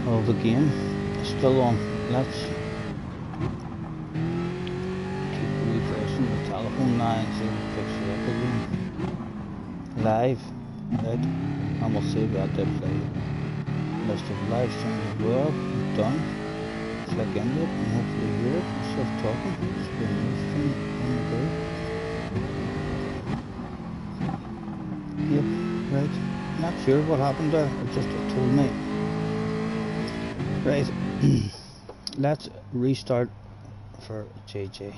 of the game is still on. Let's keep refreshing the telephone line so it picks it up again. Live, right? And we'll see about that play. List of live streams as well. Done. Click into it and hopefully hear it instead of talking. It's been a new stream on the go. Yep, right. Not sure what happened there. It just told me. Right. Let's restart for JJ.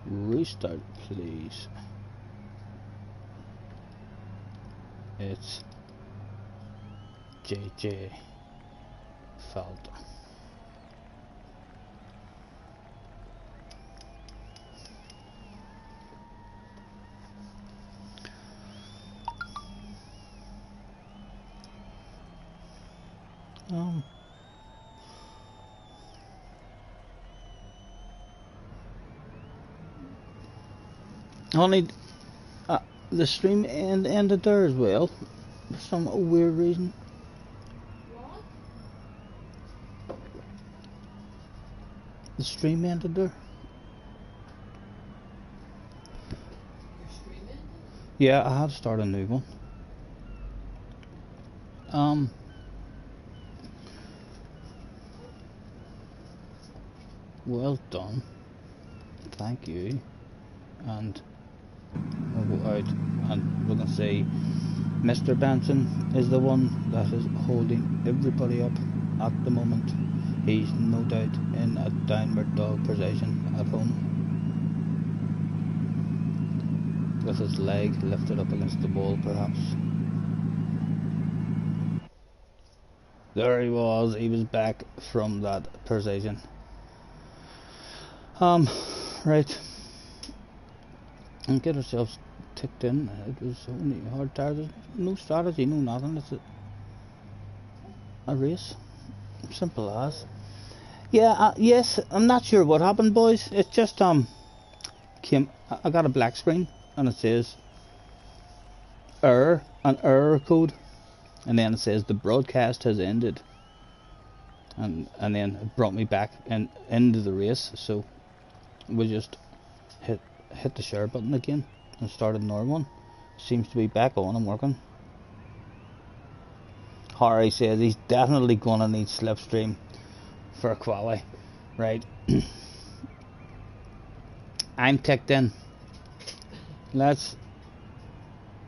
Restart, please. It's JJ fault. Only the stream ended there as well for some weird reason. What? The stream ended there. Your stream ended? Yeah, I had to start a new one. Well done. Thank you. And we'll go out and we can see Mr. Benson is the one that is holding everybody up at the moment. He's no doubt in a downward dog position at home, with his leg lifted up against the wall perhaps. There he was back from that position. Right. And get ourselves ticked in. It was only hard target. No strategy, no nothing. It's a race. Simple as. Yeah, yes, I'm not sure what happened, boys. It's just, I got a black screen and it says error, an error code. And then it says the broadcast has ended. And then it brought me back into the race. So we just hit the share button again and started another one. Seems to be back on and working. Harry says he's definitely gonna need slipstream for a quali. Right. I'm ticked in. Let's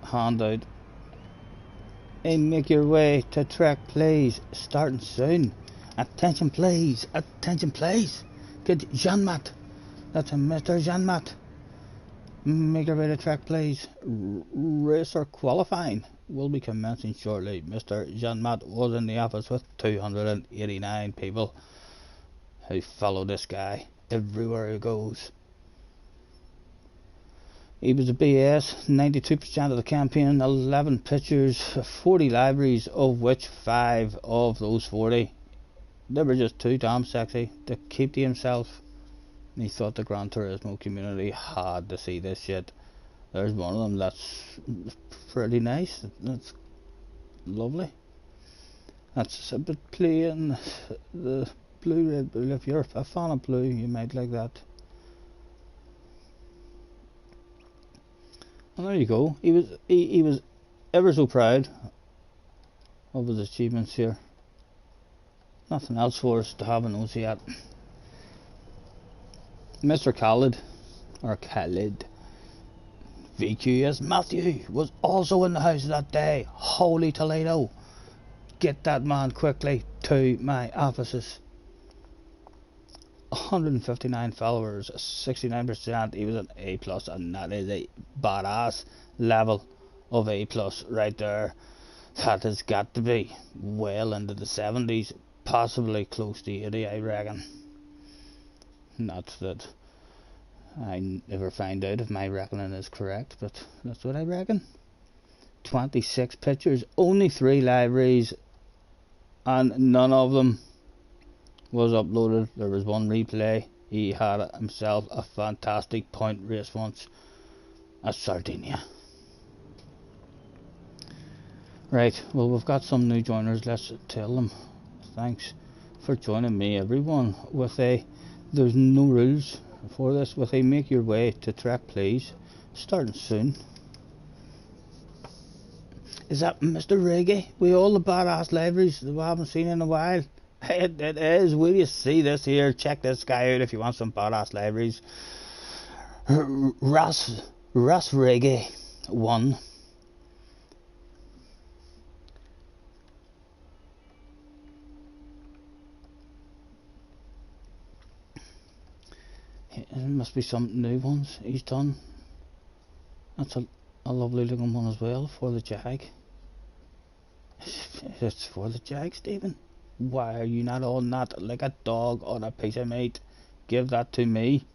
hand out. Hey, make your way to track, please. Starting soon. Attention please. Attention please. Get Jean-Mat. That's a Mr. Jean-Mat. Make your way to track, please. Racer qualifying will be commencing shortly. Mr. Jean-Mat was in the office with 289 people who follow this guy everywhere he goes. He was a BS, 92% of the campaign, 11 pictures, 40 libraries, of which 5 of those 40, they were just too damn sexy to keep to himself. He thought the Gran Turismo community had to see this shit. There's one of them that's pretty nice. That's lovely. That's a bit plain. The blue Red Bull. If you're a fan of blue, you might like that. And there you go. He was ever so proud of his achievements here. Nothing else for us to have a nose yet. Mr. Khalid, or Khalid, VQS Matthew, was also in the house that day. Holy Toledo. Get that man quickly to my offices. 159 followers, 69%. He was an A+, and that is a badass level of A+ right there. That has got to be well into the 70s, possibly close to 80, I reckon. Not that I never find out if my reckoning is correct, but that's what I reckon. 26 pictures, only 3 libraries, and none of them was uploaded. There was one replay. he had himself a fantastic point race once at Sardinia. Right, well, we've got some new joiners. Let's tell them thanks for joining me, everyone. There's no rules for this. With a make your way to track, please. Starting soon. Is that Mr. Reggae with all the badass liveries that we haven't seen in a while? It is. Will you see this here? Check this guy out if you want some badass liveries. Ross Reggae 1. There must be some new ones he's done. That's a lovely looking one as well for the Jag. It's for the Jag, Stephen. Why are you not on that like a dog on a piece of meat? Give that to me.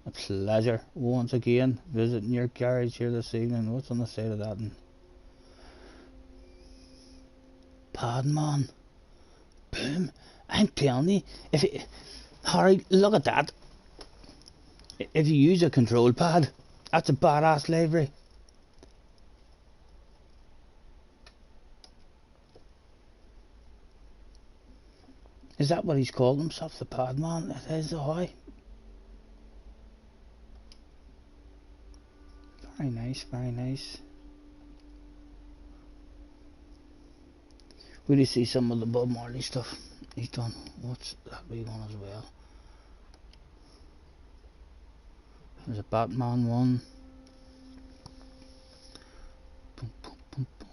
A pleasure once again visiting your garage here this evening. What's on the side of that? Padman. Boom. I'm telling you, Harry, look at that. If you use a control pad, that's a badass livery. Is that what he's called himself, the Padman? It is, ahoy. Very nice, very nice. Will you see some of the Bob Marley stuff he's done? What's that wee one as well? There's a Batman one. Boom, boom, boom, boom.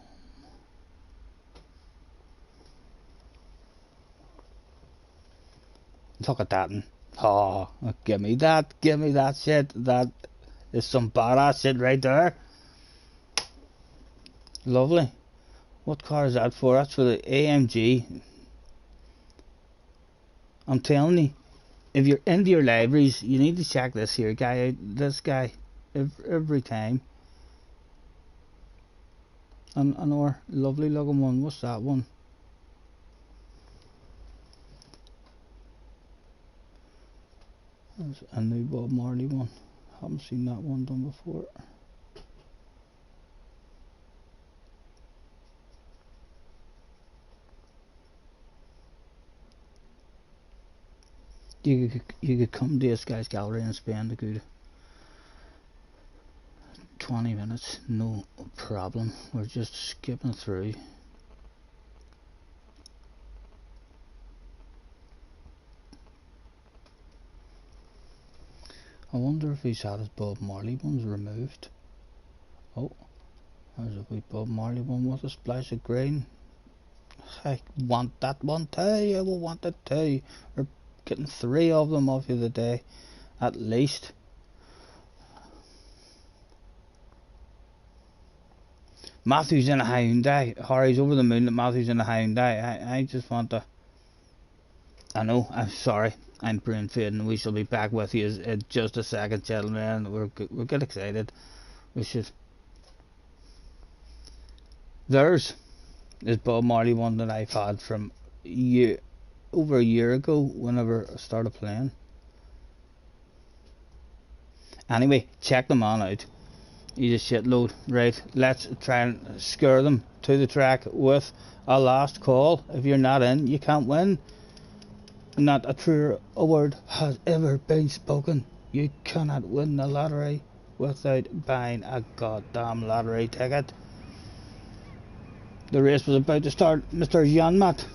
Look at that. Oh, give me that shit. That is some badass shit right there. Lovely. What car is that for? That's for the AMG. I'm telling you, if you're into your libraries, you need to check this here guy out. This guy, every time. Another lovely looking one. What's that one? There's a new Bob Marley one. Haven't seen that one done before. You could come to this guy's gallery and spend a good 20 minutes, no problem. We're just skipping through. I wonder if he's had his Bob Marley ones removed. Oh, there's a wee Bob Marley one with a splash of green. I want that one too. I will want it too. We're getting 3 of them off you the day, at least. Matthew's in a Hyundai. Harry's over the moon that Matthew's in a Hyundai. I just want to. I know. I'm sorry. I'm brain fading. We shall be back with you in just a second, gentlemen. We're get excited. We should. There's this Bob Marley one that I've had from over a year ago. Whenever I started playing. Anyway, check them on out. He's a shitload. Right, let's try and scare them to the track with a last call. If you're not in, you can't win. Not a truer word has ever been spoken. You cannot win the lottery without buying a goddamn lottery ticket. The race was about to start, Mr. Janmat.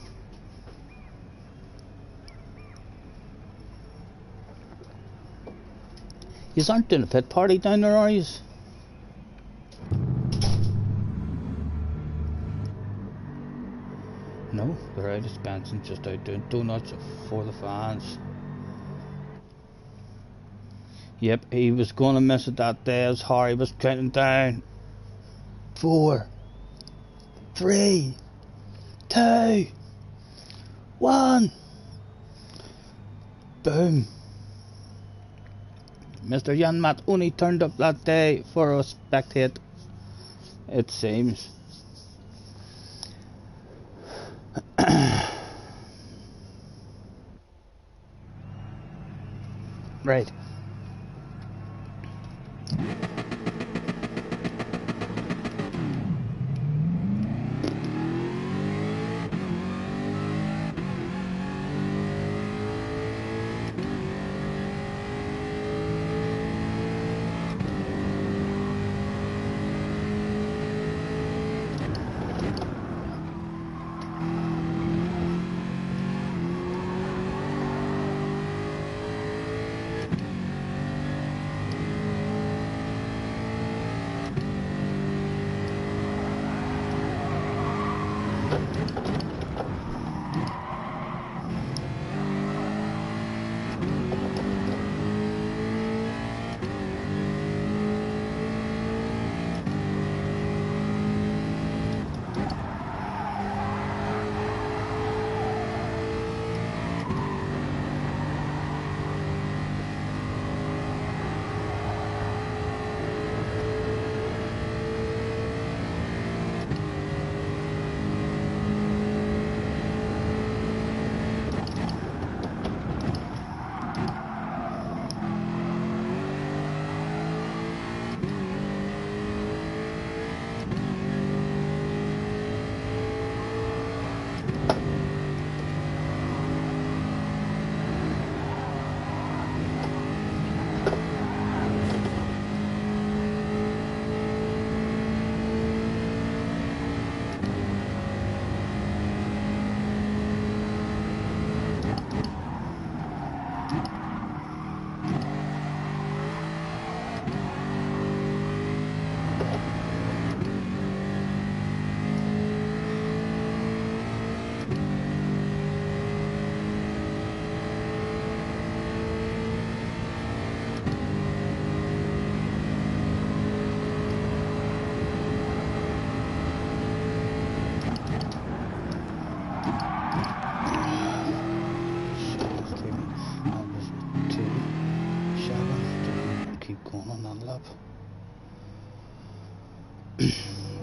You aren't doing a pit party down there, are you? No, they're out dispensing, just out doing donuts for the fans. Yep, he was going to miss it that day as Harry was counting down. 4, 3, 2, 1. Boom. Mr. Janmat only turned up that day for a spectate, it seems. Right.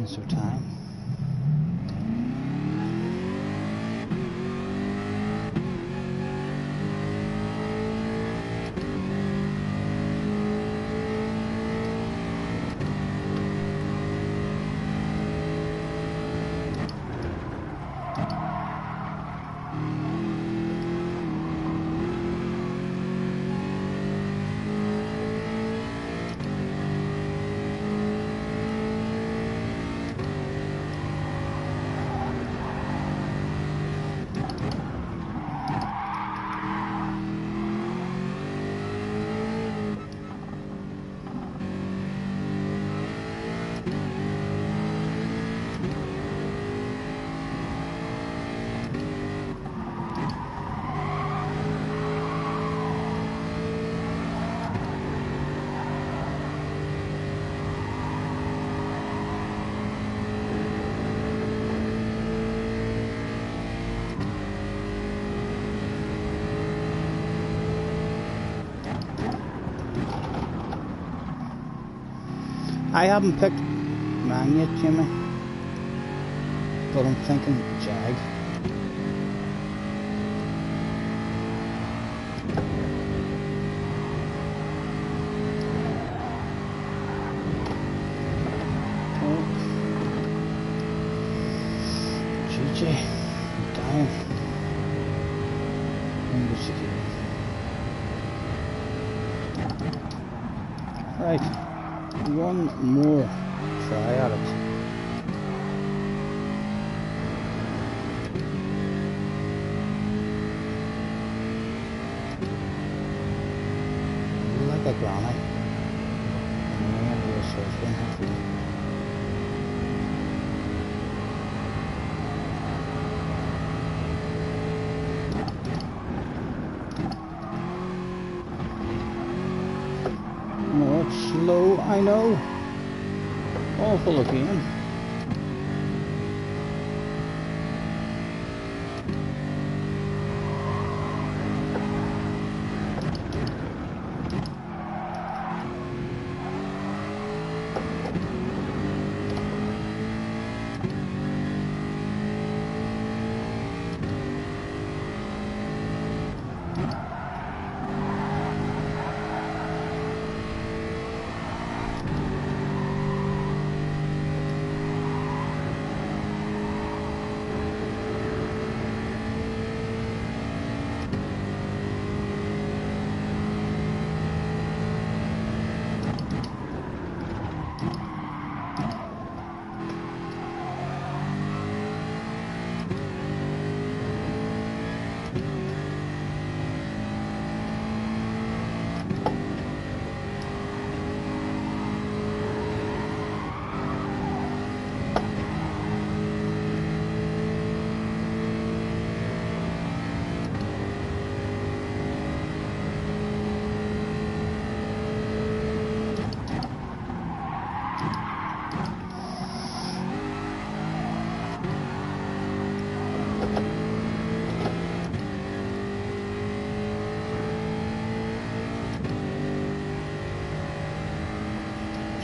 It's our time. I haven't picked man yet, Jimmy, but I'm thinking Jag. Oh. GG, I'm dying. Right. One more try at it. Like a granny. Oh, it's slow, I know. Awful again.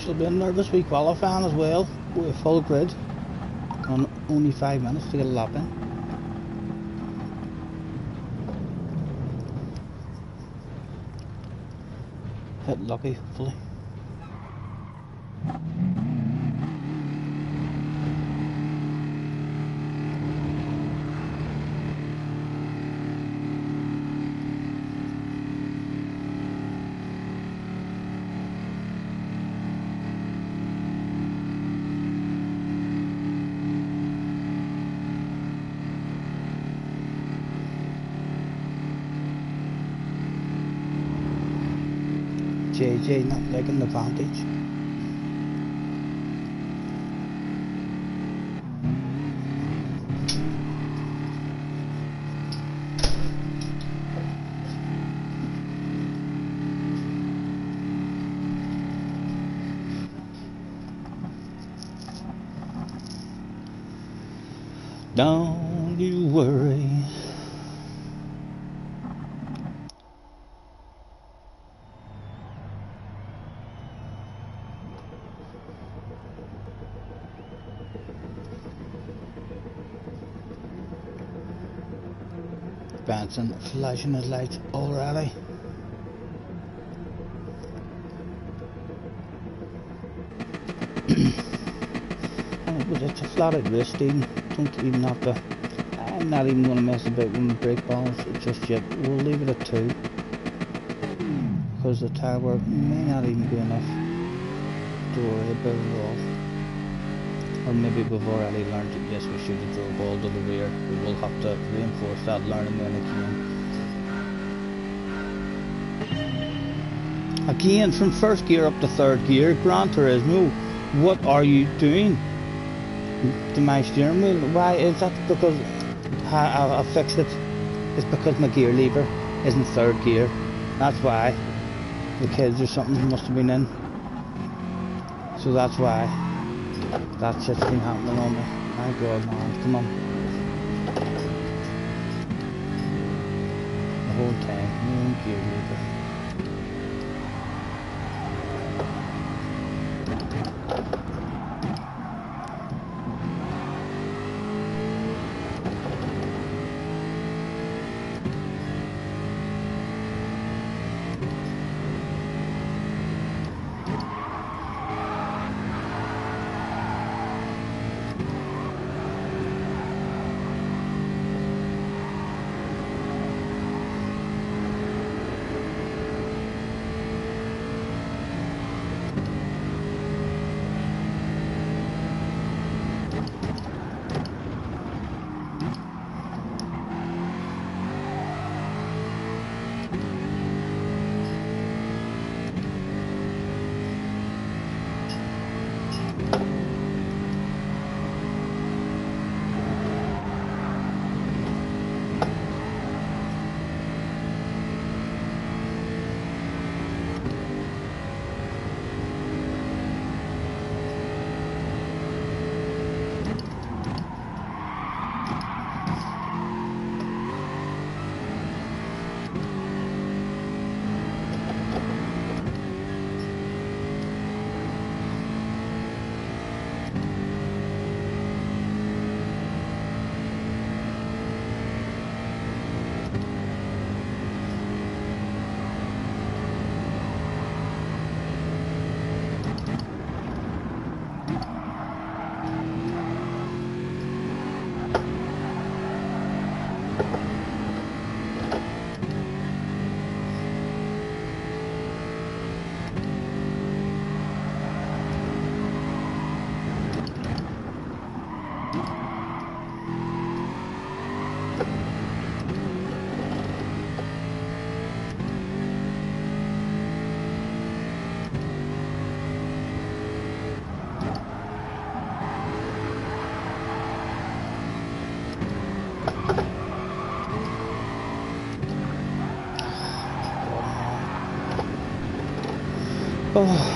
It'll be a nervous wee qualifying as well, with a full grid, and only 5 minutes to get a lap in. Hit lucky, hopefully. JJ not taking the advantage. Don't you worry. Benson flashing his lights already. But it's a flat out race, Stephen. Don't even have to. I'm not even going to mess about with my brake balance just yet. We'll leave it at 2 because the tyre wear may not even be enough to worry about it all. Or maybe we've already learned that yes, we should have drove all to the rear. We will have to reinforce that learning when it came. Again, from first gear up to third gear, Gran Turismo, what are you doing to my steering wheel? Why is that? Because I fixed it. It's because my gear lever isn't third gear. That's why. The kids or something must have been in. So that's why. That shit's been happening on me. My God, man, come on. The whole time, no gear lever. Oh.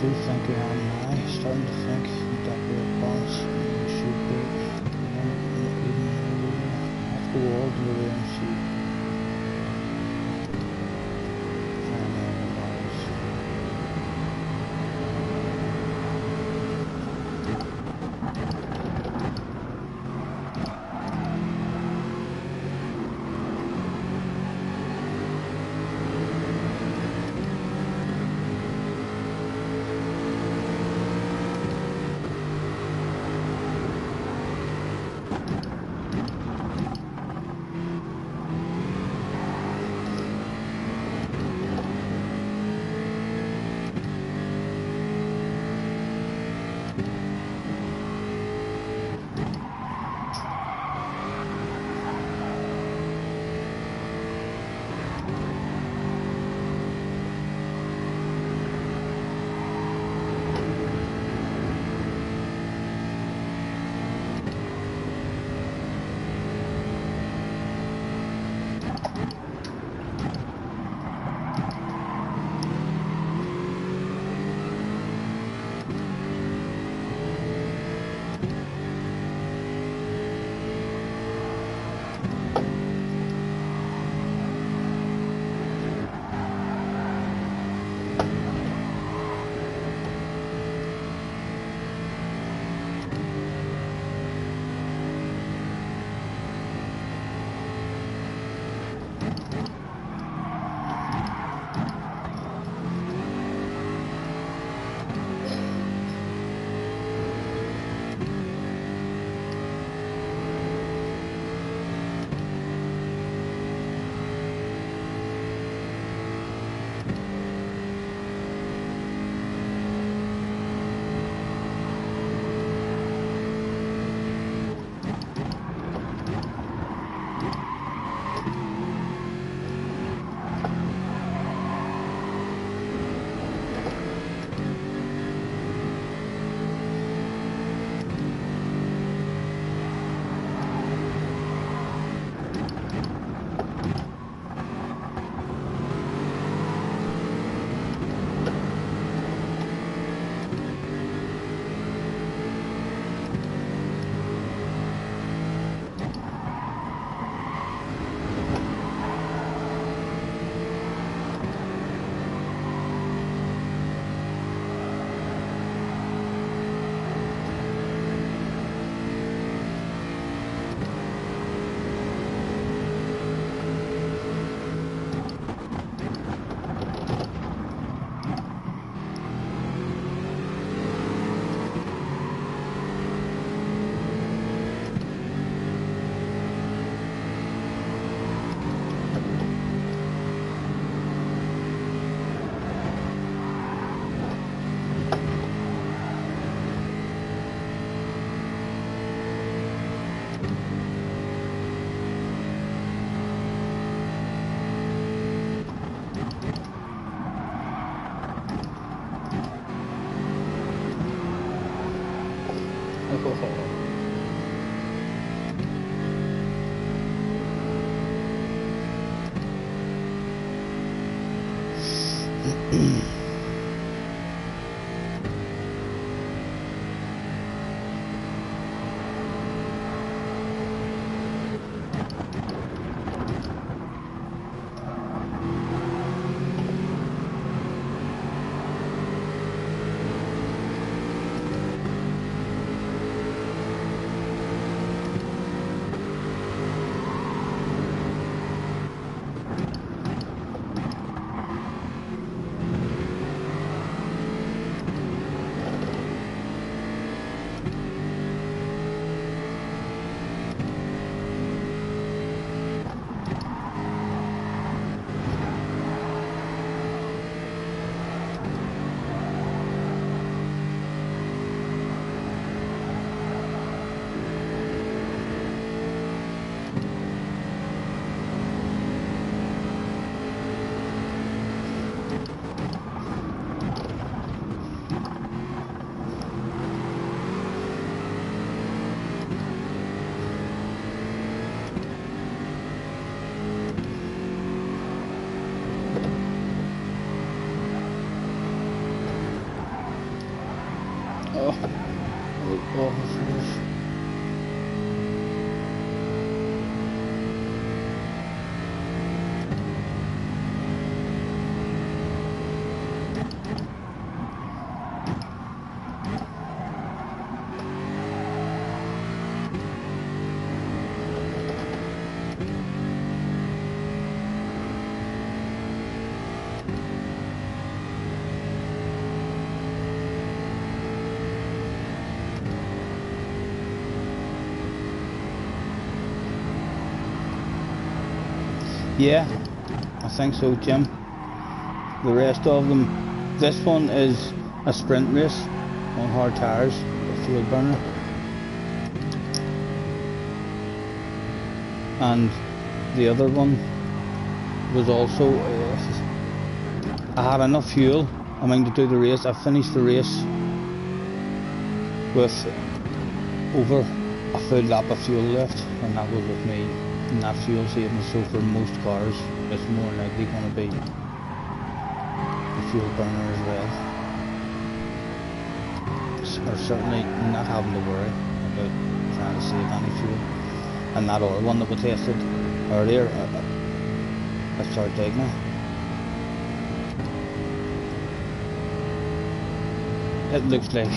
do think you are now starting to think that we're balance should be even have to go all the way and see. I know the balance. Yeah, I think so, Jim. The rest of them, this one is a sprint race on hard tyres, a fuel burner. And the other one was also, I had enough fuel, to do the race. I finished the race with over a full lap of fuel left, and that was with me not fuel saving. So for most cars, it's more likely going to be the fuel burner as well, or certainly not having to worry about trying to save any fuel. And that other one that we tested earlier, a Sardigna, it looks like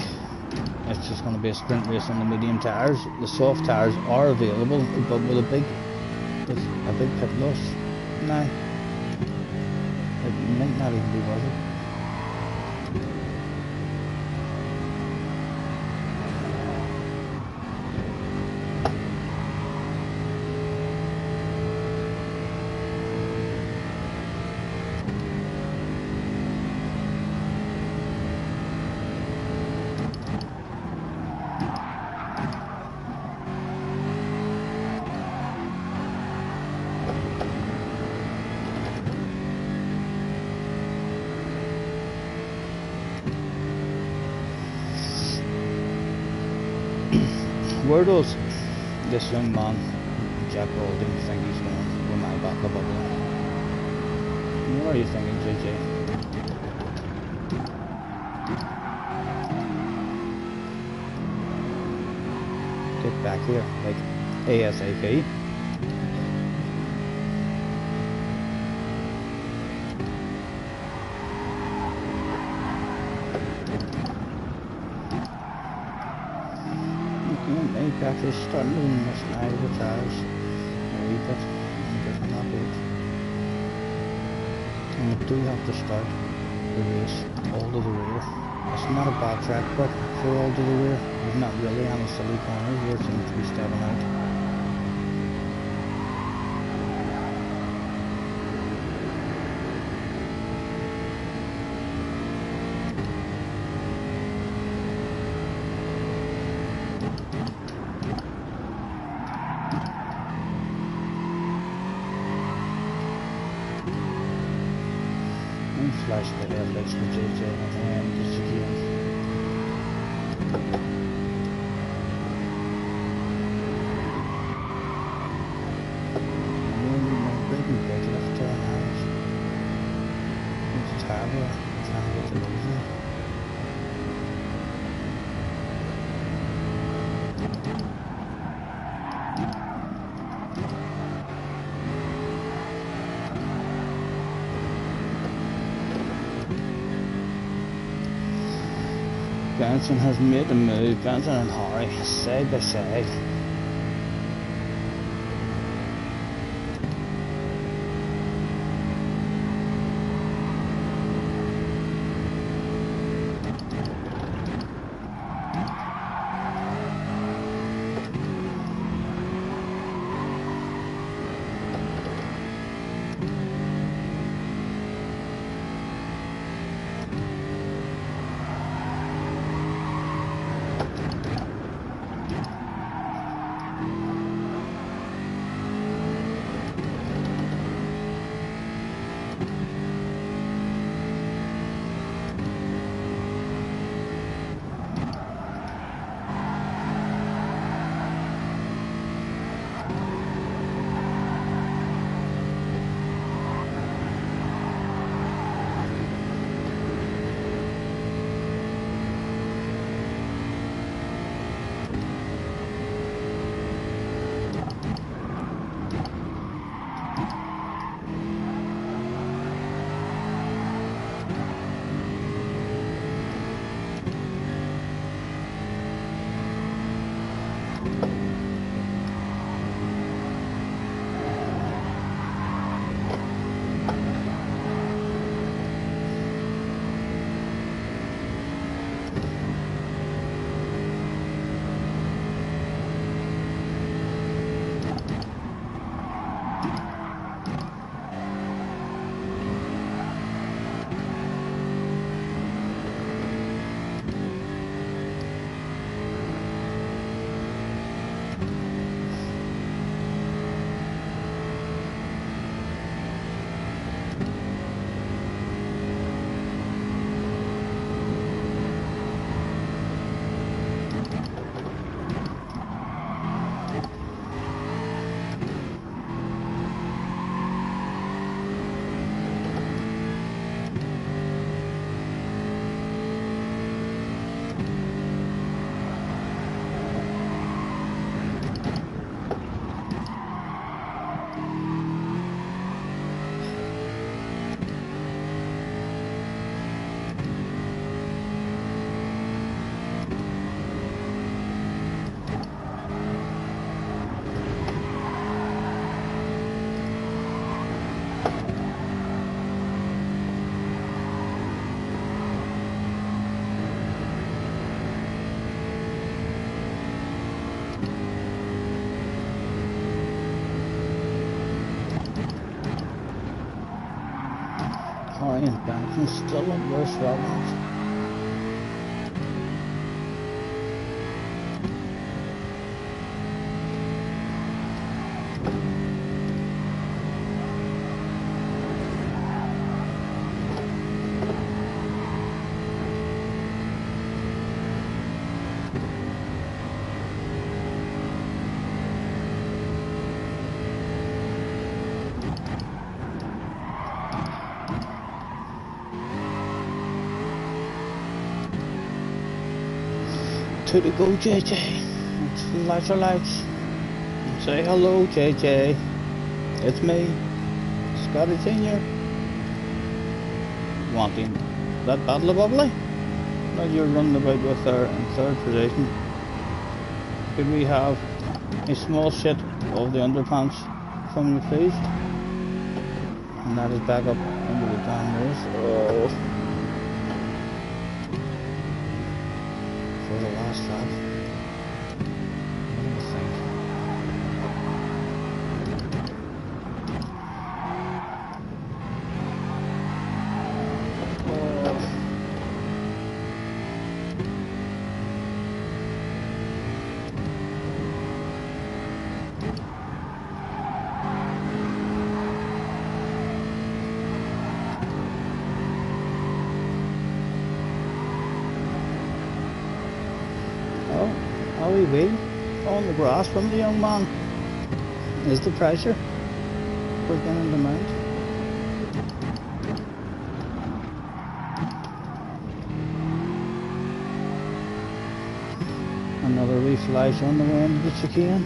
it's just going to be a sprint race on the medium tyres. The soft tyres are available, but with a big pit loss now, it might not even be worth it. Where does this young man, Jack Balding, think he's going with my back of bubble? What are you thinking, JJ? Get back here, like ASAP. Back is starting to miss now with the tires a wee bit and getting that bit. And we do have to start the race all to the rear. It's not a bad track, but for all to the rear, there's not really any silly corners where it seems to be stepping out. Flash the headlights for JJ on the end just again. My big left turn out. It's terrible. Trying to get to lose it. Benson has made a move. Benson and Harry side by side. Harry and Benson still at worse problems. To the go, JJ. Lights are lights. Say hello, JJ. It's me, Scotty Senior. Wanting that battle of bubbly? Now you're running about with her in third position. Could we have a small shit of the underpants from your face? And that is back up into the damn race. Oh. For the last lap. What do you think? On the grass from the young man is the pressure beginning to mount. Another wee flash on the way into the chicane.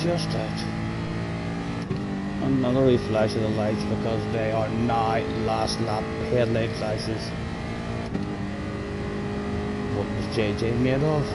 Just out. Another wee flash of the lights because they are now last lap headlight flashes. What was JJ made of?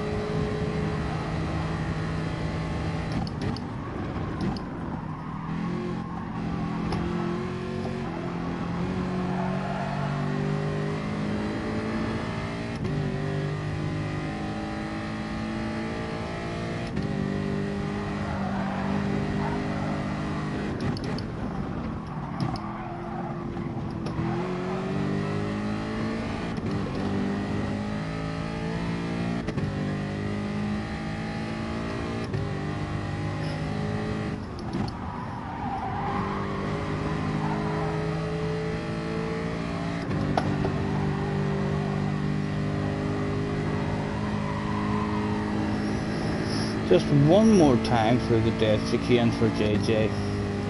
Just one more time through the death chicane for JJ.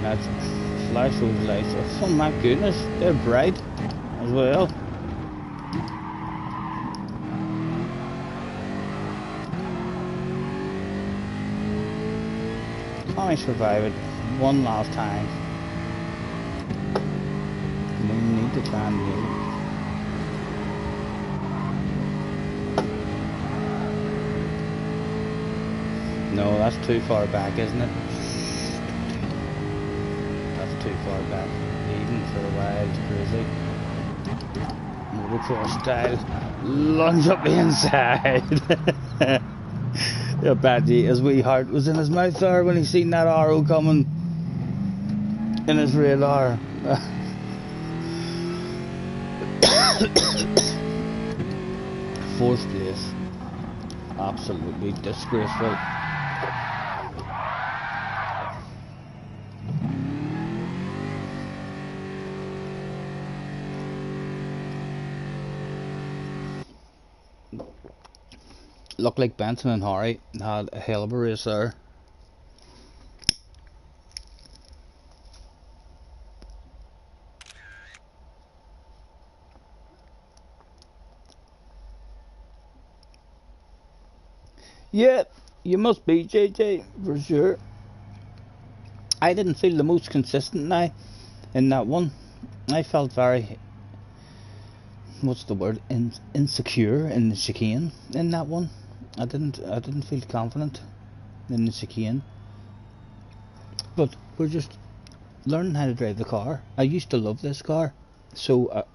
That's flash those lights. Oh my goodness, they're bright as well. Can I survive it one last time? We need to try and do it. No, that's too far back, isn't it? That's too far back, even for a wild cruising. Motocross style, lunge up the inside. Yeah, Badgie, his wee heart was in his mouth there when he seen that arrow coming in his radar. Fourth place, absolutely disgraceful. Looked like Benson and Harry had a hell of a race there. Yeah, you must be JJ for sure. I didn't feel the most consistent now in that one, I felt very, what's the word, insecure in the chicane in that one. I didn't feel confident in the chicane. But we're just learning how to drive the car. I used to love this car, so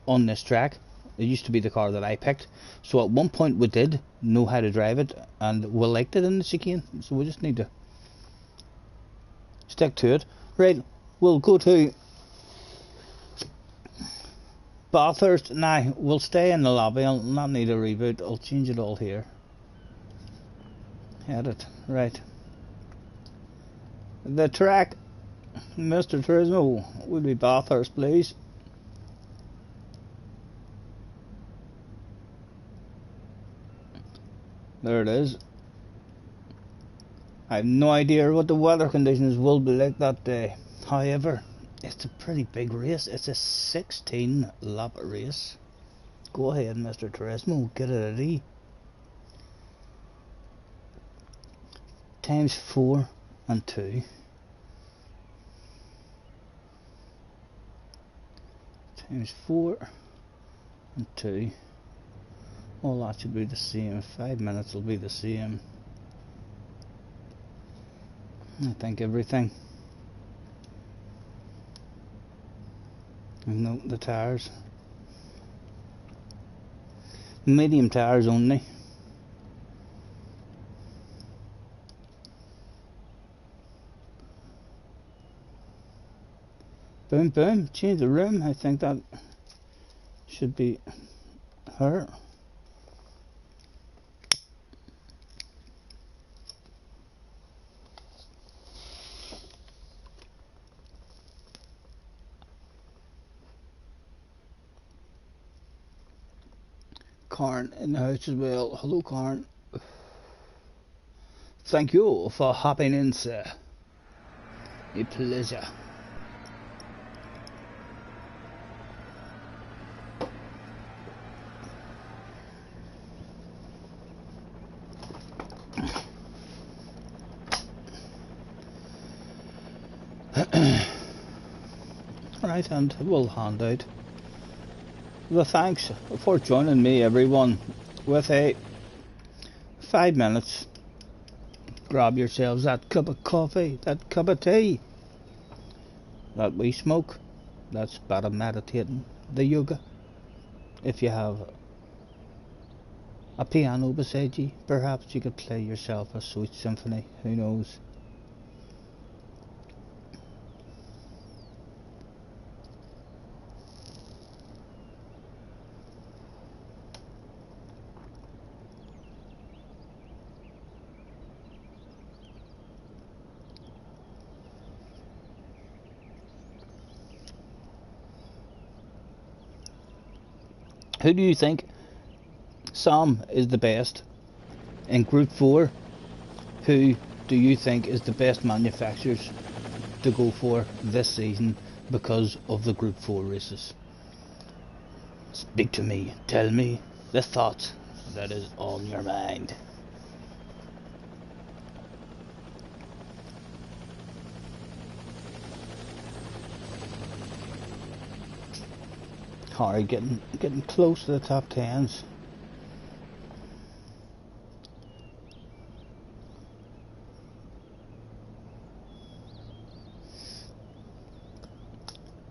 on this track, it used to be the car that I picked. So at one point we did know how to drive it, and we liked it in the chicane. So we just need to stick to it. Right, we'll go to Bathurst. Now, we'll stay in the lobby. I'll not need a reboot. I'll change it all here. Edit. Right. The track, Mr. Turismo, will be Bathurst, please. There it is. I have no idea what the weather conditions will be like that day. However, it's a pretty big race. It's a 16 lap race. Go ahead, Mr. Turismo, get it ready. Times 4 and 2. Times 4 and 2. All that should be the same. 5 minutes will be the same. I think everything. Note the tires. Medium tires only. Boom, boom. Change the room. I think that should be her. Karn in the house as well. Hello, Karn. Thank you for hopping in, sir. A pleasure. Right, and we'll hand out the thanks for joining me, everyone, with a 5 minutes. Grab yourselves that cup of coffee, that cup of tea that we smoke. That's better meditating, the yoga. If you have a piano beside you, perhaps you could play yourself a sweet symphony, who knows. Who do you think, Sam, is the best in Group 4? Who do you think is the best manufacturers to go for this season because of the Group 4 races? Speak to me, tell me the thought that is on your mind. Harry getting close to the top 10s.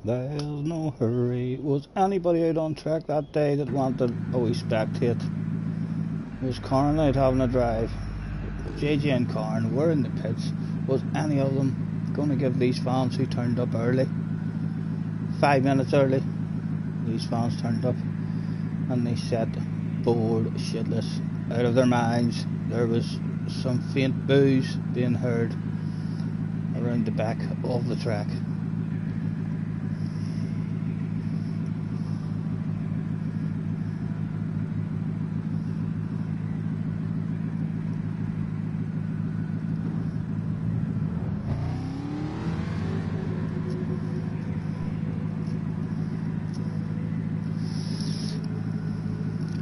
There's no hurry. Was anybody out on track that day that wanted a wee spectate? Was Karn out having a drive? JJ and Karn were in the pits. Was any of them going to give these fans who turned up early, 5 minutes early, these fans turned up and they sat bored shitless out of their minds. There was some faint boos being heard around the back of the track.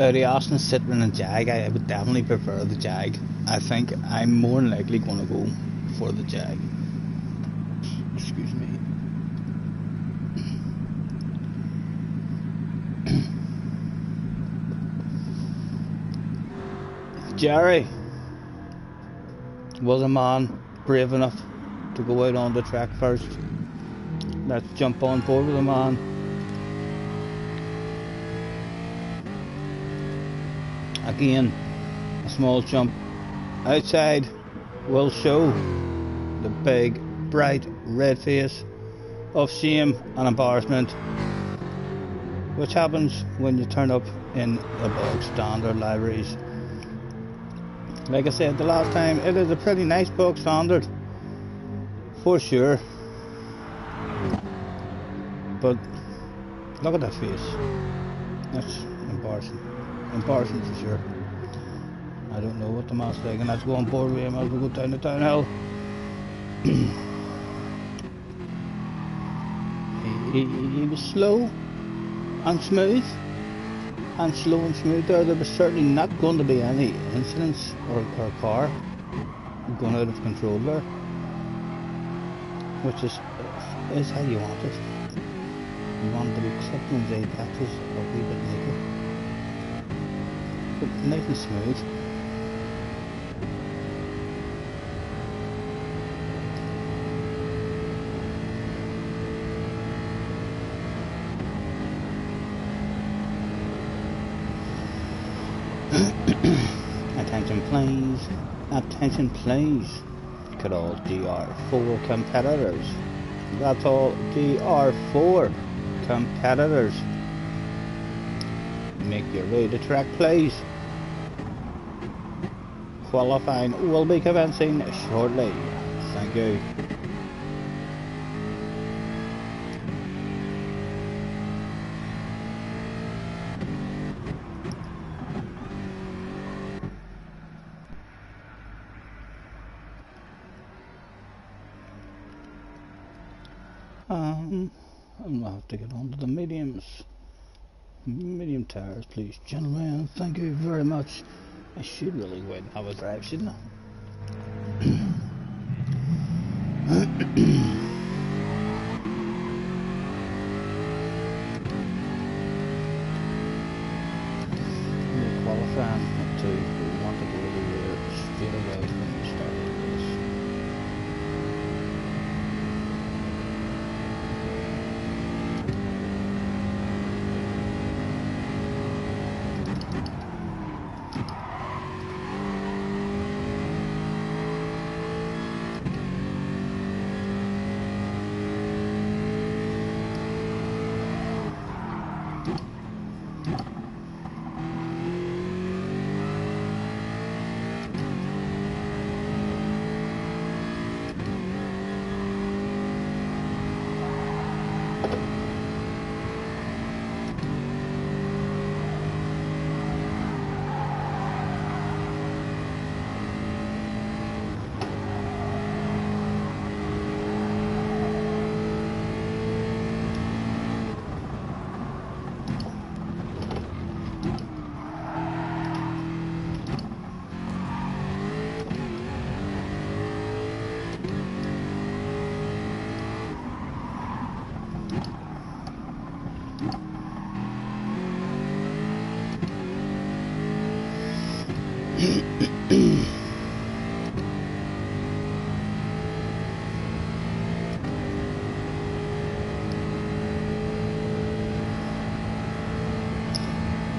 Out of Austin, Citroen and Jag, I would definitely prefer the Jag. I think I'm more than likely going to go for the Jag. Excuse me. Jerry was a man brave enough to go out on the track first. Let's jump on board with a man. Again, a small jump outside will show the big, bright, red face of shame and embarrassment, which happens when you turn up in the bog standard libraries. Like I said the last time, it is a pretty nice bog standard, for sure. But look at that face. That's embarrassing. Embarrassing for sure. I don't know what the man's thinking. Let's go on board with him as we go down the downhill. He was slow and smooth. And slow and smooth there. There was certainly not going to be any incidents or car going out of control there. Which is how you want it. You want it to be clipped on the axis a wee bit naked. But nice and smooth. Attention please, attention please. Look at all gr4 competitors. That's all gr4 competitors. Make your way to track please. Qualifying will be commencing shortly. Thank you. I'm gonna have to get on to the mediums. Medium tires, please, gentlemen. Thank you very much. I should really wait and have a drive, shouldn't I? We're qualifying up to, we want to go to the rear straight away when we start the race.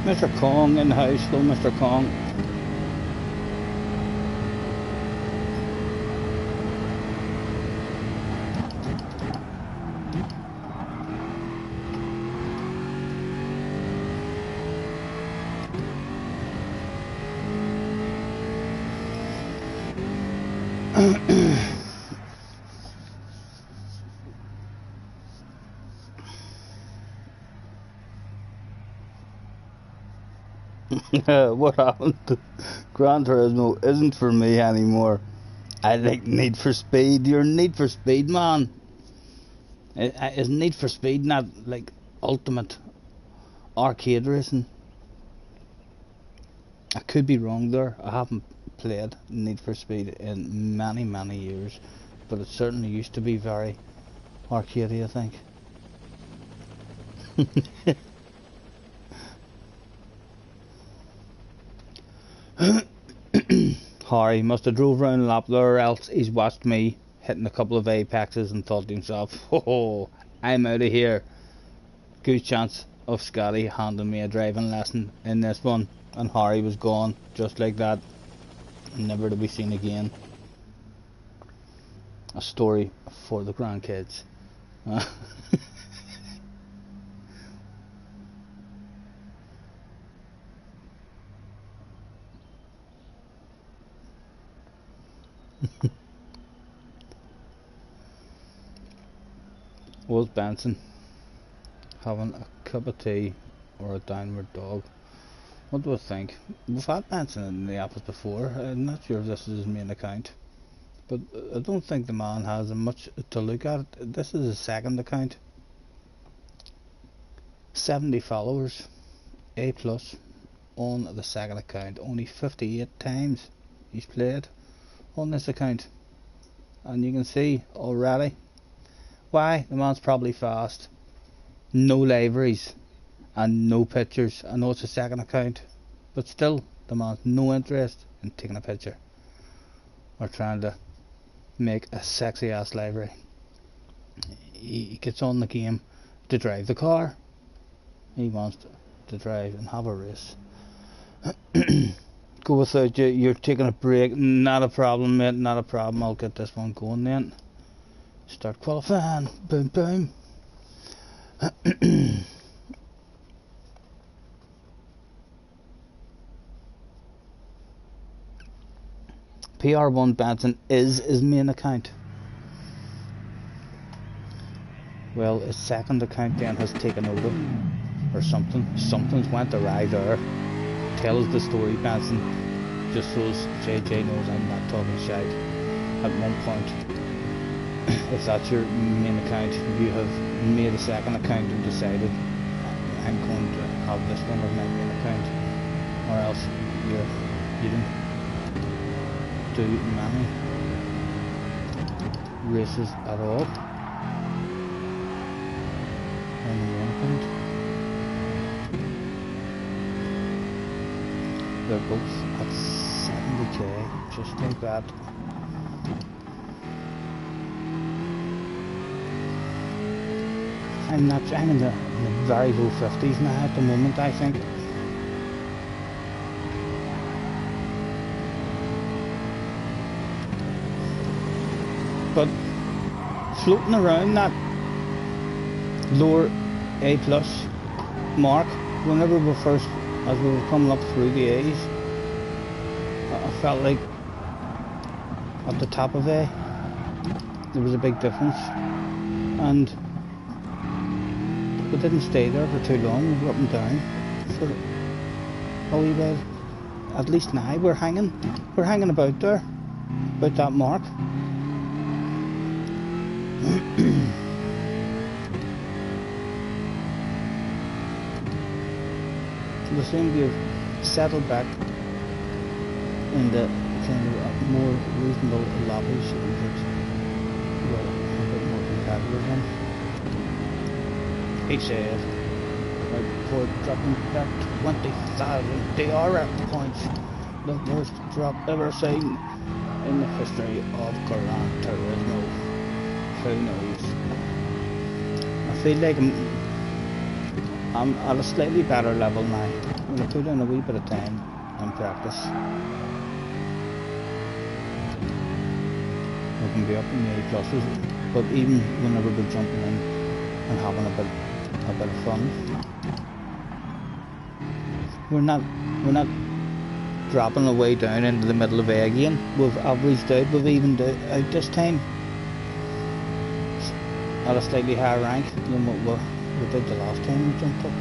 Mr. Kong in the house. Hello, Mr. Kong. What happened to Gran Turismo isn't for me anymore. I like Need for Speed. You're Need for Speed, man. Is Need for Speed not like ultimate arcade racing? I could be wrong there. I haven't played Need for Speed in many, many years, but it certainly used to be very arcadey, I think. Harry must have drove round a lap there, or else he's watched me hitting a couple of apexes and thought to himself, ho, I'm out of here. Good chance of Scotty handing me a driving lesson in this one. And Harry was gone, just like that, never to be seen again. A story for the grandkids. Was Benson having a cup of tea or a downward dog? What do I think? We've had Benson in the office before. I'm not sure if this is his main account, but I don't think the man has much to look at. This is his second account. 70 followers, A plus on the second account. Only 58 times he's played on this account, and you can see already why. The man's probably fast. No liveries and no pictures. I know it's a second account, but still the man's no interest in taking a picture or trying to make a sexy ass livery. He gets on the game to drive the car. He wants to drive and have a race. Go without you. You're taking a break. Not a problem, mate. Not a problem. I'll get this one going then. Start qualifying. Boom, boom. PR1 Benson is his main account. Well, his second account then has taken over, or something. Something's went awry there. Tell us the story, Benson, just so JJ knows I'm not talking shite. At one point, if that's your main account, you have made a second account and decided I'm going to have this one as my main account, or else you don't do many races at all on the one account. They're both at 70k, just like that. I'm in the very low 50s now at the moment, I think. But floating around that lower A plus mark, whenever we first, as we were coming up through the A's, I felt like at the top of A there was a big difference, and we didn't stay there for too long. We were up and down for a wee bit. At least now we're hanging about there, about that mark. We seem to have settled back in the kind of more reasonable lobbies that were a bit more competitive in. He said, before dropping that 20,000 DR points, the worst drop ever seen in the history of Gran Turismo. Who knows? I feel like I'm at a slightly better level now. When I put in a wee bit of time and practice, we can be up in the A pluses, but even whenever we're jumping in and having a bit of fun, we're not dropping away down into the middle of A again. We've averaged out, we've evened out this time at a slightly higher rank than what we did the last time we jumped up.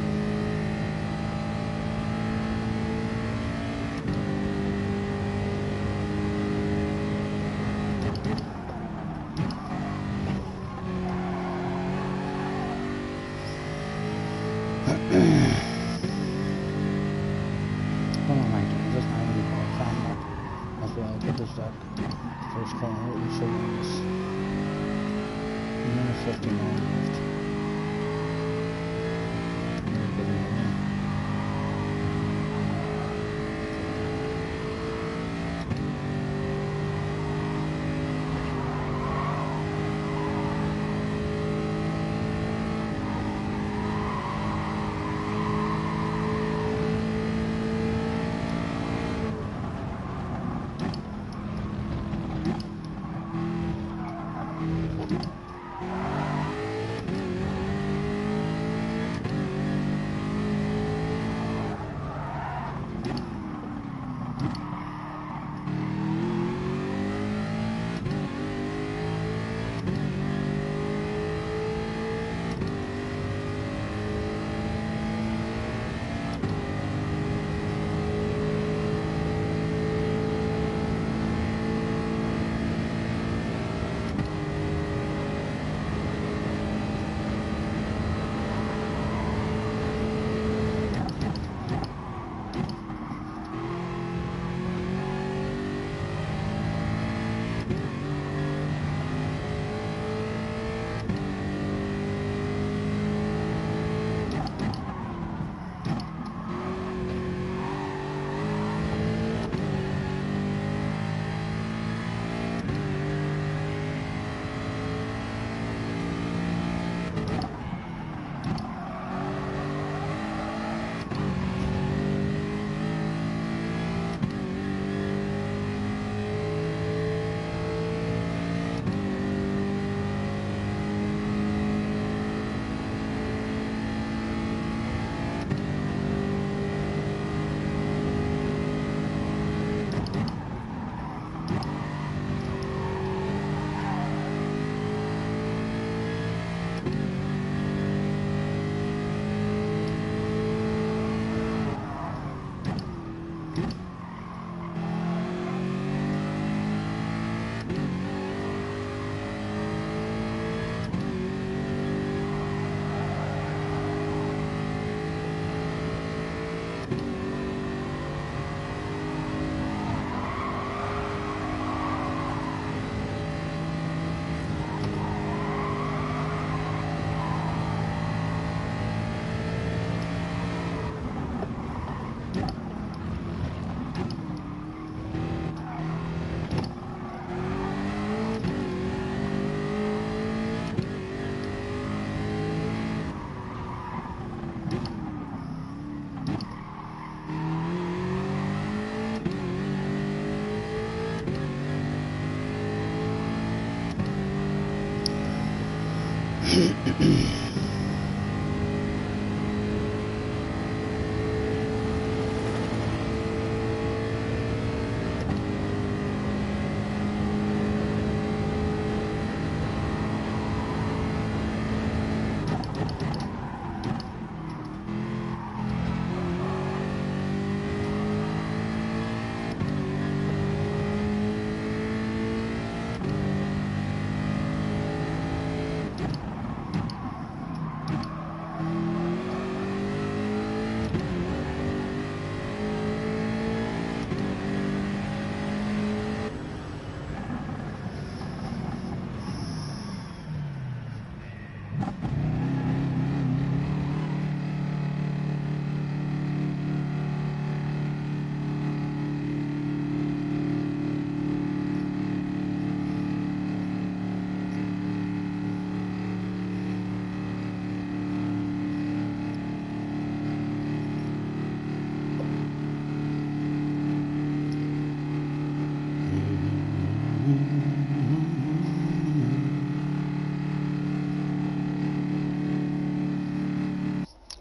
First corner, it was so nice. And then a 59 left.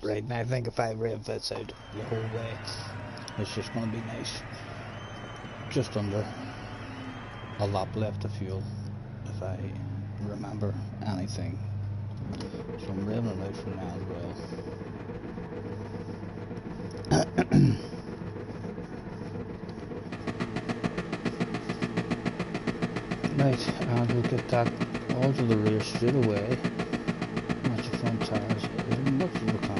Right, and I think if I rev this out the whole way, it's just going to be nice. Just under a lap left of fuel, if I remember anything. So I'm revving it out from now as well. Right, and we'll get that all to the rear straight away. Match the front tires as much as we can.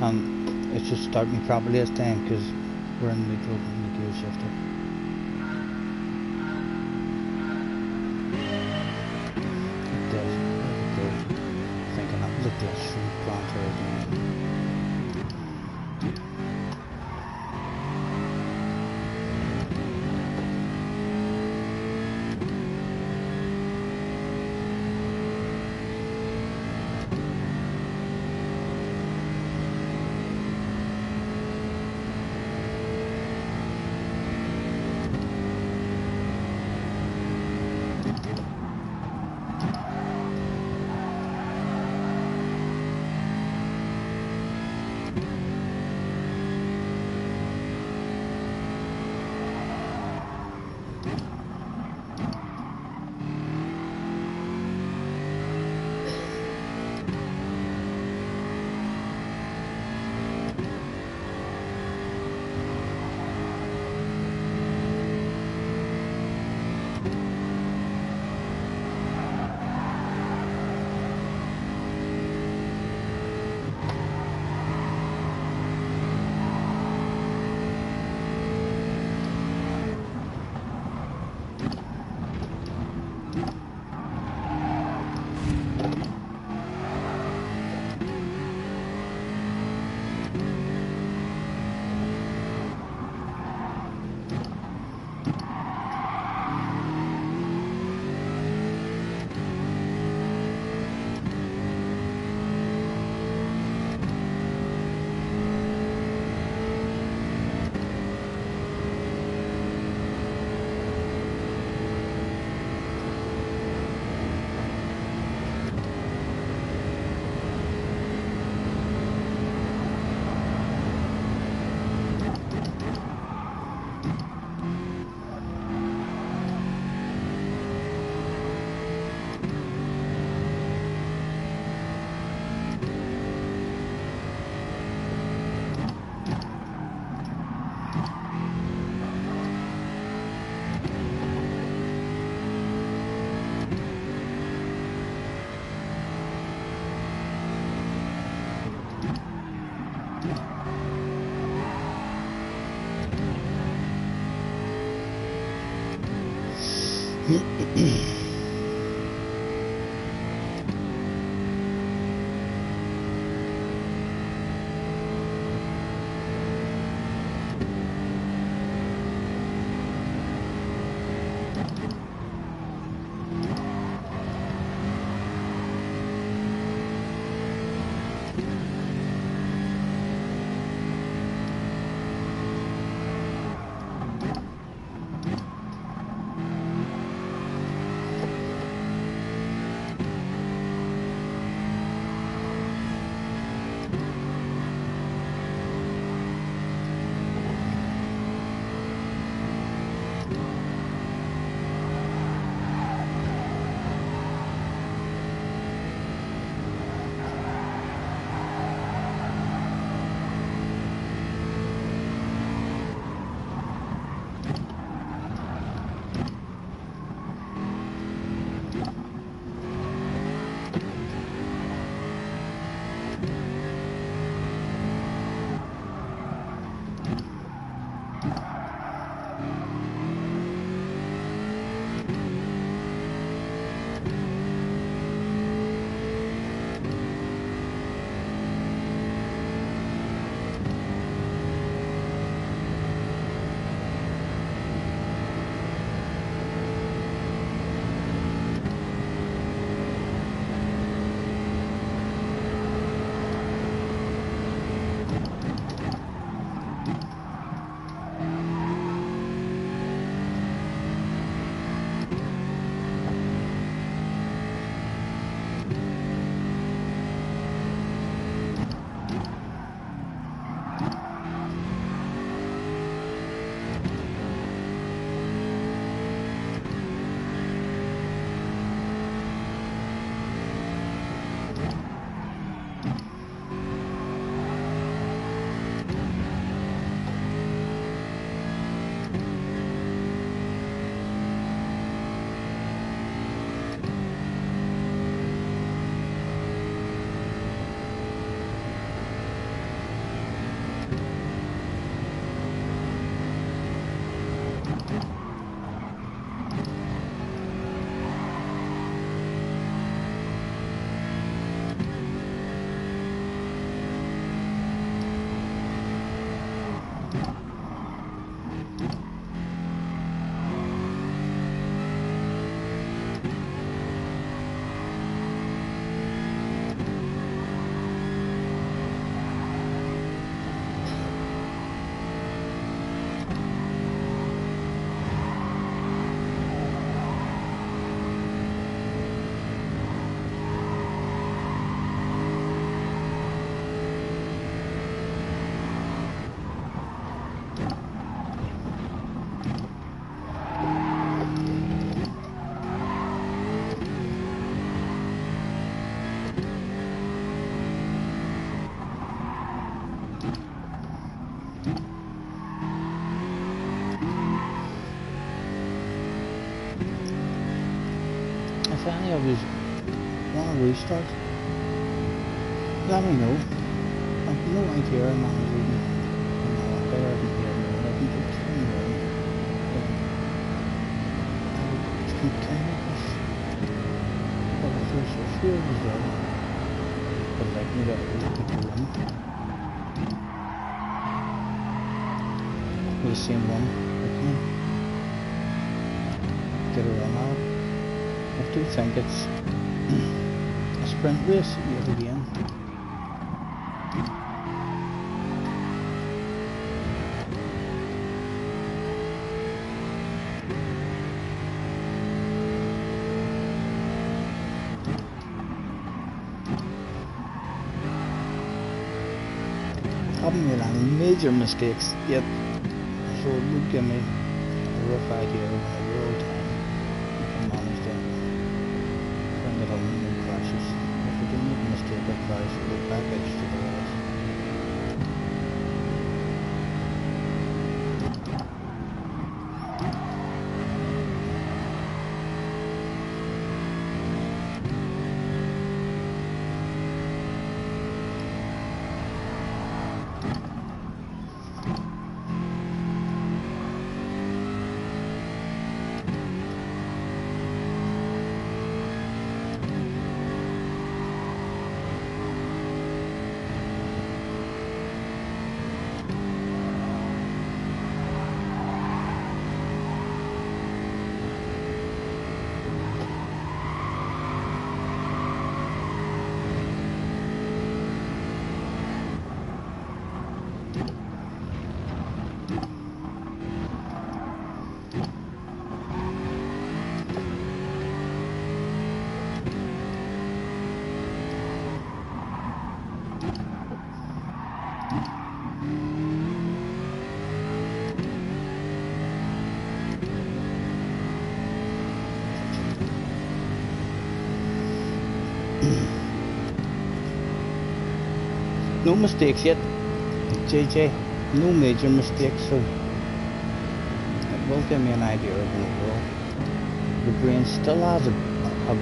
And it should start me properly this time because we're in neutral in the gear shifter. It does. There we go. Thinking that looked like some planter again. if any of you want to restart, let me know. I've no idea I'm not reading. Better than here. I can continue on. I would continue this. But if there's a few of us there, but like me that would be doing. With the same one, get around now. I do think it's a sprint race yet again. Haven't made any major mistakes yet, so it would give me a rough idea of my road time if I manage to bring it home and no crashes. If I do make a mistake or crash, I'll go back edge to the right. No mistakes yet, JJ. No major mistakes, so it will give me an idea of an overall. The brain still has a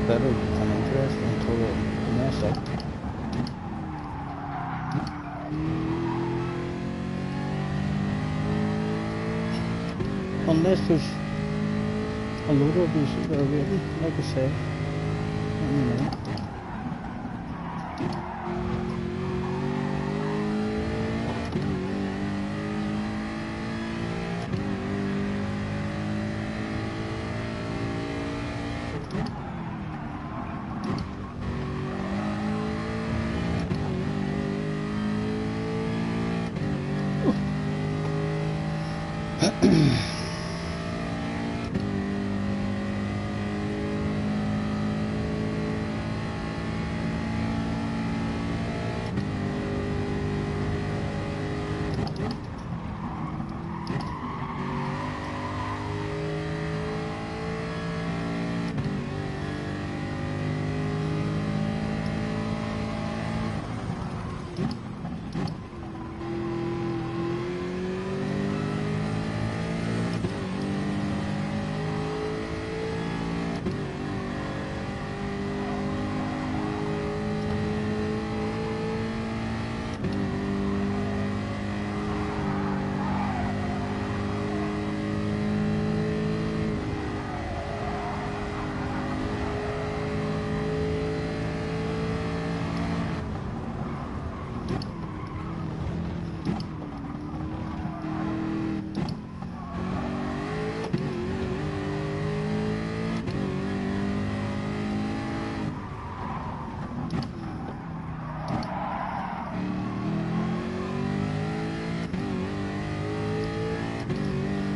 bit of an interest until it mess up. Unless there's a load of these that are waiting, like I say, you know.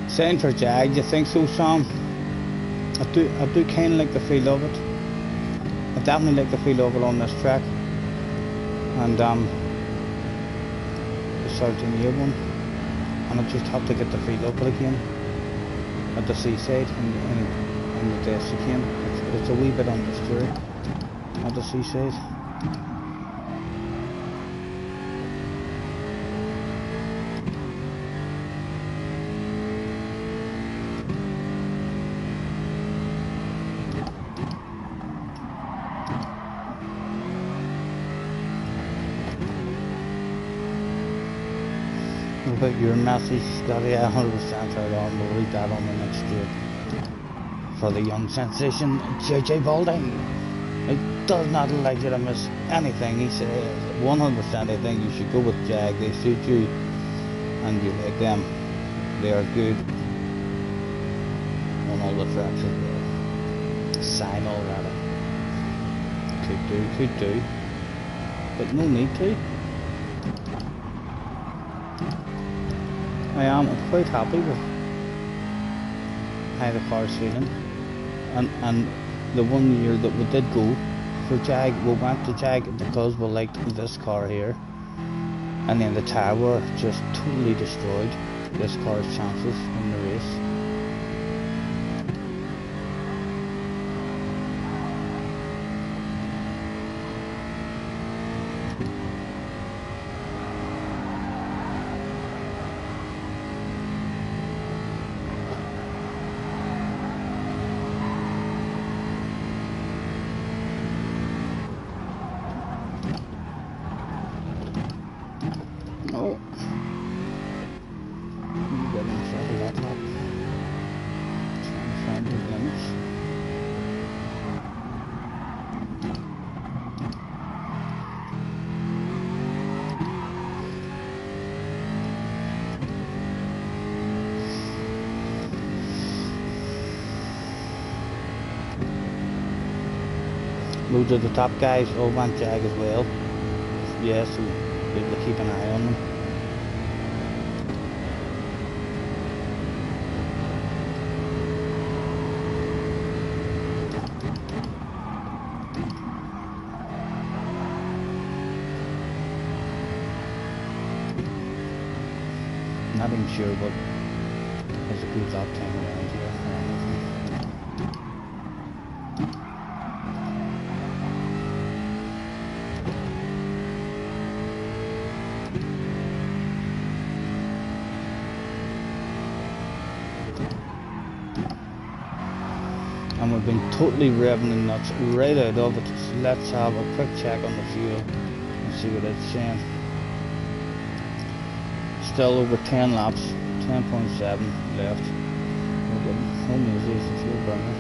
Same for Jag, you think so, Sam? I do kind of like the feel of it. I definitely like the feel of it on this track. And the 13-year one. And I just have to get the feel of it again. At the seaside in the desk again. It's a wee bit understeer at the seaside. about your message, Scotty. 100% right on. We'll read that on the next straight. For the young sensation, JJ Balding. He does not like you to miss anything. He says 100% I think you should go with Jag. They suit you and you like them. They are good on all the tracks as well. Sign already. Could do. But no need to. I am quite happy with how the car's feeling. And the 1 year that we did go for Jag, we went to Jag because we liked this car here. And then the tyre were just totally destroyed this car's chances in the race. Oh, you got himself a that lap. Trying to find his limits. Loads of the top guys all went Jag as well. Yeah, so we'll keep an eye on them. Not even sure what is a good lap time around here or anything. And we've been totally revving the nuts right out of it. So let's have a quick check on the fuel and see what it's saying. Still over 10 laps, 10.7 left. We're getting home easy as the fuel burner.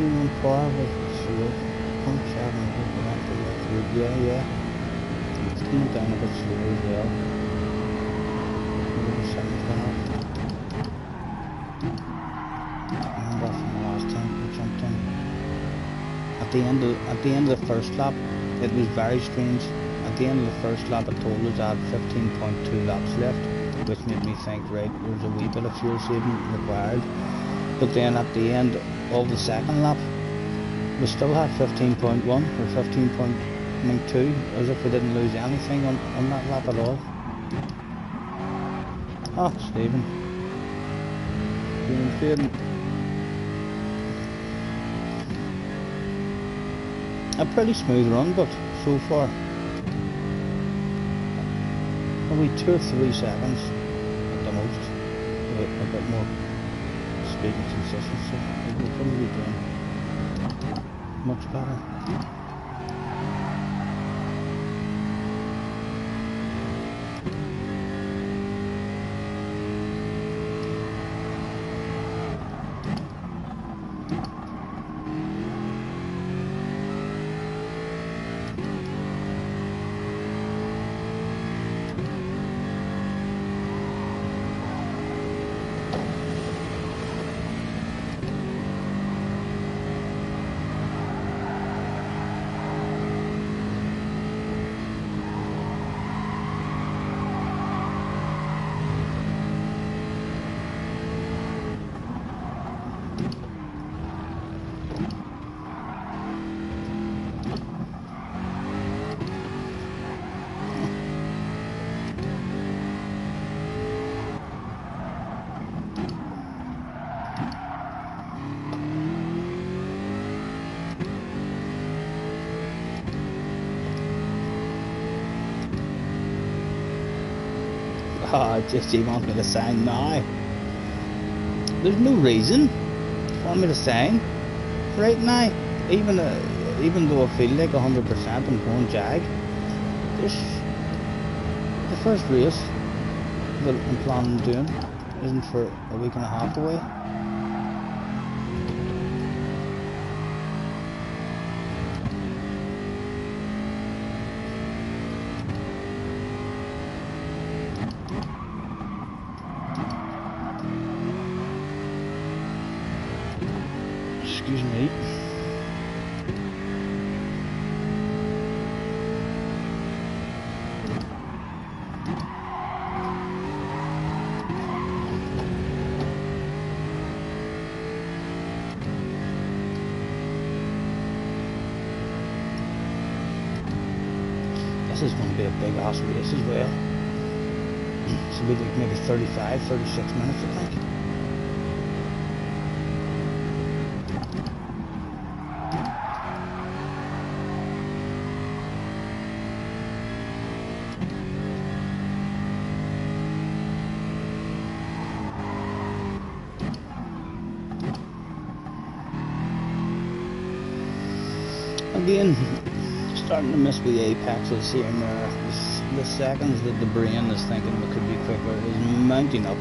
On par with the fuel. 0.7 yeah. It's coming down a bit slower as well. Maybe 7.5. Remember from the last time we jumped in. At the end of the first lap, it was very strange. At the end of the first lap, it told us I had 15.2 laps left, which made me think, right, there's a wee bit of fuel saving required. But then at the end of the second lap, we still had 15.1 or 15.2, as if we didn't lose anything on that lap at all. Oh, Stephen. Feeling a pretty smooth run, but so far probably 2 or 3 seconds at the most, with a bit more speed and consistency. We'll probably be doing much better. Oh, just he wants me to sign now. There's no reason for me to sign right now. Even though I feel like 100% I'm going Jag. There's the first race that I'm planning on doing isn't for a week and a half away. Excuse me. This is going to be a big ass race as well. It's going to be like maybe 35, 36 minutes, I think. Again, starting to miss the apexes here and there. The seconds that the brain is thinking it could be quicker is mounting up.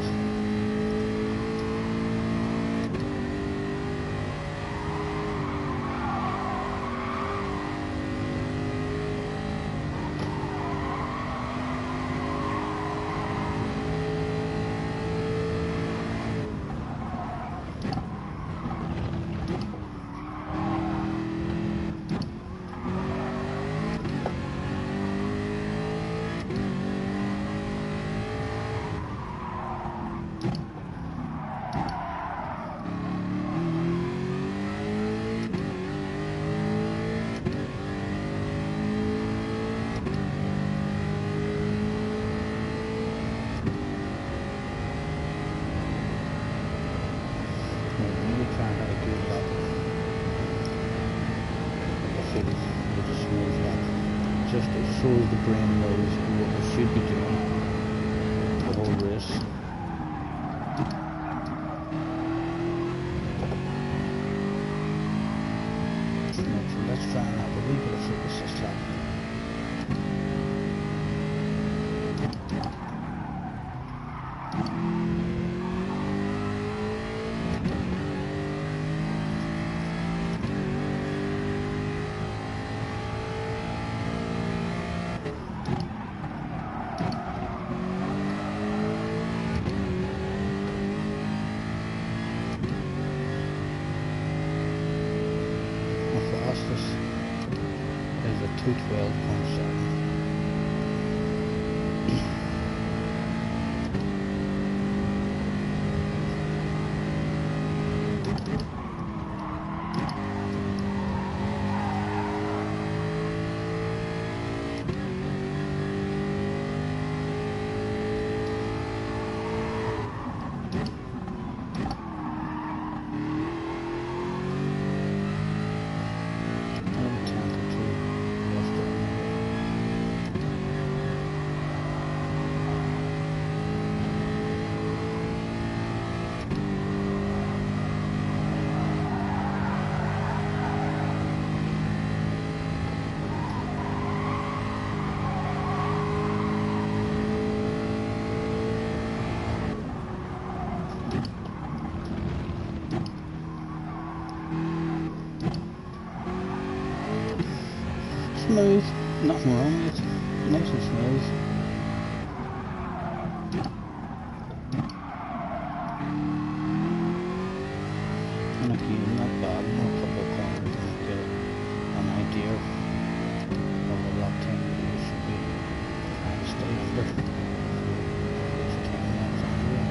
Just it shows the brain knows what we should be doing the whole race. Let's try and have a wee bit of focus this time. Fastest is a 2:12.7. Smooth, nothing wrong with it, nice and smooth. And again, not bad, more couple of corners and get an idea of a lap time that you should be trying to stay under. Just 10 minutes anyway.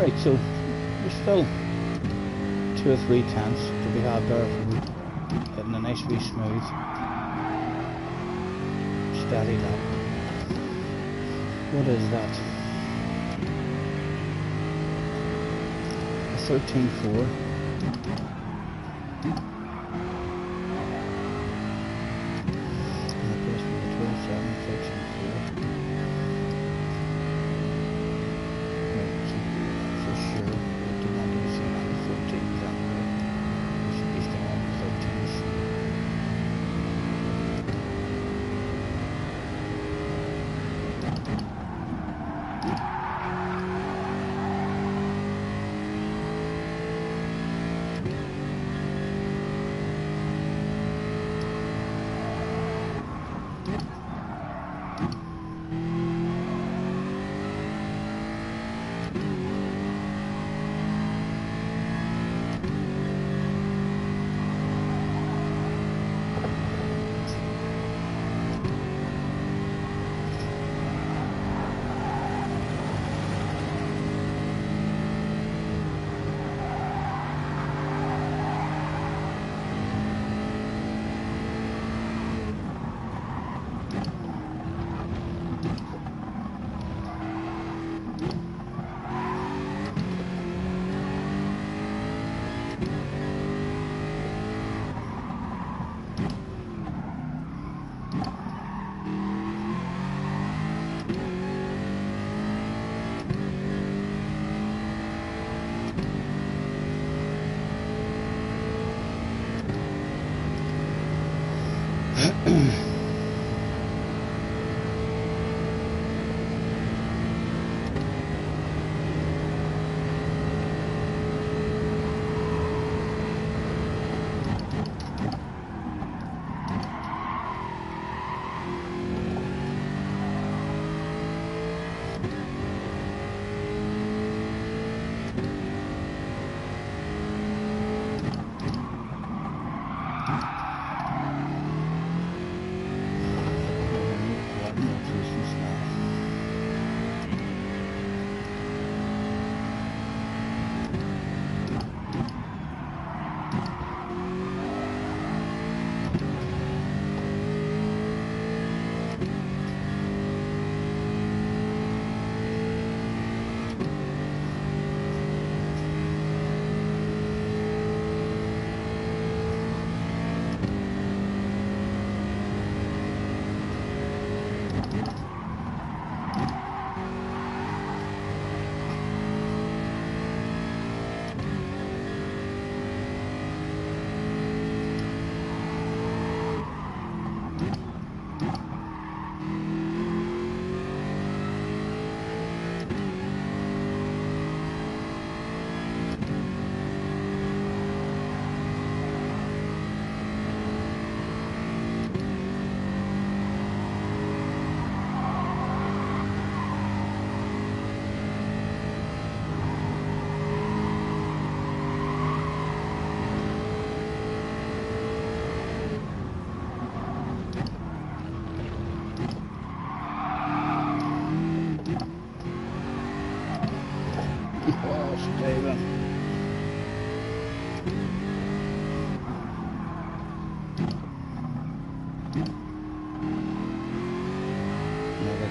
Right, so there's still 2 or 3 tenths to be had there from getting a nice wee smooth. steady lap. What is that? A 13.4. And of course we were 12.7, 13.4. For sure, we do want to see another 14s anyway. We should be still on the 13s.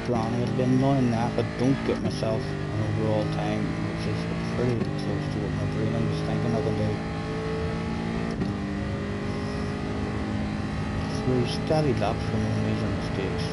Ronnie had been annoying that, but don't get myself an overall time, which is pretty close to what my brain was thinking I can do. 3 steady laps for no major mistakes.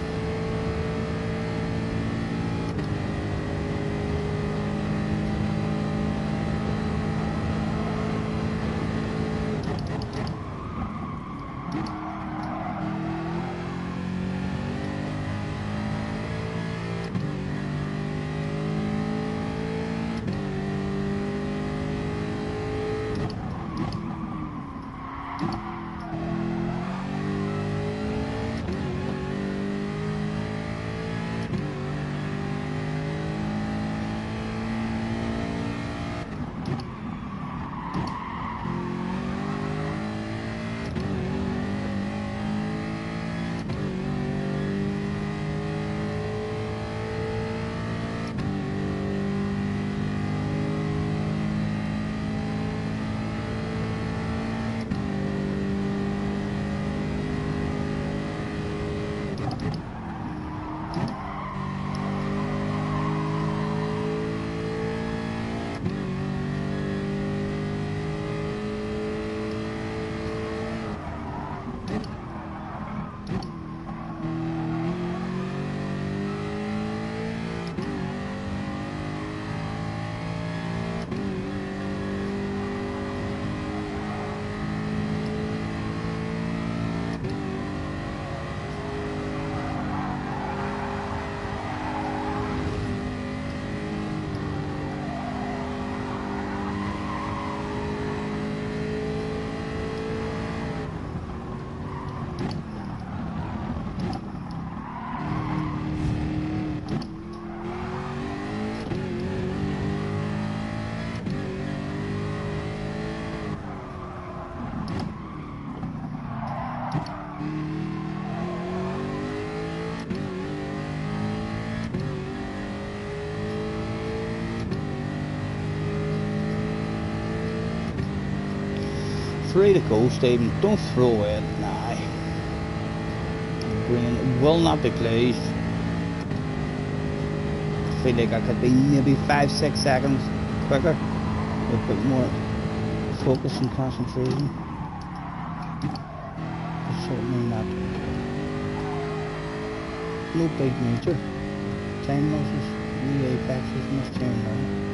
free to go, Stephen. Don't throw it. Nah. Green will not be pleased. I feel like I could be maybe 5-6 seconds quicker with a bit more focus and concentration. But certainly not. No big major time losses. The apex is much here now.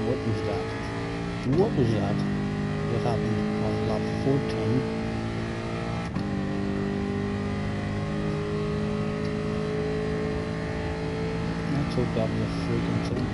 What was that? What was that? What happened on lap 14? Let's hope that was a freak incident.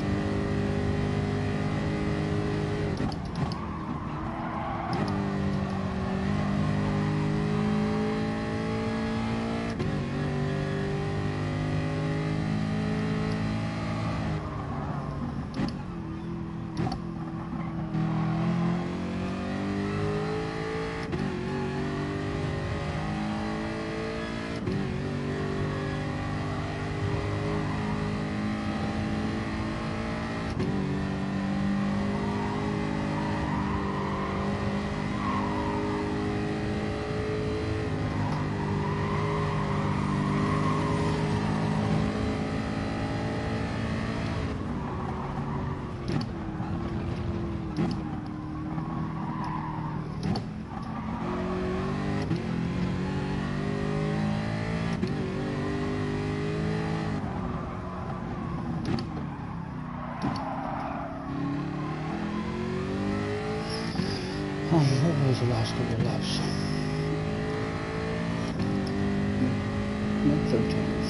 What was the last couple of laps? Mid-13s.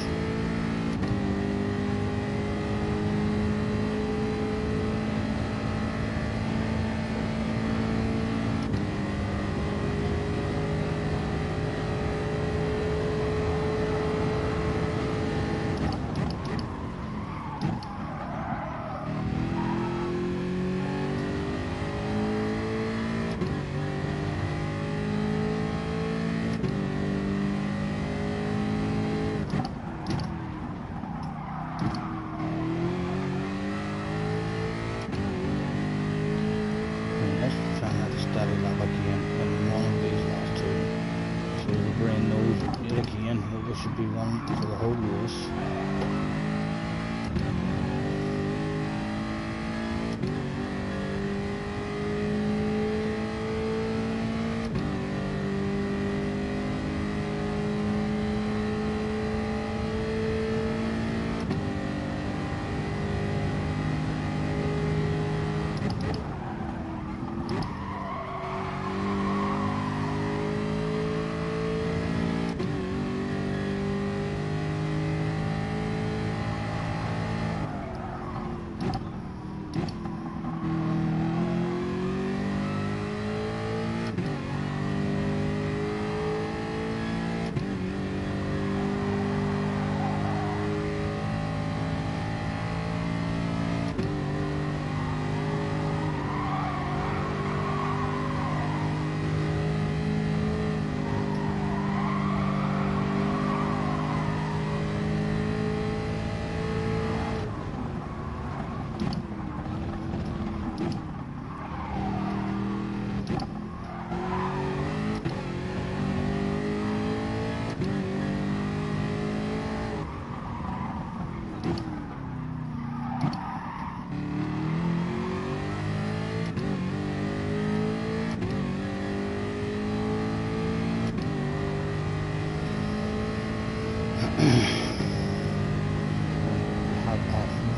Should be running for the whole race.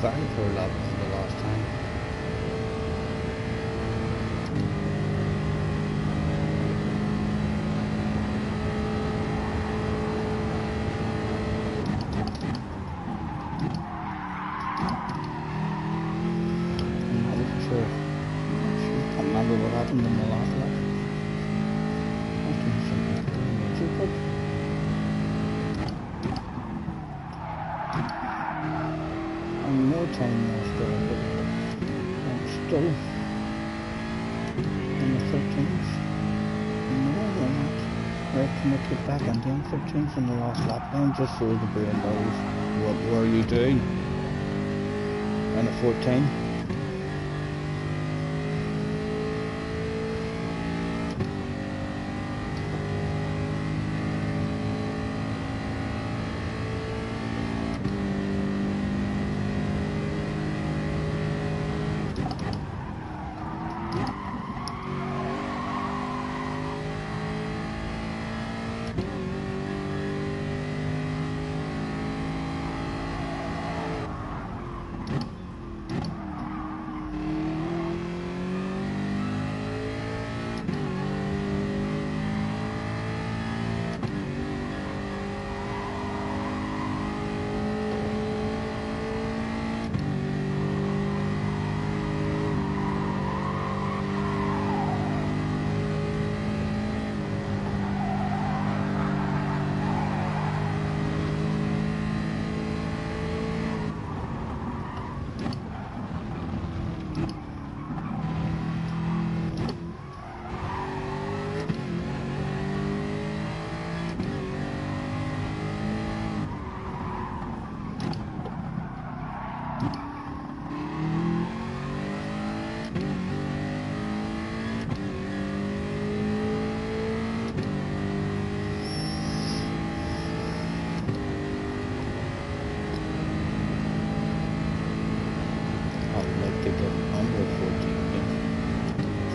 Very poor lap for the last time. I'm not sure. I can't remember what happened in the last lap. Must have been something pretty major, but I may time was there, but I'm still in the 13s. No, we're not. Right, can we get back on the 13s in the last lap then, just so the brain knows what were you doing in a 14.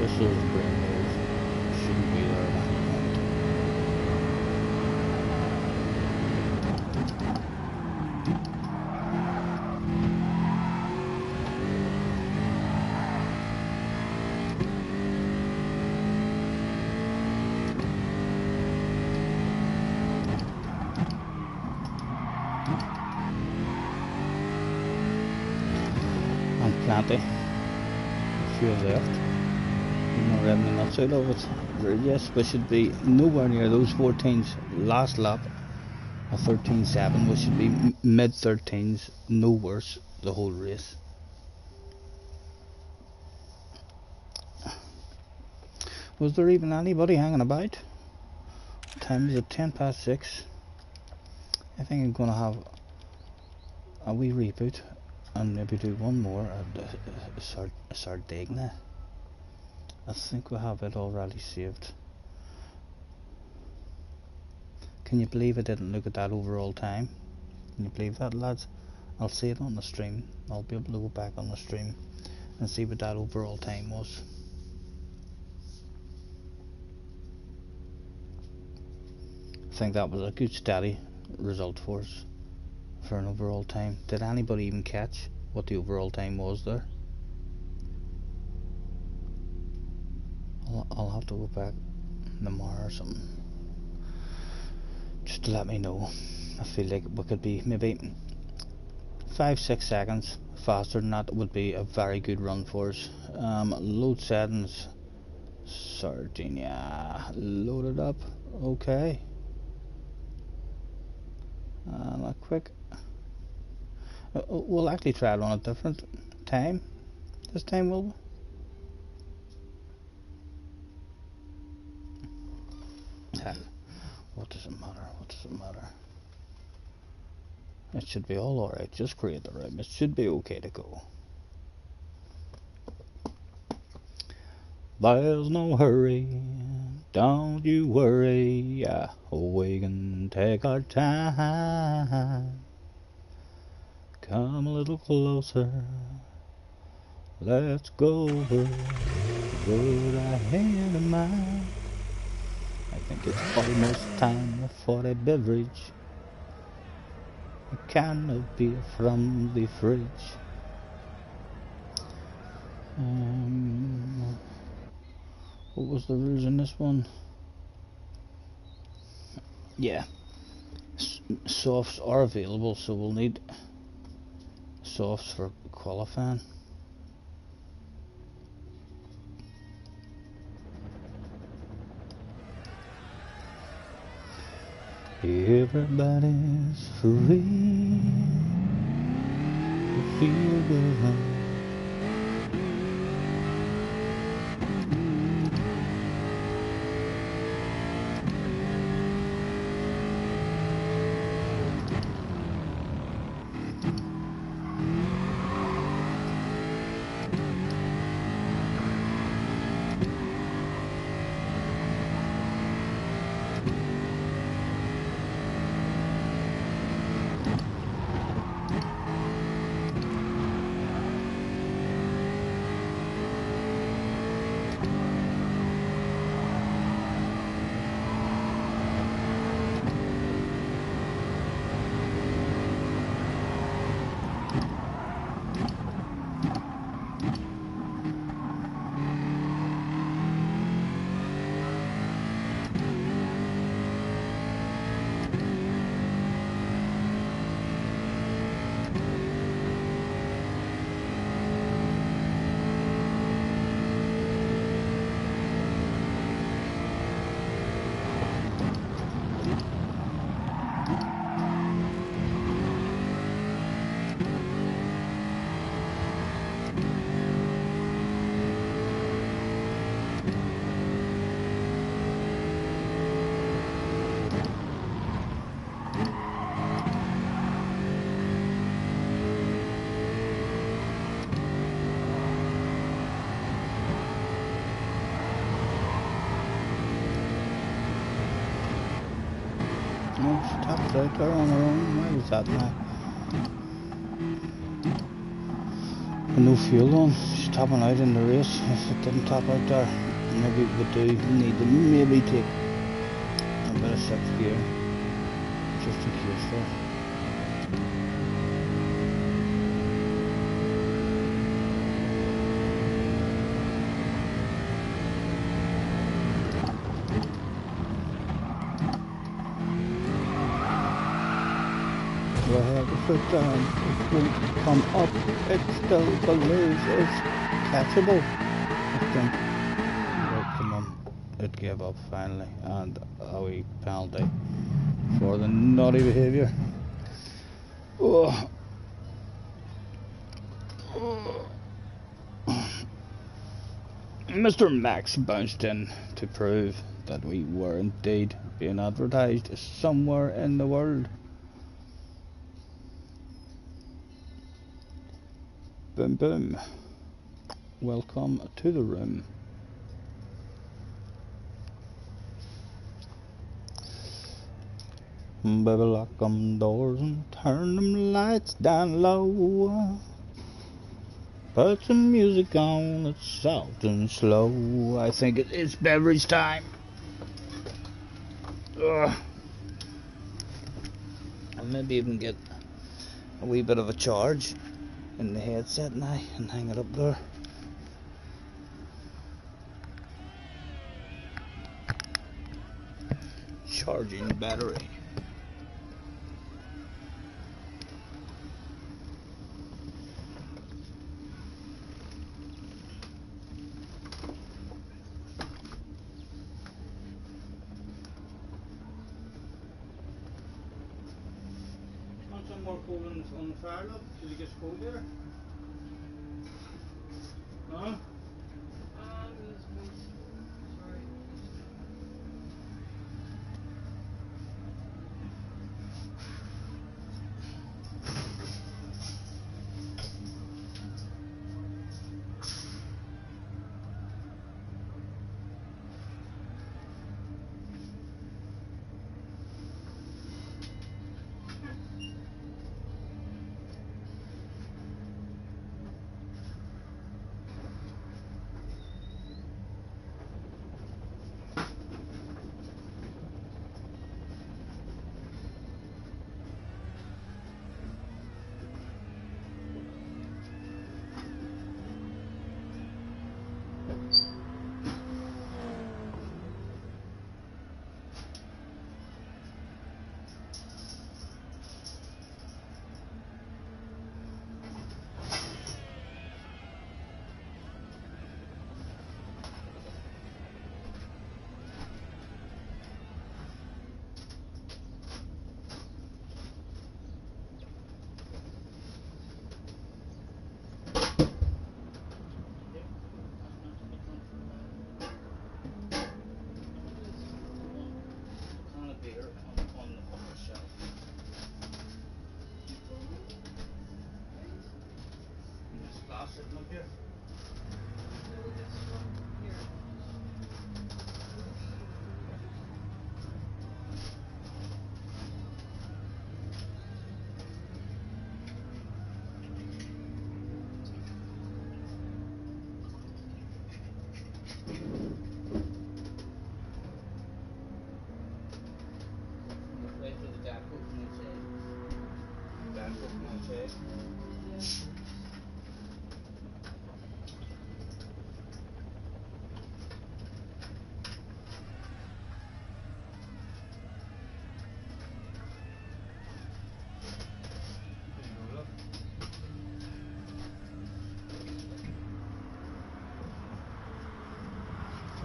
So the brain knows shouldn't be there at any point. And plenty. Few left. Not having the nuts out of it. Yes, we should be nowhere near those 14s. Last lap, a 13.7. We should be mid 13s, no worse the whole race. Was there even anybody hanging about? Time is at 6:10. I think I'm gonna have a wee reboot and maybe do one more at Sardinia. I think we have it already saved. Can you believe I didn't look at that overall time? Can you believe that, lads? I'll see it on the stream. I'll be able to go back on the stream and see what that overall time was. I think that was a good steady result for us for an overall time. Did anybody even catch what the overall time was there? I'll have to go back tomorrow or something just to let me know. I feel like we could be maybe 5-6 seconds faster than that. Would be a very good run for us. Load settings, Sardinia, loaded up. Okay, a quick. We'll actually try it on a different time this time, will we? What does it matter? What does it matter? It should be all alright. Just create the room. It should be okay to go. There's no hurry. Don't you worry. We can take our time. Come a little closer. Let's go over the road ahead of mine. I think it's almost time for a beverage. A can of beer from the fridge. What was the rules in this one? Yeah, softs are available, so we'll need softs for qualifying. Everybody's free to feel good. No, she tapped out there on her own. Why was that now? With no fuel on, she's tapping out in the race. If it didn't tap out there, maybe we do need to maybe take a bit of 6th gear, just in case there. I have to put down, it won't come up, it still believes it's catchable. I think. Right, come on, it gave up finally, and a wee penalty for the naughty behaviour. Oh. Mr. Max bounced in to prove that we were indeed being advertised somewhere in the world. Boom boom. Welcome to the room. Baby, lock them doors and turn them lights down low. Put some music on that's soft and slow. I think it is beverage time. Ugh. I'll maybe even get a wee bit of a charge in the headset now and hang it up there. Charging battery. Want some more coal on the fire, love? Did you get coal there? No? Sorry.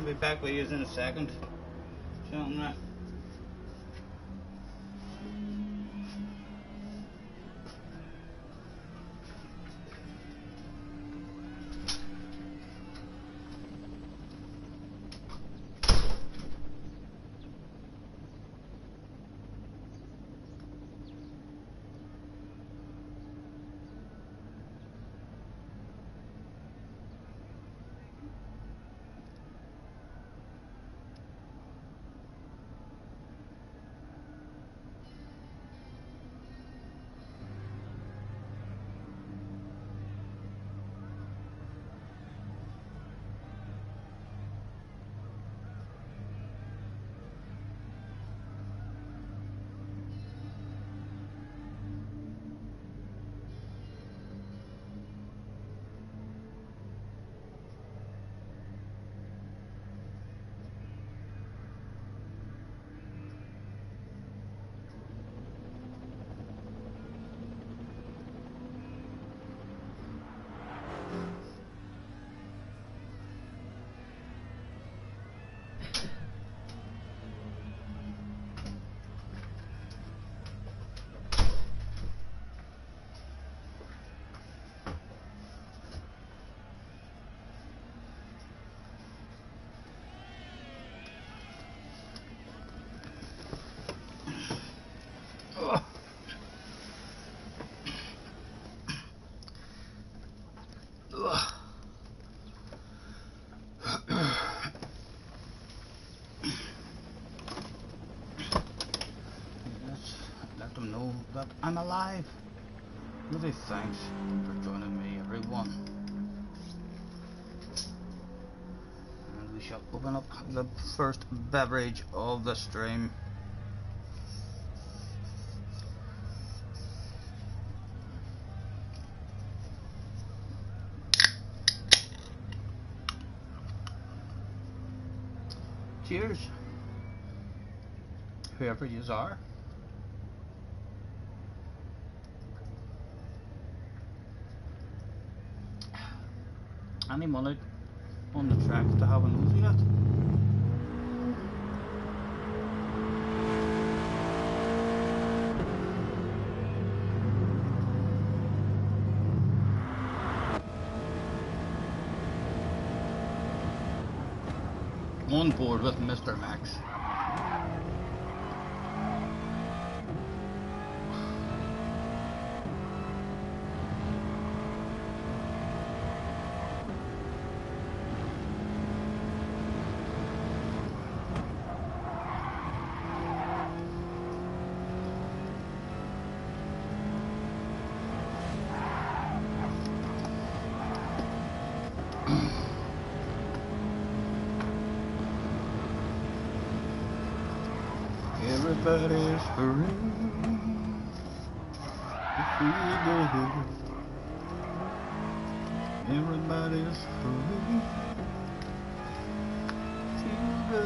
I'll be back with you in a second. Something that. Let them know that I'm alive. Really thanks for joining me, everyone. And we shall open up the first beverage of the stream. Cheers, whoever yous are. Any money on the track to have a nosy at? On board with Mr. Max. Everybody's free if we go. Everybody's free to go.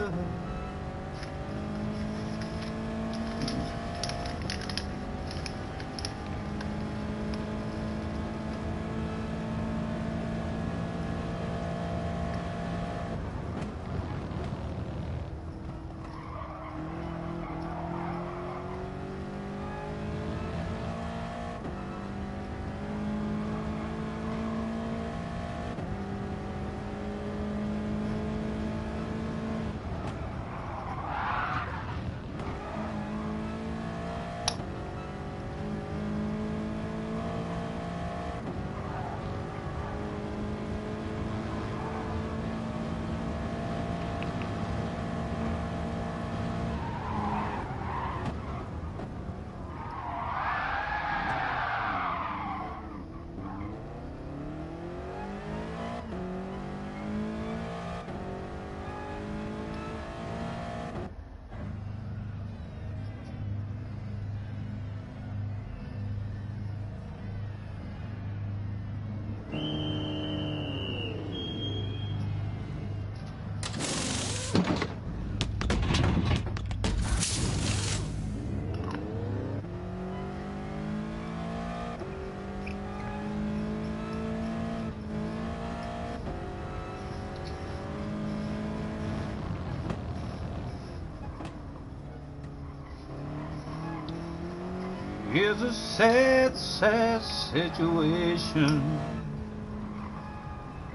is a sad, sad situation,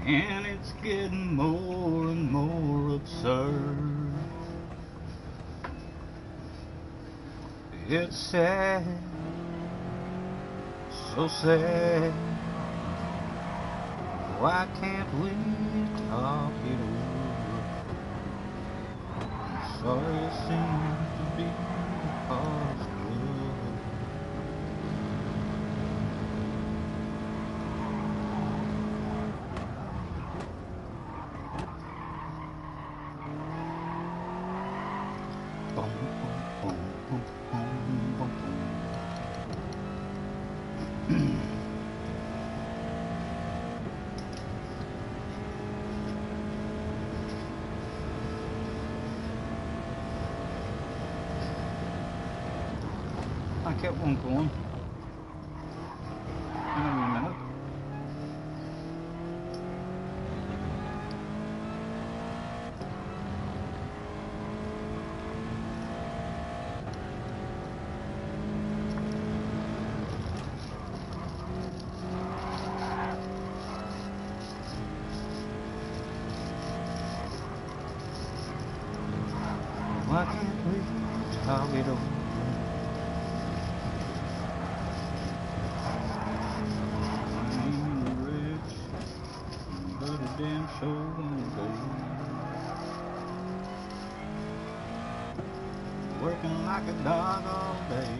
and it's getting more and more absurd. It's sad, so sad. Why can't we talk it over? I'm sorry it seems to be a cause of love. Boom, boom, boom, boom, boom, boom, boom. I kept one going in a wee minute. Why can't we talk it over? Damn show one day. Working like a dog all day,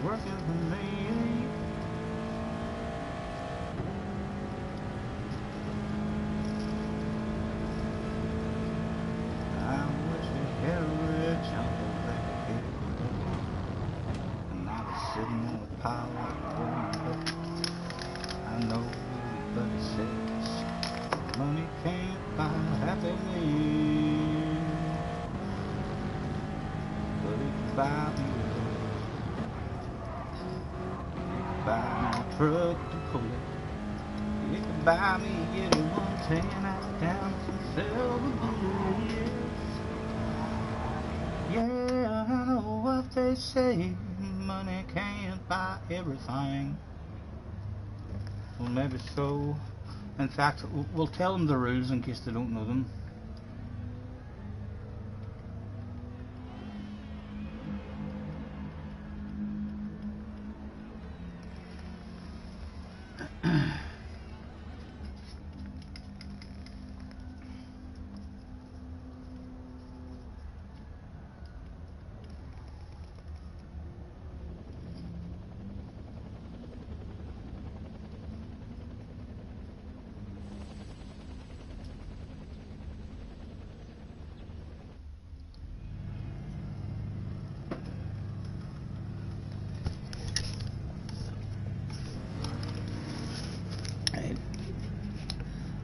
working for me. I wish I had a rich uncle back here, and I was sitting on a pile like a woman. I know everybody says money can't buy happiness, but it can buy me love. It can buy me a truck to pull it. It can buy me getting 110 out of town and sell the blues. Yeah, I know what they say, money can't buy everything. Well, maybe so. In fact, we'll tell them the rules in case they don't know them.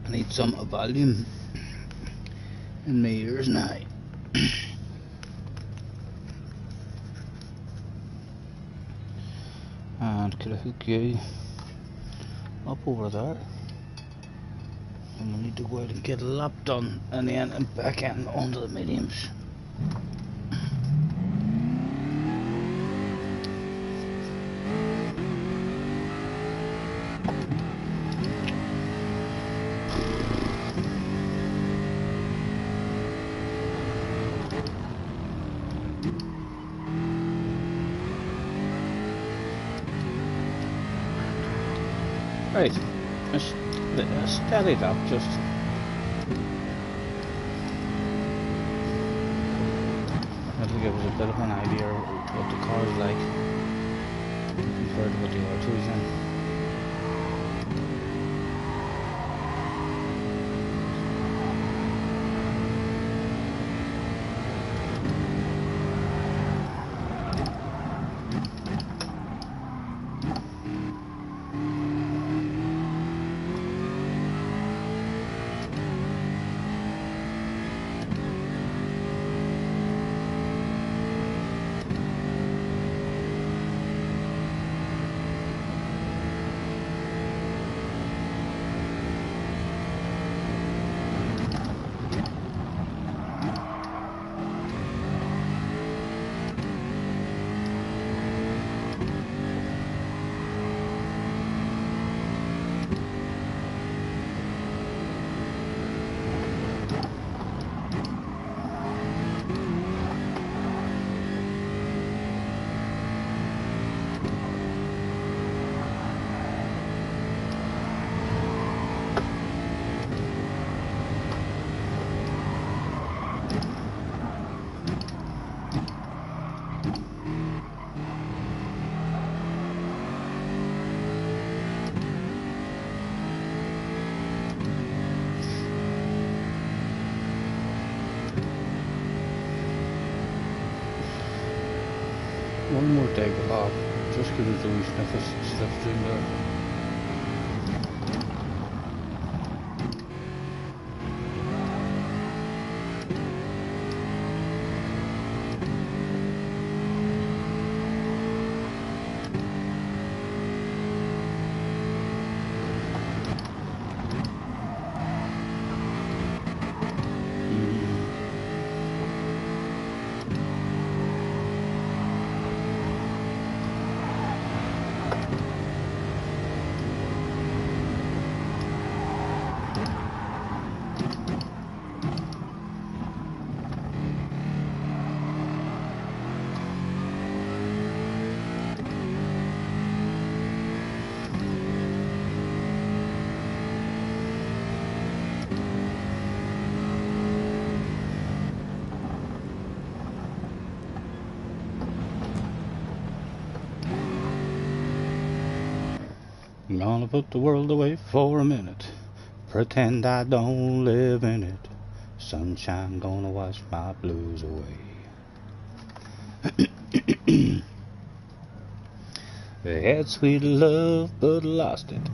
I need some volume in my ears now. And could I hook you up over there? And we need to go out and get a lap done and then back in onto the mediums. Right, steady it up just. That'll give us a bit of an idea of what the car is like compared to what the R2 is in. One more take it off. Just give it a wee sniff in there. I'm gonna put the world away for a minute. Pretend I don't live in it. Sunshine gonna wash my blues away. They had sweet love but lost it.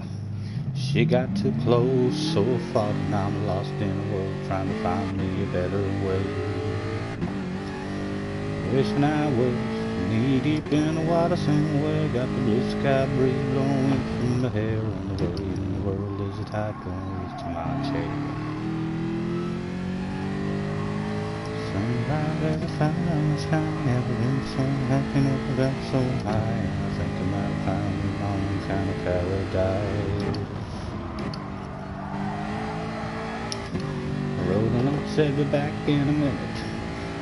She got too close, so far, and I'm lost in a world trying to find me a better way. Wishing I was knee deep in the water somewhere. Got the blue sky breeze blowing from the hair, and the worry in the world is a tide going reach to my chair. Sometimes there's a fire in the sky, never been so happy, never got so high. I think I might have found my own kind of paradise. I rode along, said be back in a minute.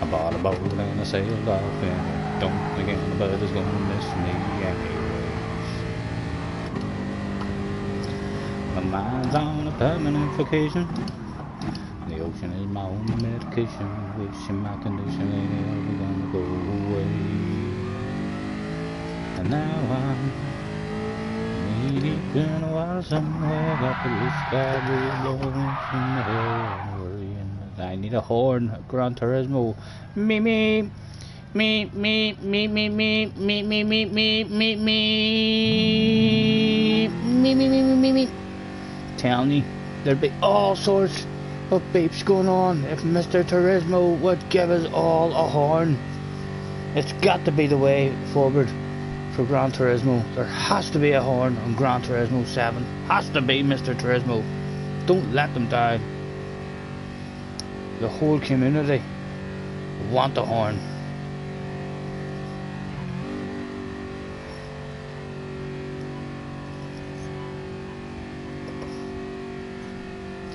I bought a boat and I sailed off in it. Don't think anybody's gonna miss me anyways. My mind's on a permanent vacation. The ocean is my own medication. Wishing my condition ain't ever gonna go away. And now I'm knee deep in the water somewhere. Got the blue sky breeze blowing from the hair, and worrying. I need a horn, Gran Turismo. Me. Telling you, there'd be all sorts of beeps going on if Mr. Turismo would give us all a horn. It's got to be the way forward for Gran Turismo. There has to be a horn on Gran Turismo 7. Has to be, Mr. Turismo. Don't let them die. The whole community want a horn.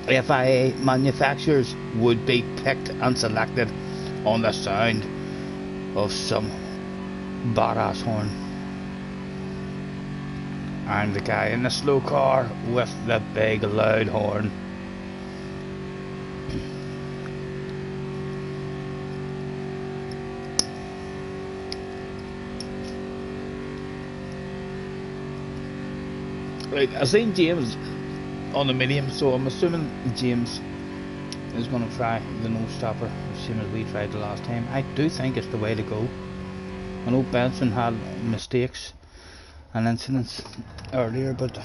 FIA manufacturers would be picked and selected on the sound of some badass horn. I'm the guy in the slow car with the big loud horn. Right, I've seen James on the medium, so I'm assuming James is going to try the no stopper the same as we tried the last time. I do think it's the way to go. I know Benson had mistakes and incidents earlier, but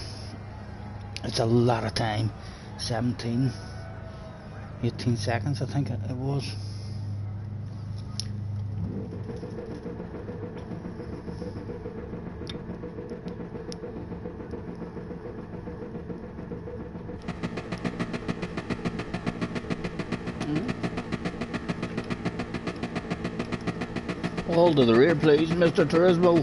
it's a lot of time. 18 seconds I think it was. All to the rear, please, Mr. Turismo.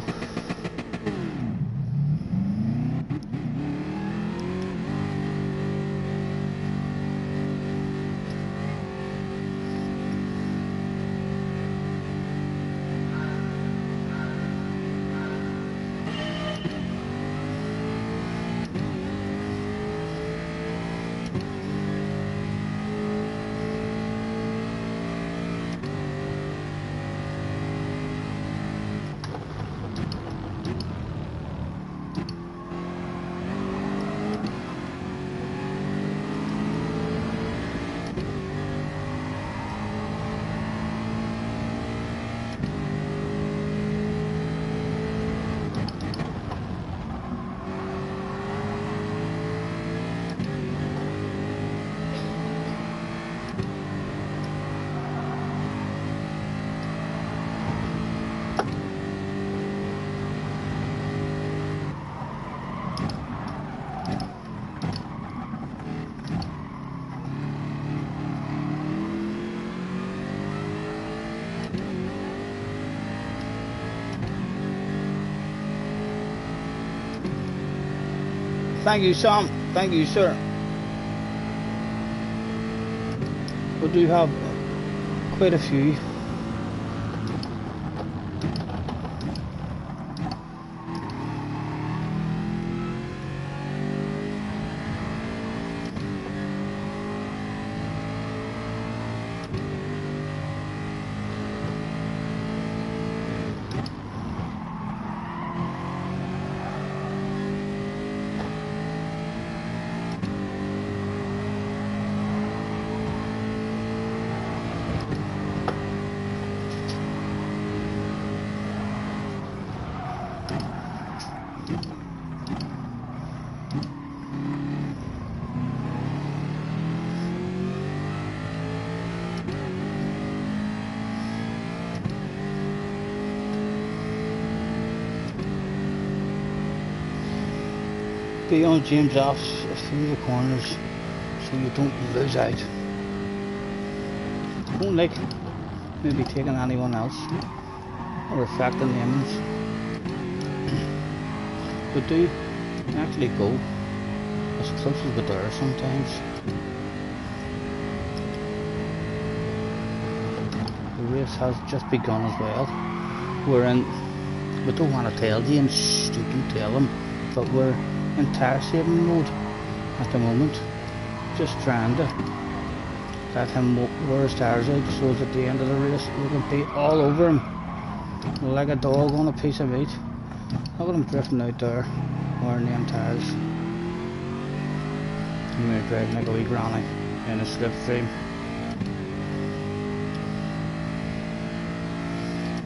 Thank you, Sam. Thank you, sir. We do have quite a few. Be on James off through the corners so you don't lose out. Don't like maybe taking anyone else or affecting the image. But do actually go as close as we dare sometimes. The race has just begun as well. We don't want to tell James, you can tell him, but we're in tire saving mode at the moment, just trying to let him wear his tires out so at the end of the race we can be all over him like a dog on a piece of meat. Look at him drifting out there wearing them tires, and we're driving like a wee granny in a slipstream,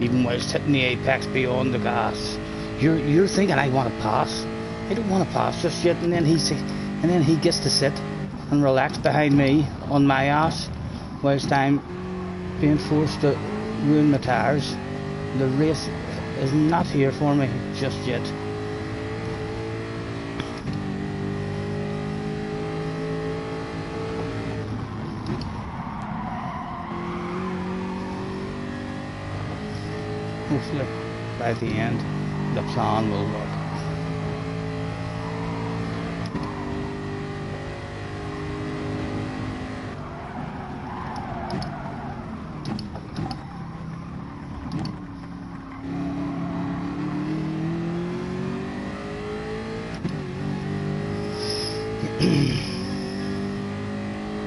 even whilst hitting the apex beyond the gas. You're thinking I want to pass. I don't want to pass just yet, and then he gets to sit and relax behind me on my ass whilst I'm being forced to ruin my tyres. The race is not here for me just yet. Hopefully by the end the plan will work.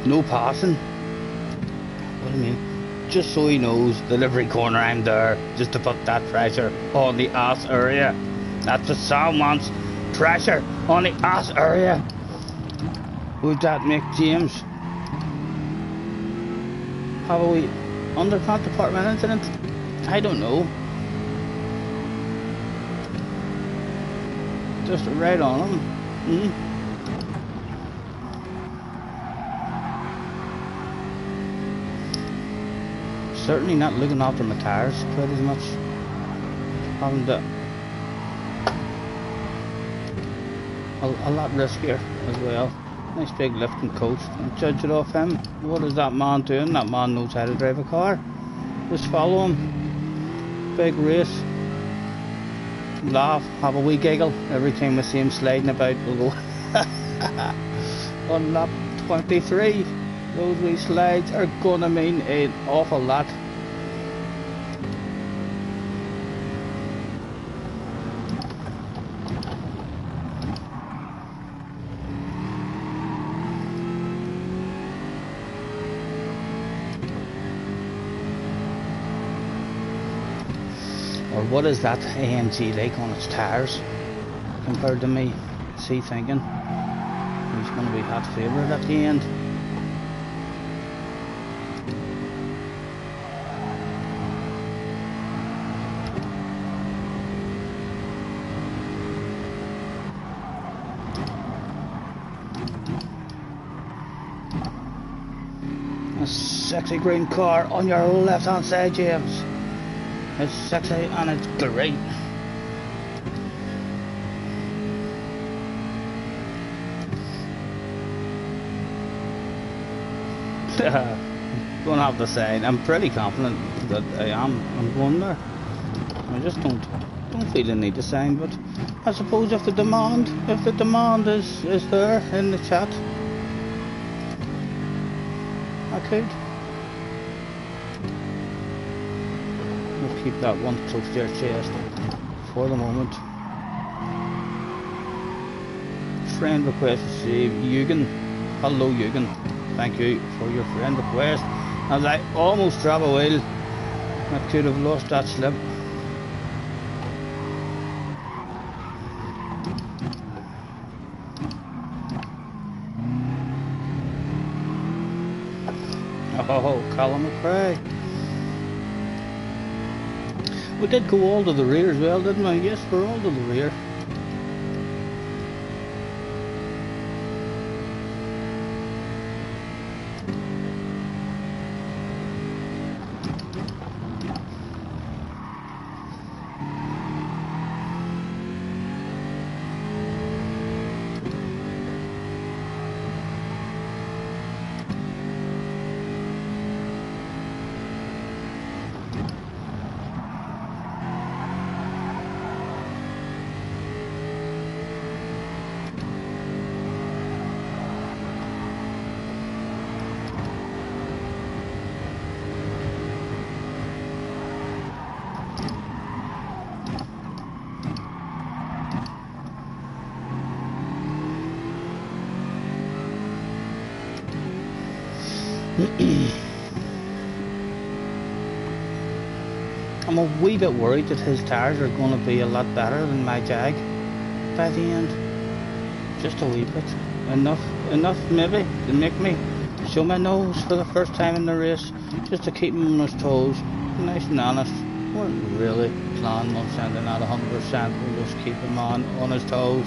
No passing. What do you mean? Just so he knows, delivery corner, I'm there, just to put that pressure on the ass area. That's what Sam wants. Pressure on the ass area. Would that make James have a wee undercut department incident? I don't know. Just right on him. Certainly not looking after my tyres quite as much. Having to a lot riskier as well. Nice big lifting coach. And judge it off him. What is that man doing? That man knows how to drive a car. Just follow him. Big race. Laugh, have a wee giggle. Every time we see him sliding about, we'll go on lap 23. Those wee slides are gonna mean an awful lot. Or what is that AMG like on its tyres compared to me? Is he thinking he's gonna be hot favourite at the end? A sexy green car on your left hand side, James. It's sexy and it's great. Gonna have to say, I'm pretty confident that I'm going there. I just don't feel the need to sign, but I suppose if the demand is there in the chat, I could. We'll keep that one close to your chest for the moment. Friend request received. Eugen. Hello Eugen. Thank you for your friend request. As I almost drop a wheel, I could have lost that slip. Oh, Colin McRae. We did go all to the rear as well, didn't we? Yes, we're all to the rear. I'm a wee bit worried that his tires are going to be a lot better than my Jag by the end. Just a wee bit. Enough maybe to make me show my nose for the first time in the race, just to keep him on his toes. Nice and honest. Weren't really planning on sending out 100%. We'll just keep him on his toes.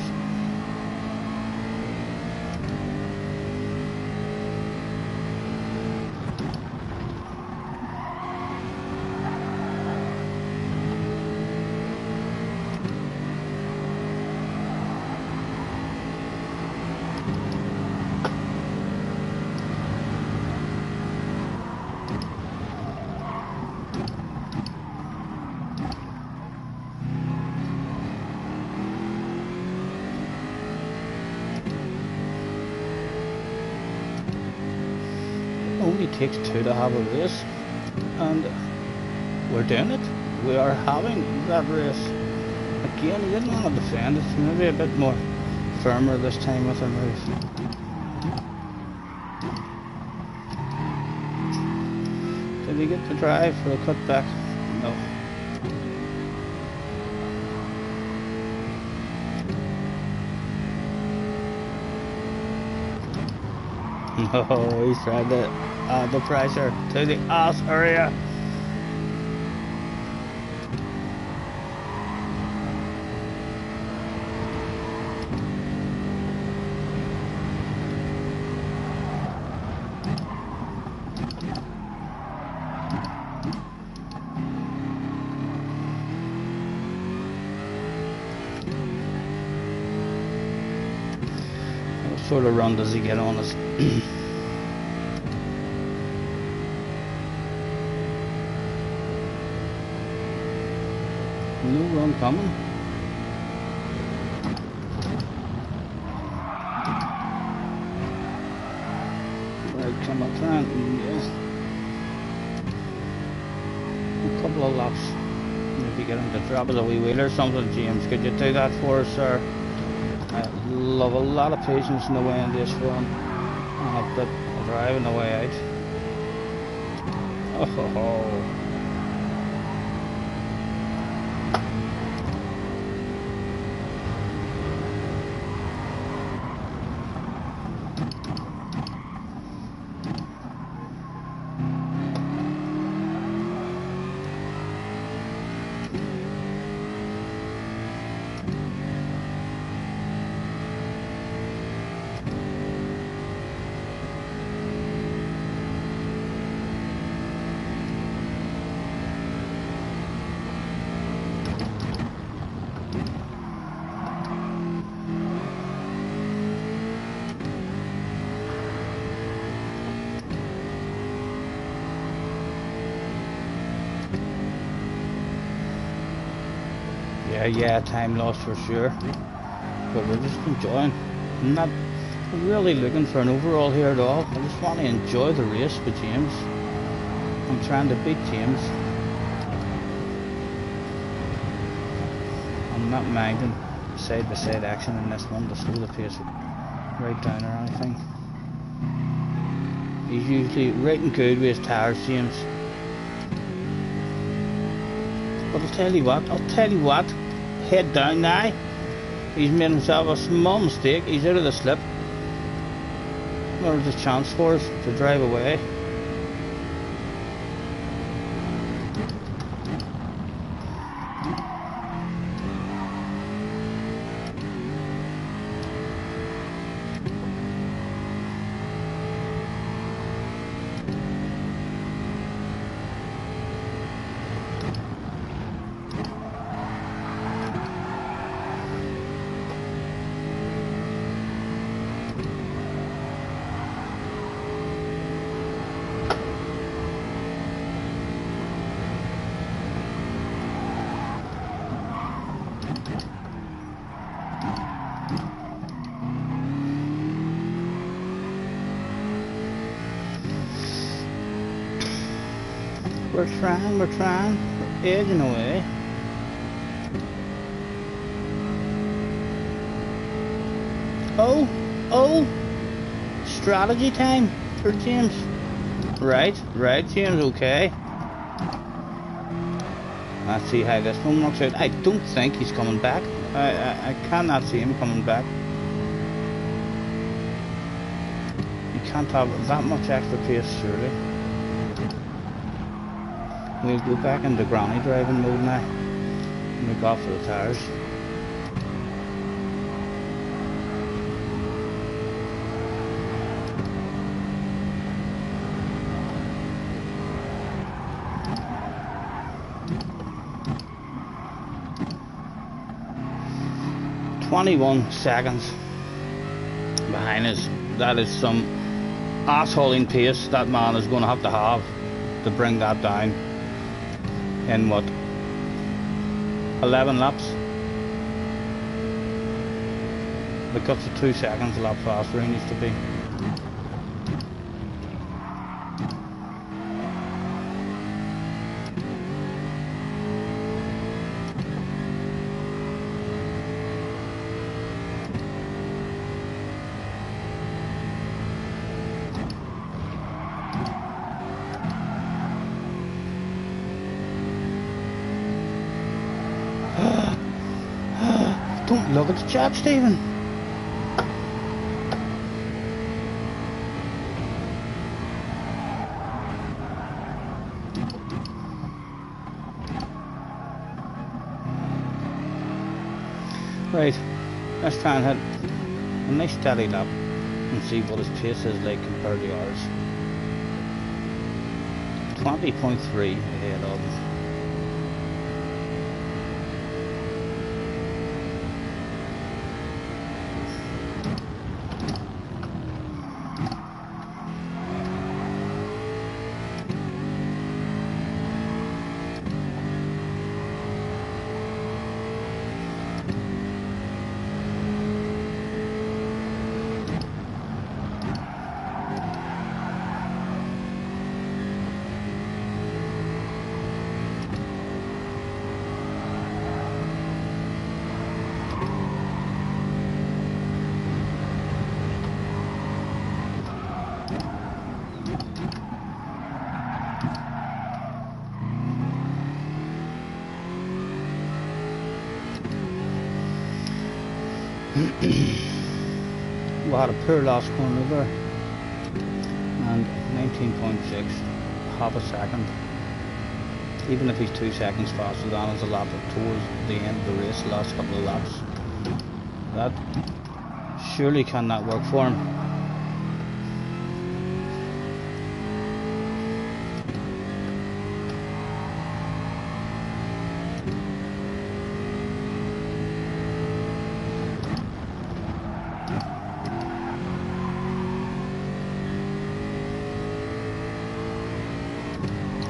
Only takes two to have a race, and we're doing it. We are having that race. Again, he didn't want to defend it, maybe a bit more firmer this time with our move. Did he get the drive for a cutback? No. No, he's trying to add the pressure to the ass area. What sort of run does he get on us? No run coming. Right, come up front. Yes. A couple of laps. Maybe get him to drop us a wee wheel or something. James, could you do that for us, sir? I love a lot of patience in the way in this one. And a bit of driving the way out. Oh ho ho. Yeah, time lost for sure. But we're just enjoying. I'm not really looking for an overall here at all. I just want to enjoy the race with James. I'm trying to beat James. I'm not minding side-by-side action in this one to slow the pace right down or anything. He's usually right and good with his tires, James. But I'll tell you what, head down now. He's made himself a small mistake. He's out of the slip. There's a chance for us to drive away. We're trying, we're edging away. Oh, strategy time for James. Right, James, okay. Let's see how this one works out. I don't think he's coming back. I cannot see him coming back. You can't have that much extra pace, surely. We'll go back into granny driving mode now and look off for the tires. "21 seconds behind us." That is some assholing pace that man is going to have to bring that down. In what, 11 laps? Because of 2 seconds a lap faster he needs to be. Don't look at the chap, Stephen. Right, let's try and hit a nice steady lap and see what his pace is like compared to ours. 20.3 ahead of him. We had a poor last corner there, and 19.6, half a second. Even if he's 2 seconds faster than us a lap towards the end of the race, the last couple of laps, that surely cannot work for him.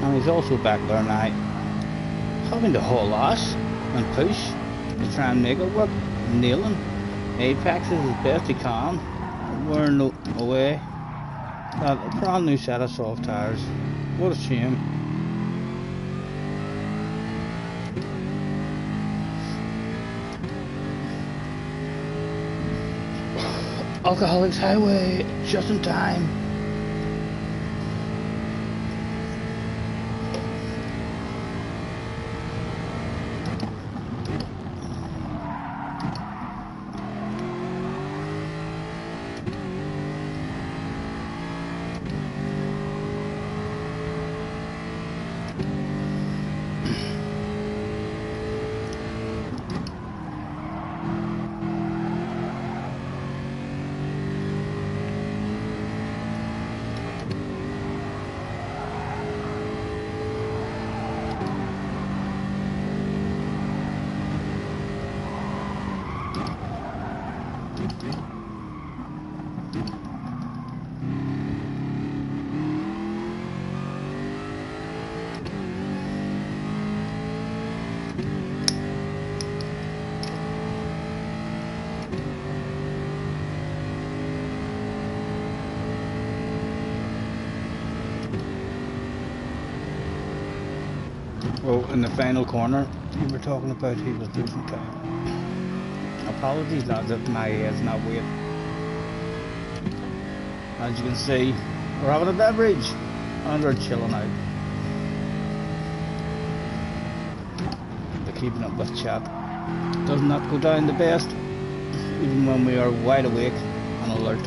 And he's also back there now, having to haul ass and push. to try and make it work. Nailing. Apex is as best he can. We're no away. A brand new set of soft tires. What a shame. Alcoholics Highway, just in time. Well, in the final corner, we were talking about he was losing time. Apologies, lads, if my head's not weight. As you can see, we're having a beverage and we're chilling out. We're keeping up with chat. Does not go down the best, even when we are wide awake and alert.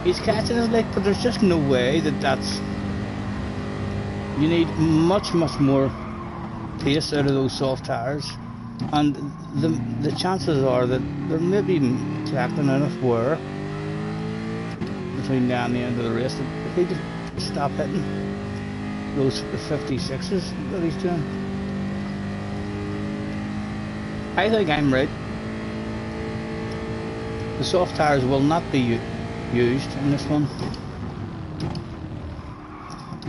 He's catching his leg, but there's just no way that's... You need much more pace out of those soft tires, and the chances are that they're maybe collecting enough wear between now and the end of the race that if he could stop hitting those 56s that he's doing. I think I'm right. The soft tires will not be used in this one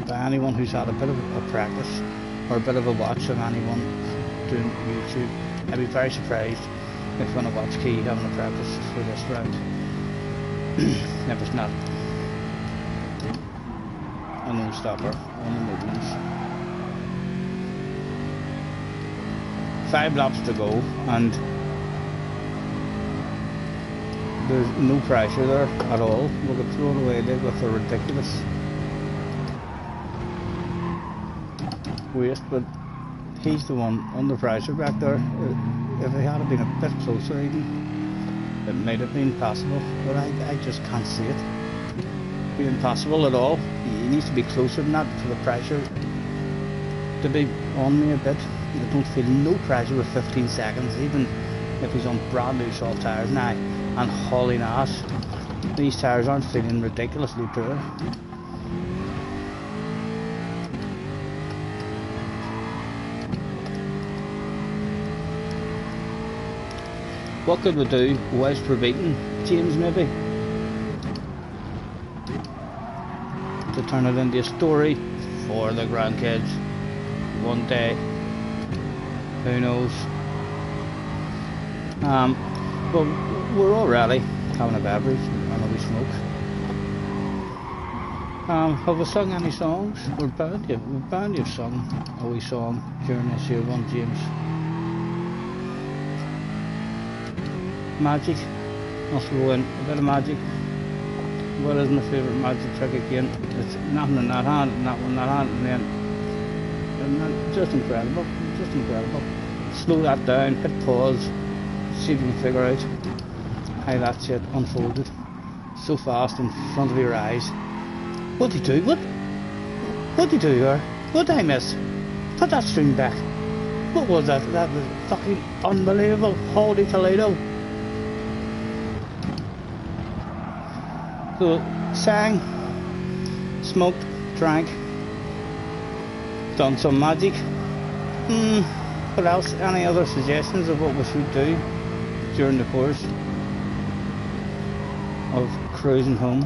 by anyone who's had a bit of a practice or a bit of a watch of anyone doing YouTube. I'd be very surprised if when I watch Key having a practice for this round. If it's not a no-stopper on the movements. 5 laps to go and there's no pressure there at all. We'll get thrown away there with a ridiculous waste, but he's the one under pressure back there. If he had been a bit closer even, it might have been possible, but I just can't see it being possible at all. He needs to be closer than that for the pressure to be on me a bit. I don't feel no pressure with 15 seconds, even if he's on brand new soft tyres now and hauling ass. These tyres aren't feeling ridiculously poor. What could we do whilst we're beating James, maybe? To turn it into a story for the grandkids one day. Who knows? Well, we're already having a beverage and a wee smoke. Have we sung any songs? We're bound to have sung a wee song during this year one, James. Magic, must throw in a bit of magic. What is my favourite magic trick again? It's nothing in that hand, and that one in that hand, and then just incredible, just incredible. Slow that down, hit pause, see if you can figure out how that shit unfolded so fast in front of your eyes. What did he do? What did he do here? What did I miss? Put that string back. What was that? That was fucking unbelievable. Holy Toledo. So, sang, smoked, drank, done some magic. What else? Any other suggestions of what we should do during the course of cruising home?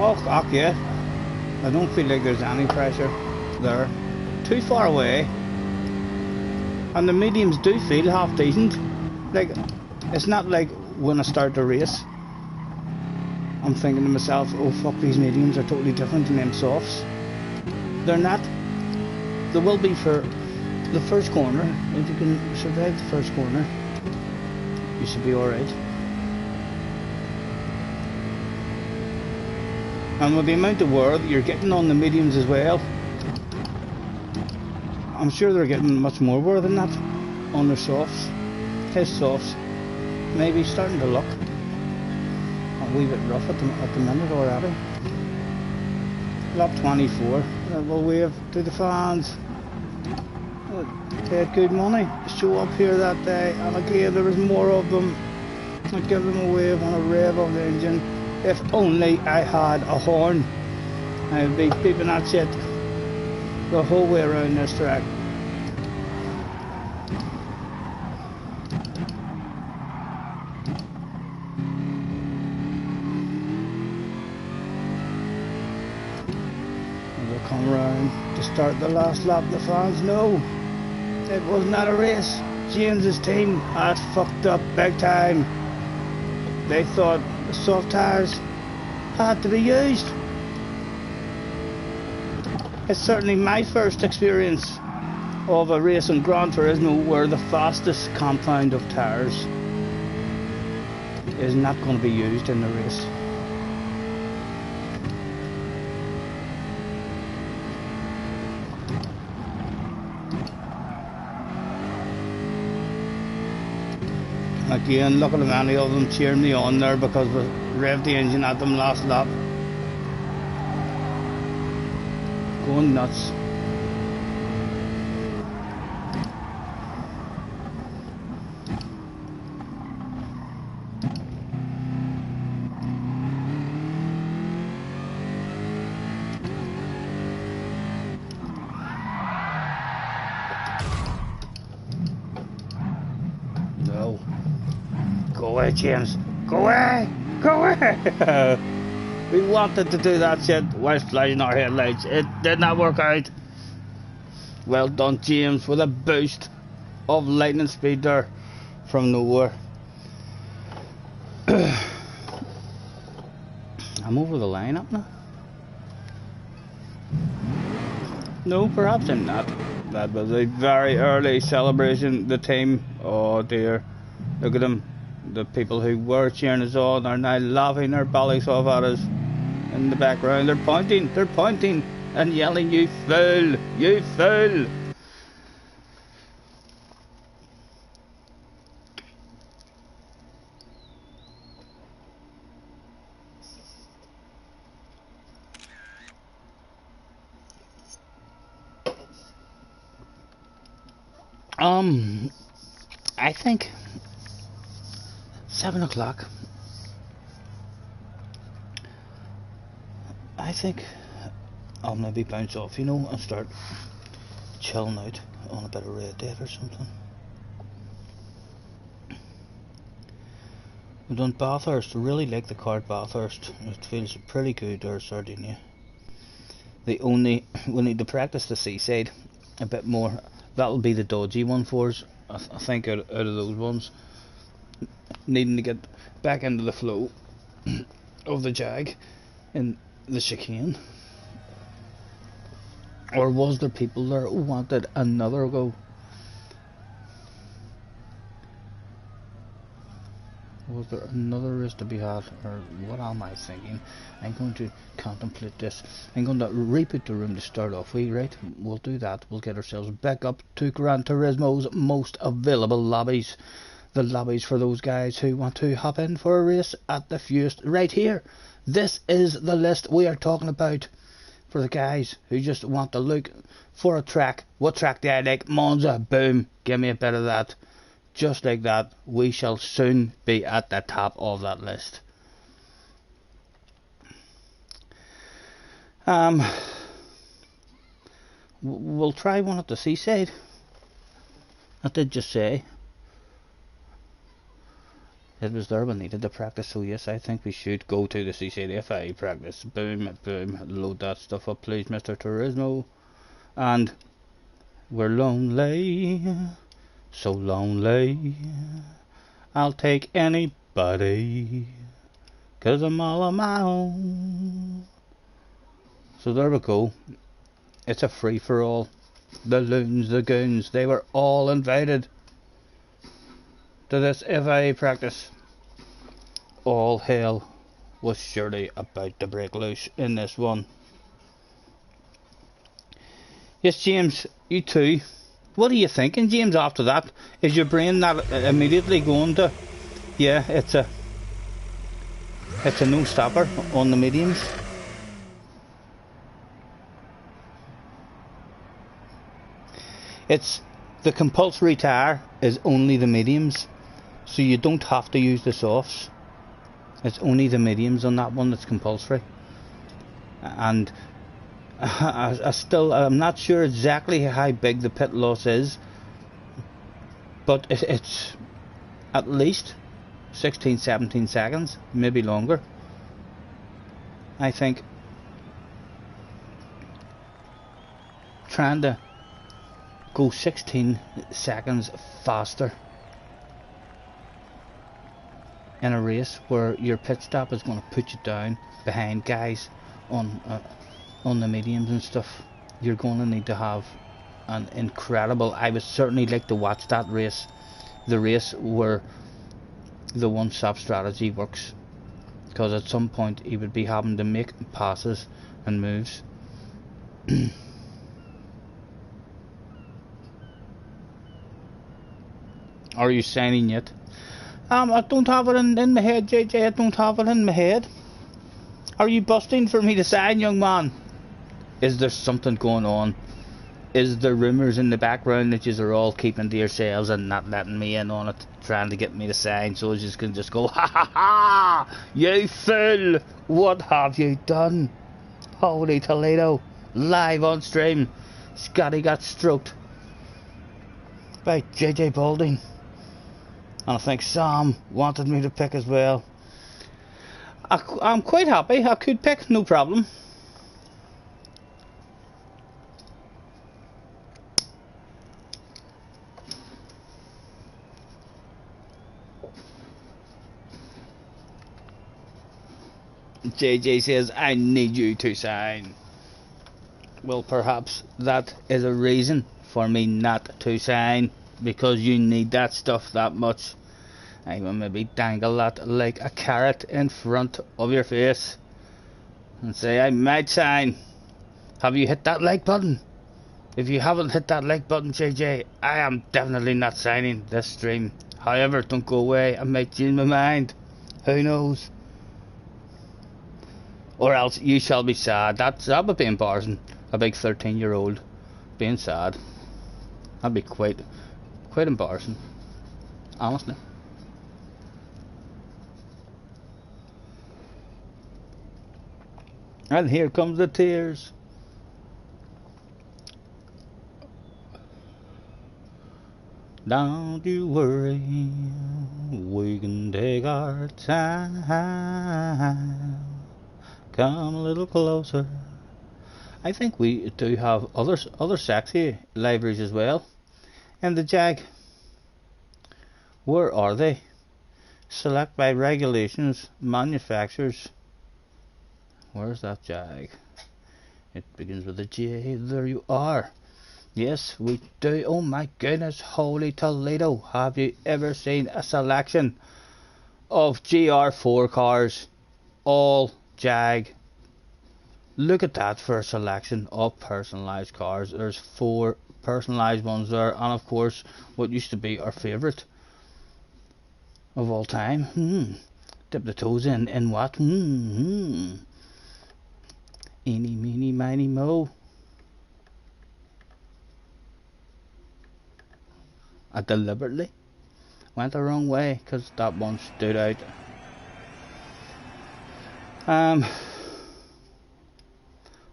Oh, fuck yeah. I don't feel like there's any pressure there. Too far away. And the mediums do feel half decent. Like, it's not like when I start the race, I'm thinking to myself, oh fuck, these mediums are totally different than them softs. They're not. They will be for the first corner. If you can survive the first corner, you should be alright. And with the amount of wear that you're getting on the mediums as well, I'm sure they're getting much more wear than that on their softs. His softs maybe starting to look a wee bit rough at the minute already. Lap 24. We'll wave to the fans. They had good money to show up here that day, and again there was more of them. I'd give them a wave and a rev of the engine. If only I had a horn, I'd be beeping that shit the whole way around this track. And they'll come around to start the last lap. The fans know it was not a race. James's team had fucked up big time. They thought the soft tyres had to be used. It's certainly my first experience of a race in Gran Turismo where the fastest compound of tyres is not going to be used in the race. Again, look at many of them cheering me on there because we revved the engine at them last lap. Going nuts. No. Go away, James. Go away! Go away! We wanted to do that shit whilst flashing our headlights. It did not work out. Well done, James, with a boost of lightning speed there from nowhere. I'm over the line up now. No, perhaps I'm not. That was a very early celebration. The team, oh dear, look at them. The people who were cheering us on are now laughing their bellies off at us. In the background, they're pointing and yelling, "You fool! You fool!" I think 7 o'clock. I think I'll maybe bounce off, you know, and start chilling out on a bit of Red Dead or something. We've done Bathurst. I really like the car at Bathurst. It feels pretty good there, Sardinia. We need to practice the seaside a bit more. That'll be the dodgy one for us. I think out of those ones, needing to get back into the flow of the Jag in the chicane. Or was there people there who wanted another go? Was there another race to be had, or what am I thinking? I'm going to contemplate this. I'm going to reboot the room to start off with, right? We'll do that. We'll get ourselves back up to Gran Turismo's most available lobbies. The lobbies for those guys who want to hop in for a race at the fewest. Right here. This is the list we are talking about. For the guys who just want to look for a track. What track do I like? Monza. Boom. Give me a bit of that. Just like that, we shall soon be at the top of that list. We'll try one at the seaside. I did just say It was there we needed to practice, so yes, I think we should go to the CCDFI practice. Boom, boom, load that stuff up please, Mr. Turismo. And we're lonely, so lonely, I'll take anybody, 'cause I'm all on my own. So there we go, it's a free-for-all. The loons, the goons, they were all invited to this FIA practice. All hell was surely about to break loose in this one. Yes, James, you too. What are you thinking, James, after that? Is your brain not immediately going to... Yeah, it's a no-stopper on the mediums. It's... The compulsory tire is only the mediums, so you don't have to use the softs. It's only the mediums on that one that's compulsory. And I'm not sure exactly how big the pit loss is, but it's at least 16-17 seconds, maybe longer. I think trying to go 16 seconds faster in a race where your pit stop is going to put you down behind guys on the mediums and stuff, you're going to need to have an incredible... I would certainly like to watch that race, the race where the one-stop strategy works, because at some point he would be having to make passes and moves. Are you signing yet? I don't have it in my head, JJ. I don't have it in my head. Are you busting for me to sign, young man? Is there something going on? Is there rumours in the background that you are all keeping to yourselves and not letting me in on it, trying to get me to sign, so you can just go, ha ha ha! You fool! What have you done? Holy Toledo! Live on stream, Scotty got stroked by JJ Balding. And I think Sam wanted me to pick as well. I'm quite happy. I could pick, no problem. JJ says, I need you to sign. Well, perhaps that is a reason for me not to sign, because you need that stuff that much. I will maybe dangle that like a carrot in front of your face and say, I might sign. Have you hit that like button? If you haven't hit that like button, JJ, I am definitely not signing this stream. However, don't go away, I might change my mind. Who knows? Or else you shall be sad. That would be embarrassing. A big 13-year-old being sad. That'd be quite embarrassing, honestly. And here comes the tears. Don't you worry, we can take our time. Come a little closer. I think we do have other sexy liveries as well. And the Jag, where are they? Select by regulations, manufacturers. Where's that Jag? It begins with a J. There you are. Yes, we do. Oh my goodness, holy Toledo. Have you ever seen a selection of gr4 cars? All Jag. Look at that for a selection of personalised cars. There's 4 personalised ones there, and of course what used to be our favourite of all time. Dip the toes in what? Eeny, meeny, miny, mo. I deliberately went the wrong way because that one stood out.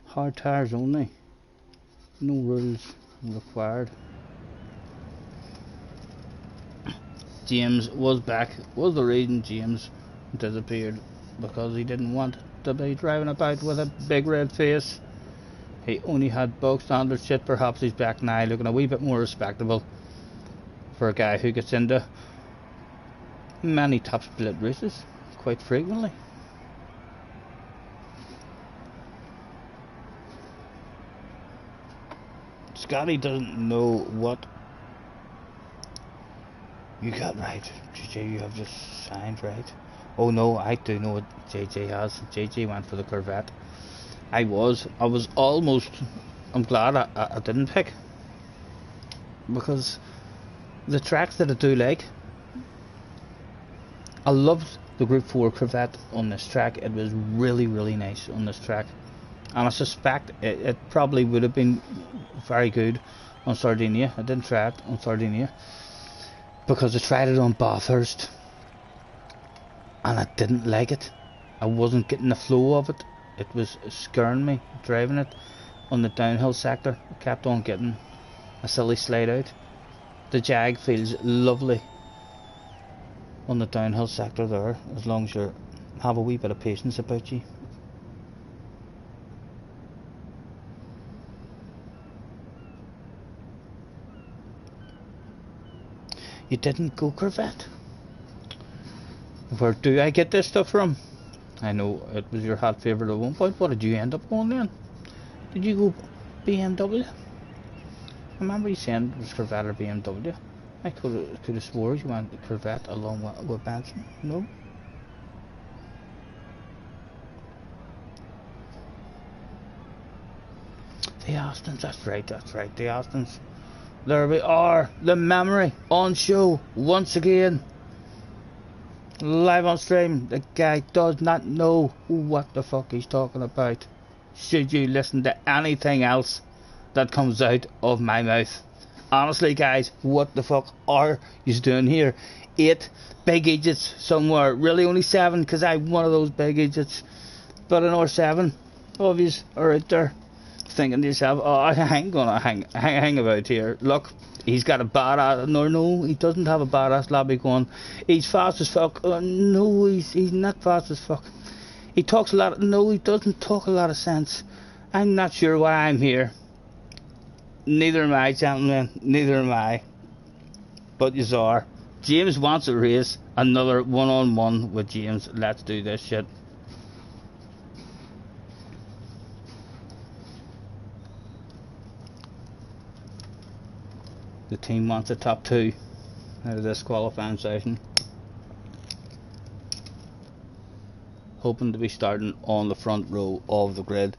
Hard tires only. No rules required. James was back. Was the reason James disappeared, because he didn't want to be driving about with a big red face. He only had bog standard shit. Perhaps he's back now, looking a wee bit more respectable for a guy who gets into many top split races quite frequently. Scotty doesn't know what you got right. JJ, you have just signed right. Oh no, I do know what JJ has. JJ went for the Corvette. I was almost, I'm glad I didn't pick, because the tracks that I do like, I loved the Group 4 Corvette on this track. It was really, really nice on this track, and I suspect it probably would have been very good on Sardinia. I didn't try it on Sardinia because I tried it on Bathurst and I didn't like it. I wasn't getting the flow of it. It was scaring me driving it on the downhill sector. I kept on getting a silly slide out. The Jag feels lovely on the downhill sector there, as long as you have a wee bit of patience about you. You didn't go Corvette? Where do I get this stuff from? I know it was your hot favourite at one point. What did you end up going then? Did you go BMW? I remember you saying it was Corvette or BMW. I could have swore you went Corvette along with Benson. No? The Austins, that's right, the Austins. There we are, the memory on show once again. Live on stream. The guy does not know what the fuck he's talking about. Should you listen to anything else that comes out of my mouth? Honestly guys, what the fuck are you doing here? 8 big idiots somewhere. Really only 7, because I'm one of those big idiots. But another 7 of yous are out there thinking to yourself, oh, I ain't gonna hang about here. Look, he's got a badass. No, he doesn't have a badass lobby going. He's fast as fuck. No, he's not fast as fuck. He talks a lot. No, he doesn't talk a lot of sense. I'm not sure why I'm here. Neither am I, gentlemen. Neither am I. But yous are. James wants a race. Another one-on-one with James. Let's do this shit. The team wants a top 2 out of this qualifying session. Hoping to be starting on the front row of the grid.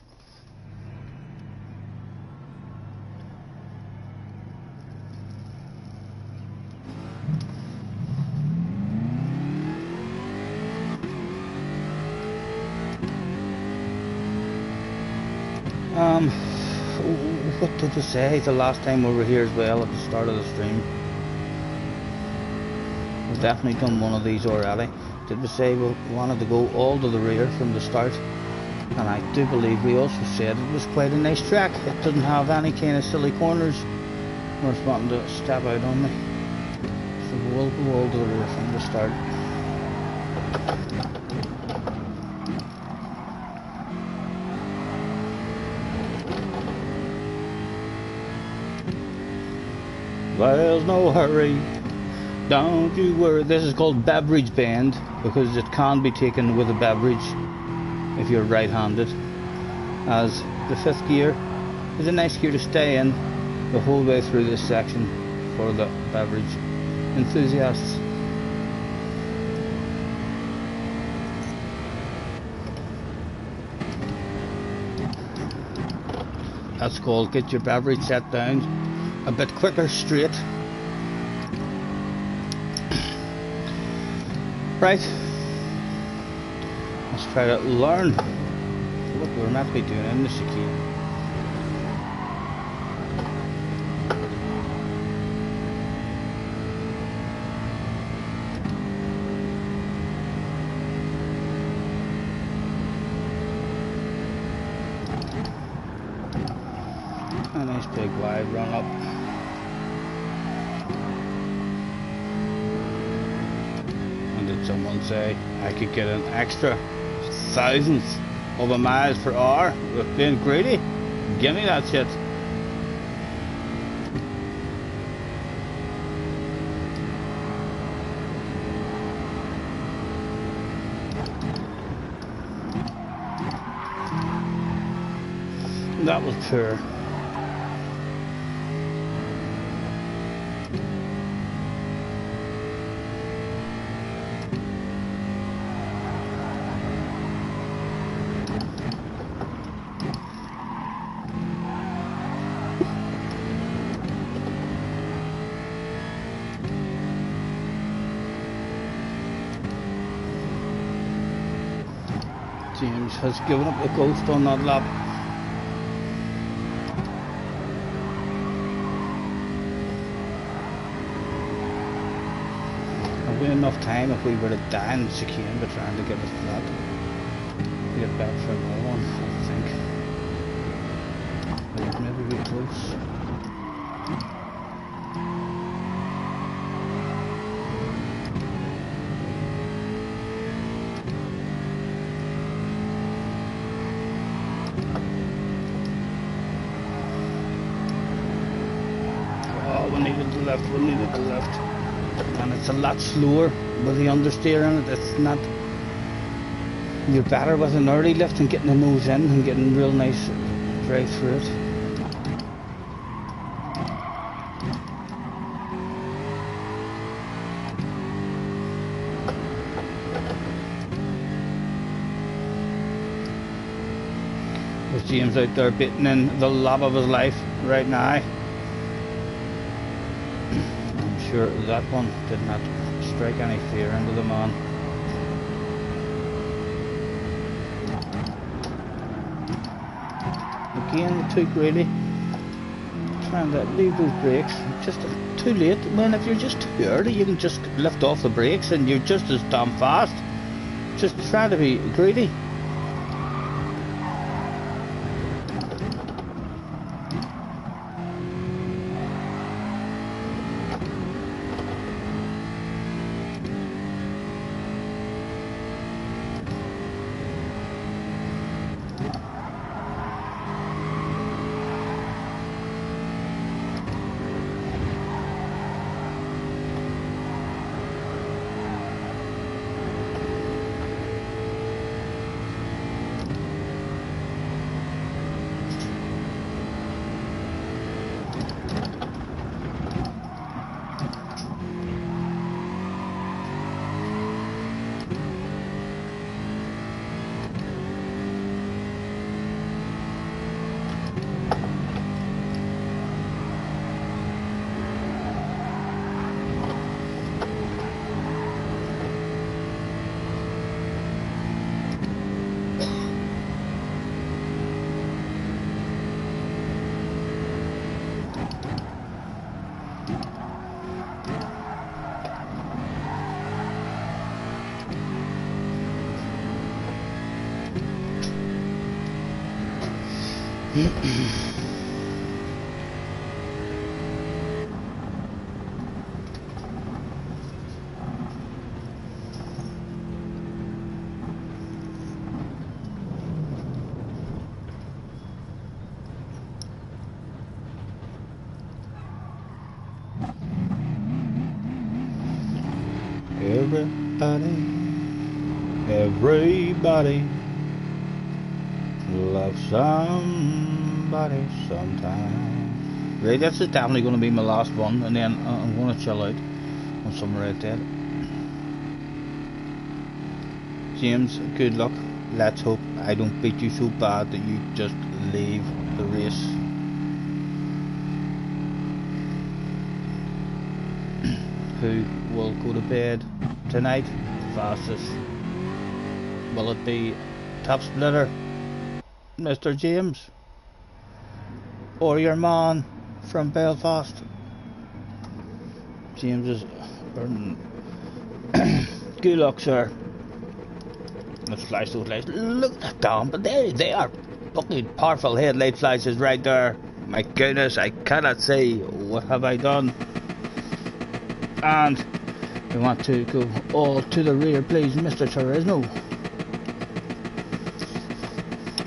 What did you say the last time we were here as well at the start of the stream? We've definitely done one of these already. Did we say we wanted to go all to the rear from the start? And I do believe we also said it was quite a nice track. It didn't have any kind of silly corners or it's wanting to step out on me. So we'll go all to the rear from the start. There's no hurry, don't you worry. This is called beverage bend because it can be taken with a beverage if you're right-handed, as the 5th gear is a nice gear to stay in the whole way through this section for the beverage enthusiasts. That's called get your beverage set down a bit quicker straight. Right, let's try to learn what we're meant to be doing in the chicane. A nice big wide run up. heard someone say I could get an extra thousands of a miles per hour with being greedy. Give me that shit. That was poor. James has given up the ghost on that lap. There'll be enough time if we were to die in the chicane but trying to get us flat. We get back for another one, I think. Maybe be close. We needed the left, and it's a lot slower with the understeer in it. It's not, you're better with an early lift and getting the nose in and getting real nice drive through it. With James out there beating in the lap of his life right now. Sure, that one did not strike any fear into the man. Again, too greedy. Trying to leave those brakes. Just too late. When if you're just too early, you can just lift off the brakes and you're just as damn fast. Just trying to be greedy. Everybody loves somebody sometime. Right, this is definitely going to be my last one, and then I'm going to chill out on somewhere out there. James, good luck. Let's hope I don't beat you so bad that you just leave the race. Who will go to bed tonight fastest? Will it be Top Splitter, Mr. James, or your man from Belfast? James is good luck, sir. Let's flash those lights. Look at them, but they are fucking powerful headlight flashes right there. My goodness, I cannot say what have I done. And We want to go all to the rear, please, Mr. Turismo.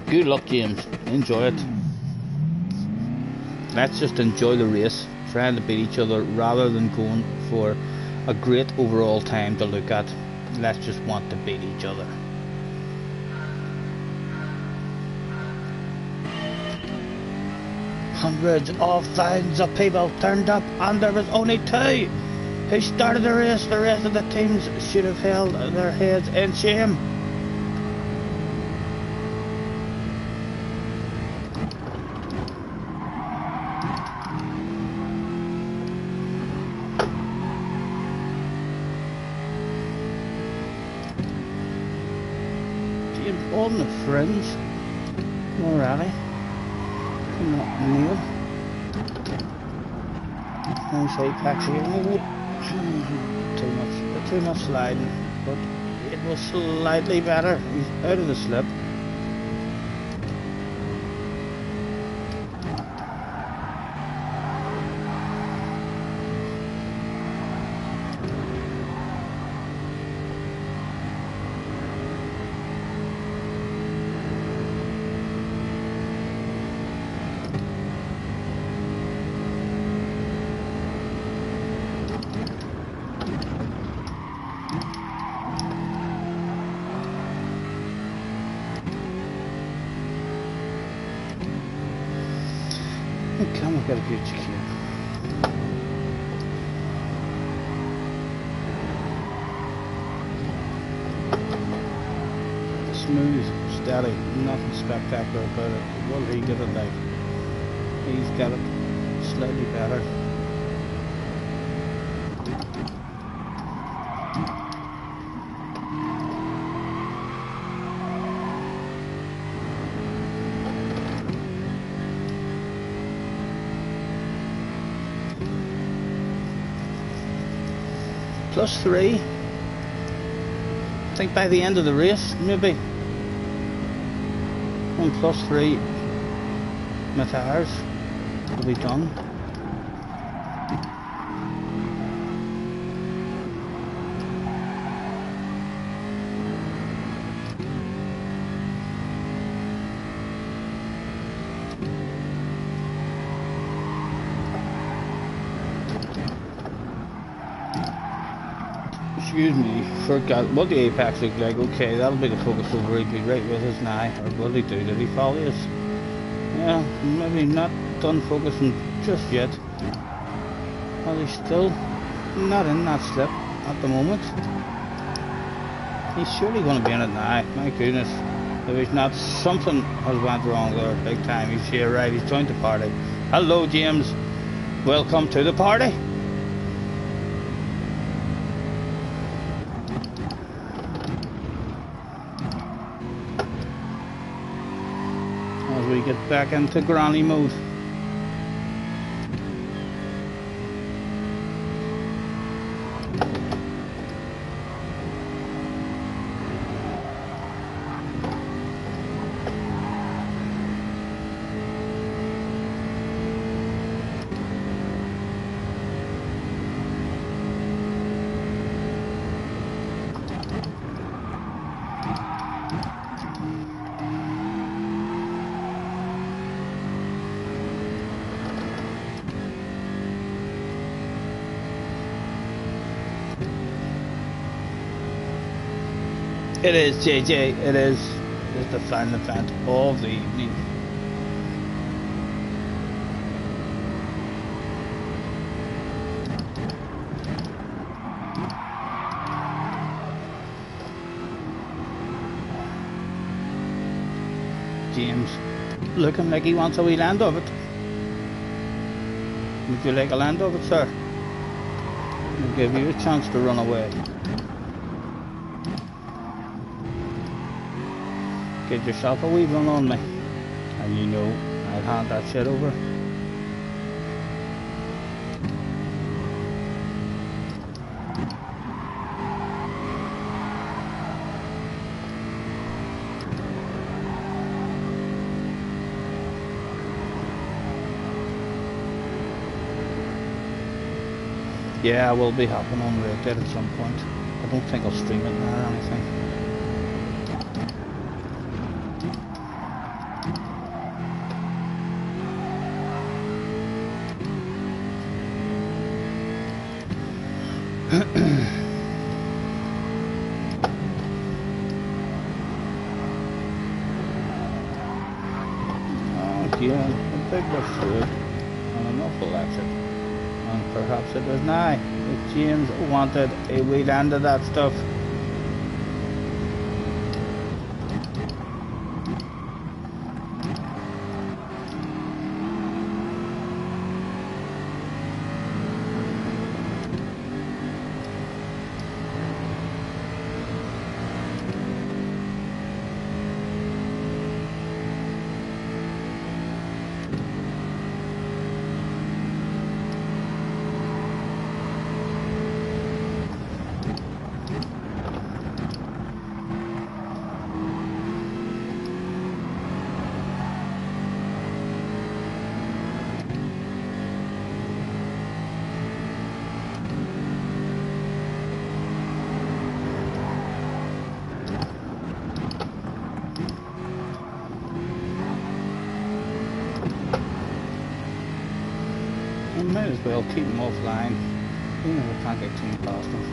Good luck, James. Enjoy it. Let's just enjoy the race, trying to beat each other rather than going for a great overall time to look at. Let's just want to beat each other. Hundreds of thousands of people turned up, and there was only two who started the race. The rest of the teams should have held their heads in shame. James on the fringe. Alrighty. Come on, Neil. Nice apex here, maybe. Too much sliding, but it was slightly better. He's out of the slip. Come, I've got a good secure. Smooth, steady, nothing spectacular about it. What did he get it like? He's got it slightly better. +3. I think by the end of the race, maybe. And +3 my tires will be done. Excuse me, forgot what the apex looked like. Okay, that'll be the focus over. He'd be right with us now. Or what did he do? Did he follow us? Yeah, maybe not done focusing just yet. Well, he's still not in that slip at the moment. He's surely going to be in it now. My goodness. If he's not, something has went wrong there big time. He's here, right? He's joined the party. Hello, James. Welcome to the party. As we get back into granny mode. It is, JJ, it is. It's the final event of the evening. James, looking like he wants a wee land of it. Would you like a land of it, sir? I'll give you a chance to run away. Get yourself a wee run on me, and you know I'll hand that shit over. Yeah, I will be hopping on Red Dead at some point. I don't think I'll stream it now or anything. Yeah, a big bit food and an awful exit. And perhaps it is now. If James wanted a wee end of that stuff. I might as well keep them offline, even if I can't get too past them.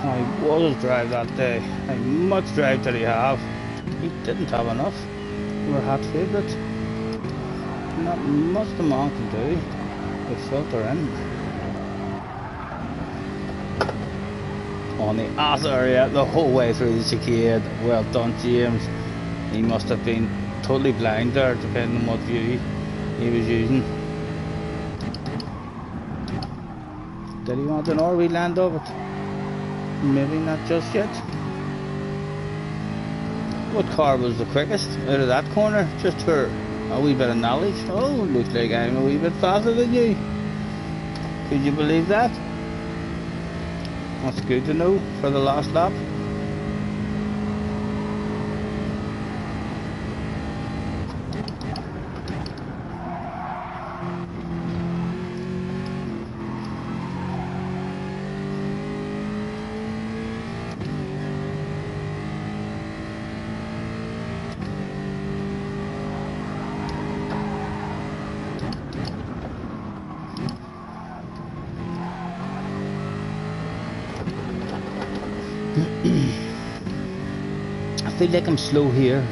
I was drive that day. How much drive did he have? He didn't have enough. We were hot favourites. Not much the man can do to filter in. On the ass area the whole way through the chicane. Well done, James. He must have been totally blind there, depending on what view he was using. Did he want an RV land of it? Maybe not just yet. What car was the quickest out of that corner? Just for a wee bit of knowledge. Oh, looks like I'm a wee bit faster than you. Could you believe that? That's good to know for the last lap. I feel like I'm slow here.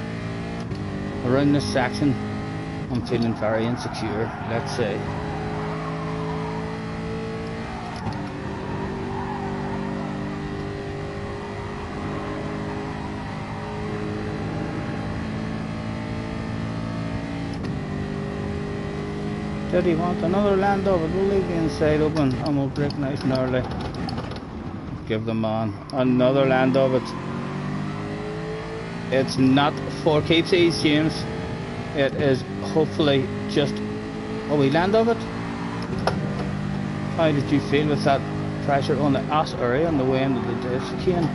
Around this section, I'm feeling very insecure, let's say. Did he want another land over? We'll leave the inside open and we'll break nice and early. Give the man another land of it. It's not for keepsies, James. It is hopefully just a wee land of it. How did you feel with that pressure on the ass area on the way into the chicane?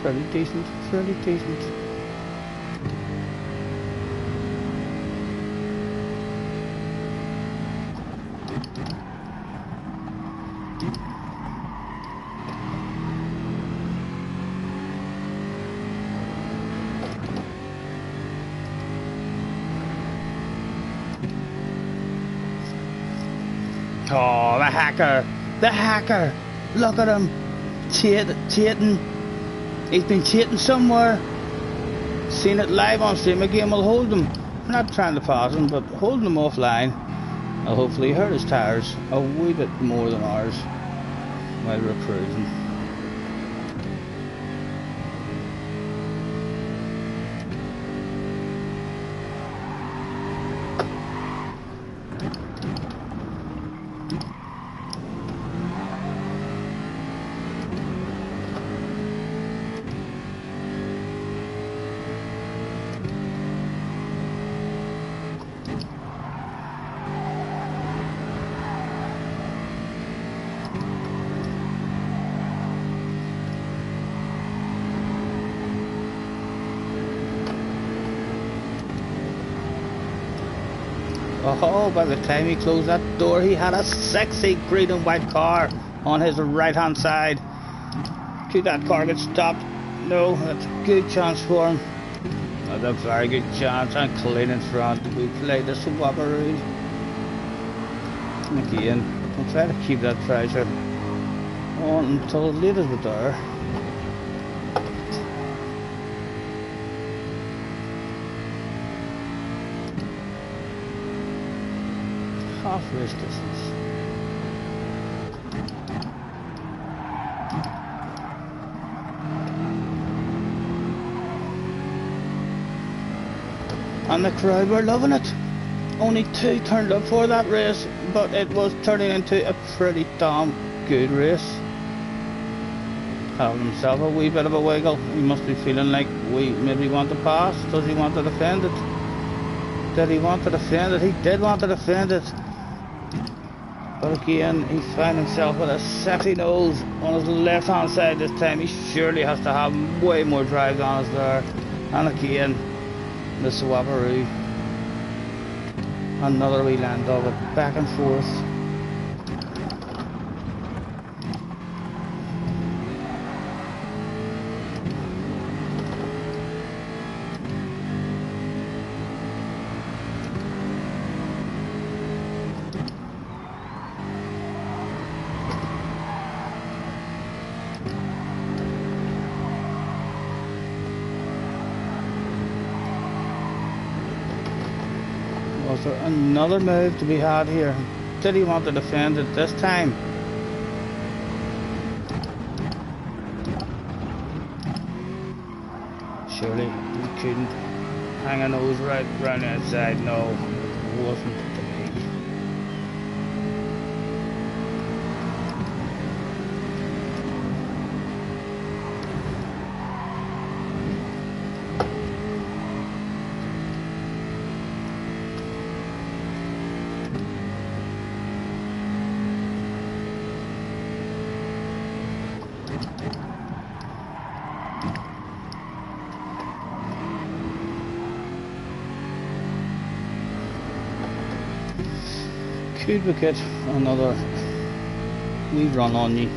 Fairly decent, fairly decent. Oh, the hacker! The hacker! Look at him! Cheating! He's been cheating somewhere! Seen it live on stream. Again, we'll hold him. We're not trying to pass him, but holding him offline. I'll hopefully hurt his tyres a wee bit more than ours while we're cruising. Oh, by the time he closed that door, he had a sexy green and white car on his right hand side. Could that car get stopped? No, that's a good chance for him. That's a very good chance, and clean in front. We play the swapperoo. Again, I'll try to keep that pressure on until as late as we dare. Half race distance. And the crowd were loving it. Only 2 turned up for that race, but it was turning into a pretty damn good race. Having himself a wee bit of a wiggle. He must be feeling like we maybe want to pass. Does he want to defend it? Did he want to defend it? He did want to defend it. But again, he found himself with a sexy nose on his left hand side this time. He surely has to have way more drive on us there. And again, the swapperoo. Another wee land of it, back and forth. Was there another move to be had here? Did he want to defend it this time? Surely we couldn't hang a nose right round the outside. No, it wasn't to be. Could we get another wee run on you?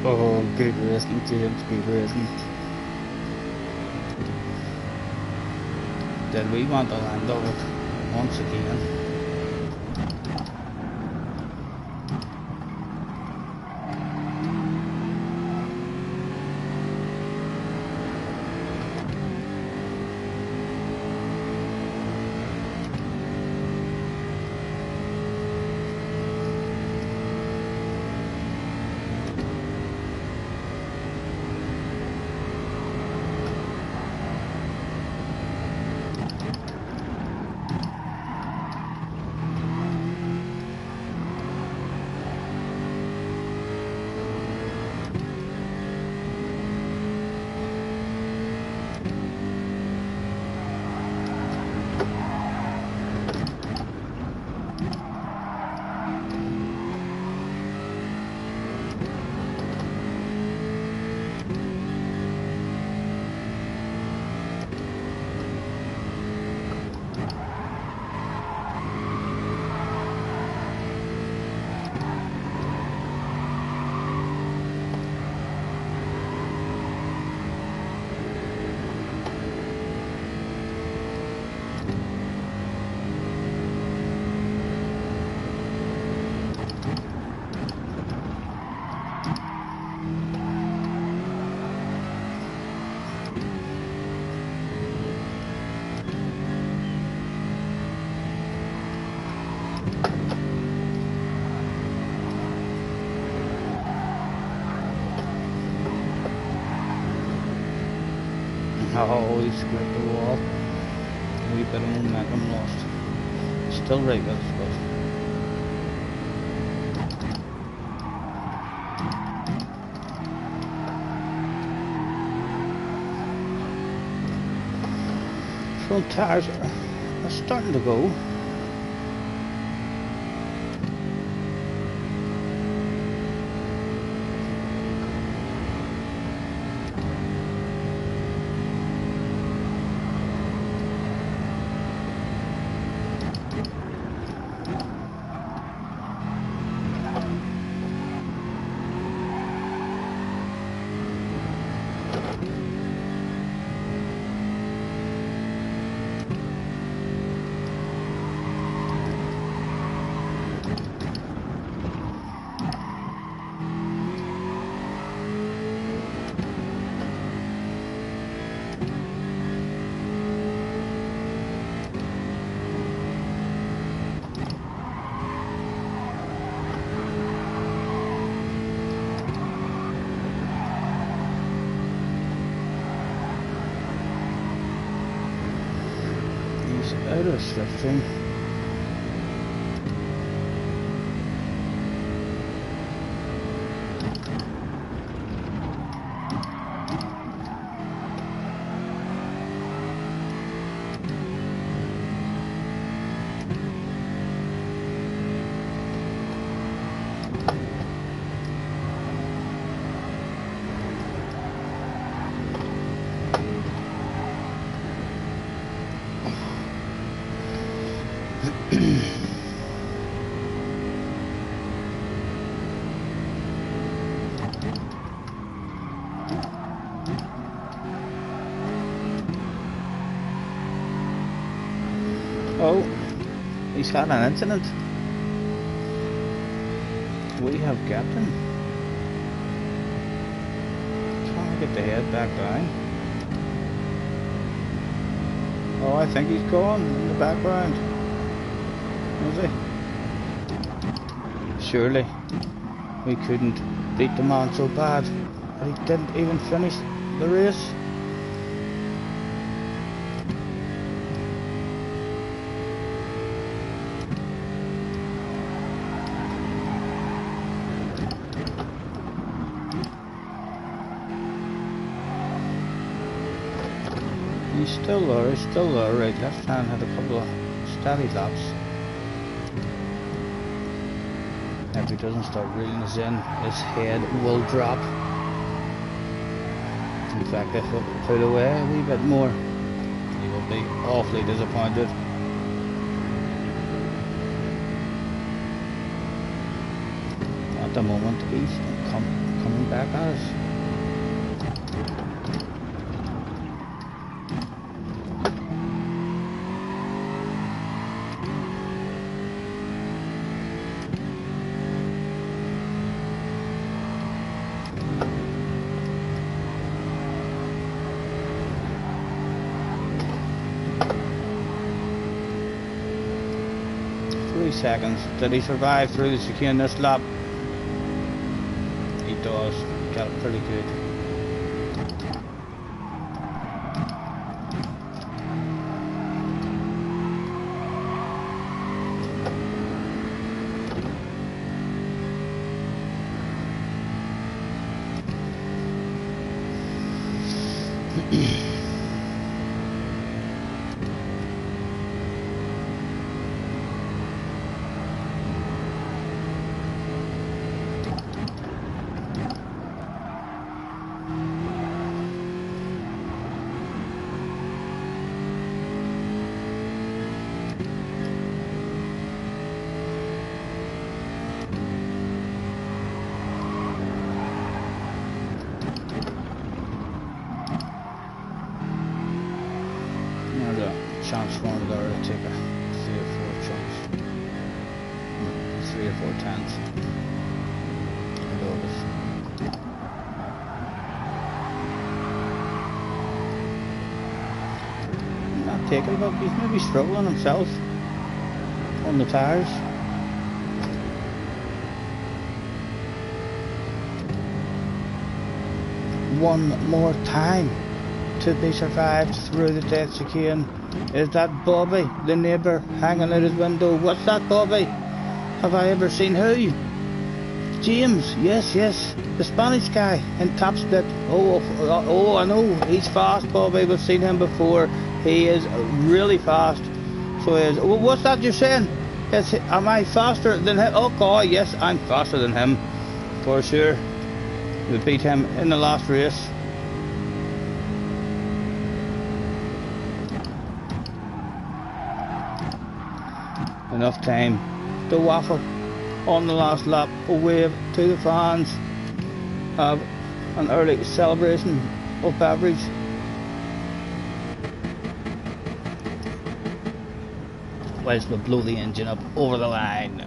Oh, good racing, James, good racing. Did we want to land of it once again? Oh, he scraped the wall. A wee bit of momentum lost. Still right with us, but front tires are starting to go. Out of slipstream. Oh, he's had an incident. We have captain. Trying to get the head back down. Oh, I think he's gone in the background. Is he? Surely we couldn't beat the man so bad, but he didn't even finish the race. He's still there, right, let's try and have a couple of steady laps. If he doesn't start reeling us in, his head will drop. In fact, if we put away a wee bit more, he will be awfully disappointed. At the moment, he's coming back at us. Seconds. Did he survive through the chicane this lap? He does. Got it pretty good. Chance for him there to take a 3 or 4 chunks. 3 or 4 tenths. Not taking, but he's maybe struggling himself on the tires. One more time. to be survived through the death chicane. Is that Bobby, the neighbour, hanging out his window? What's that, Bobby? Have I ever seen who? James, yes, the Spanish guy in top split. Oh, I know, he's fast, Bobby. We've seen him before. He is really fast. So he is. Well, what's that you're saying? Yes, am I faster than him? Oh God, yes, I'm faster than him, for sure. We beat him in the last race. Enough time to waffle on the last lap, a wave to the fans, have an early celebration of beverage. Whilst we blow the engine up over the line.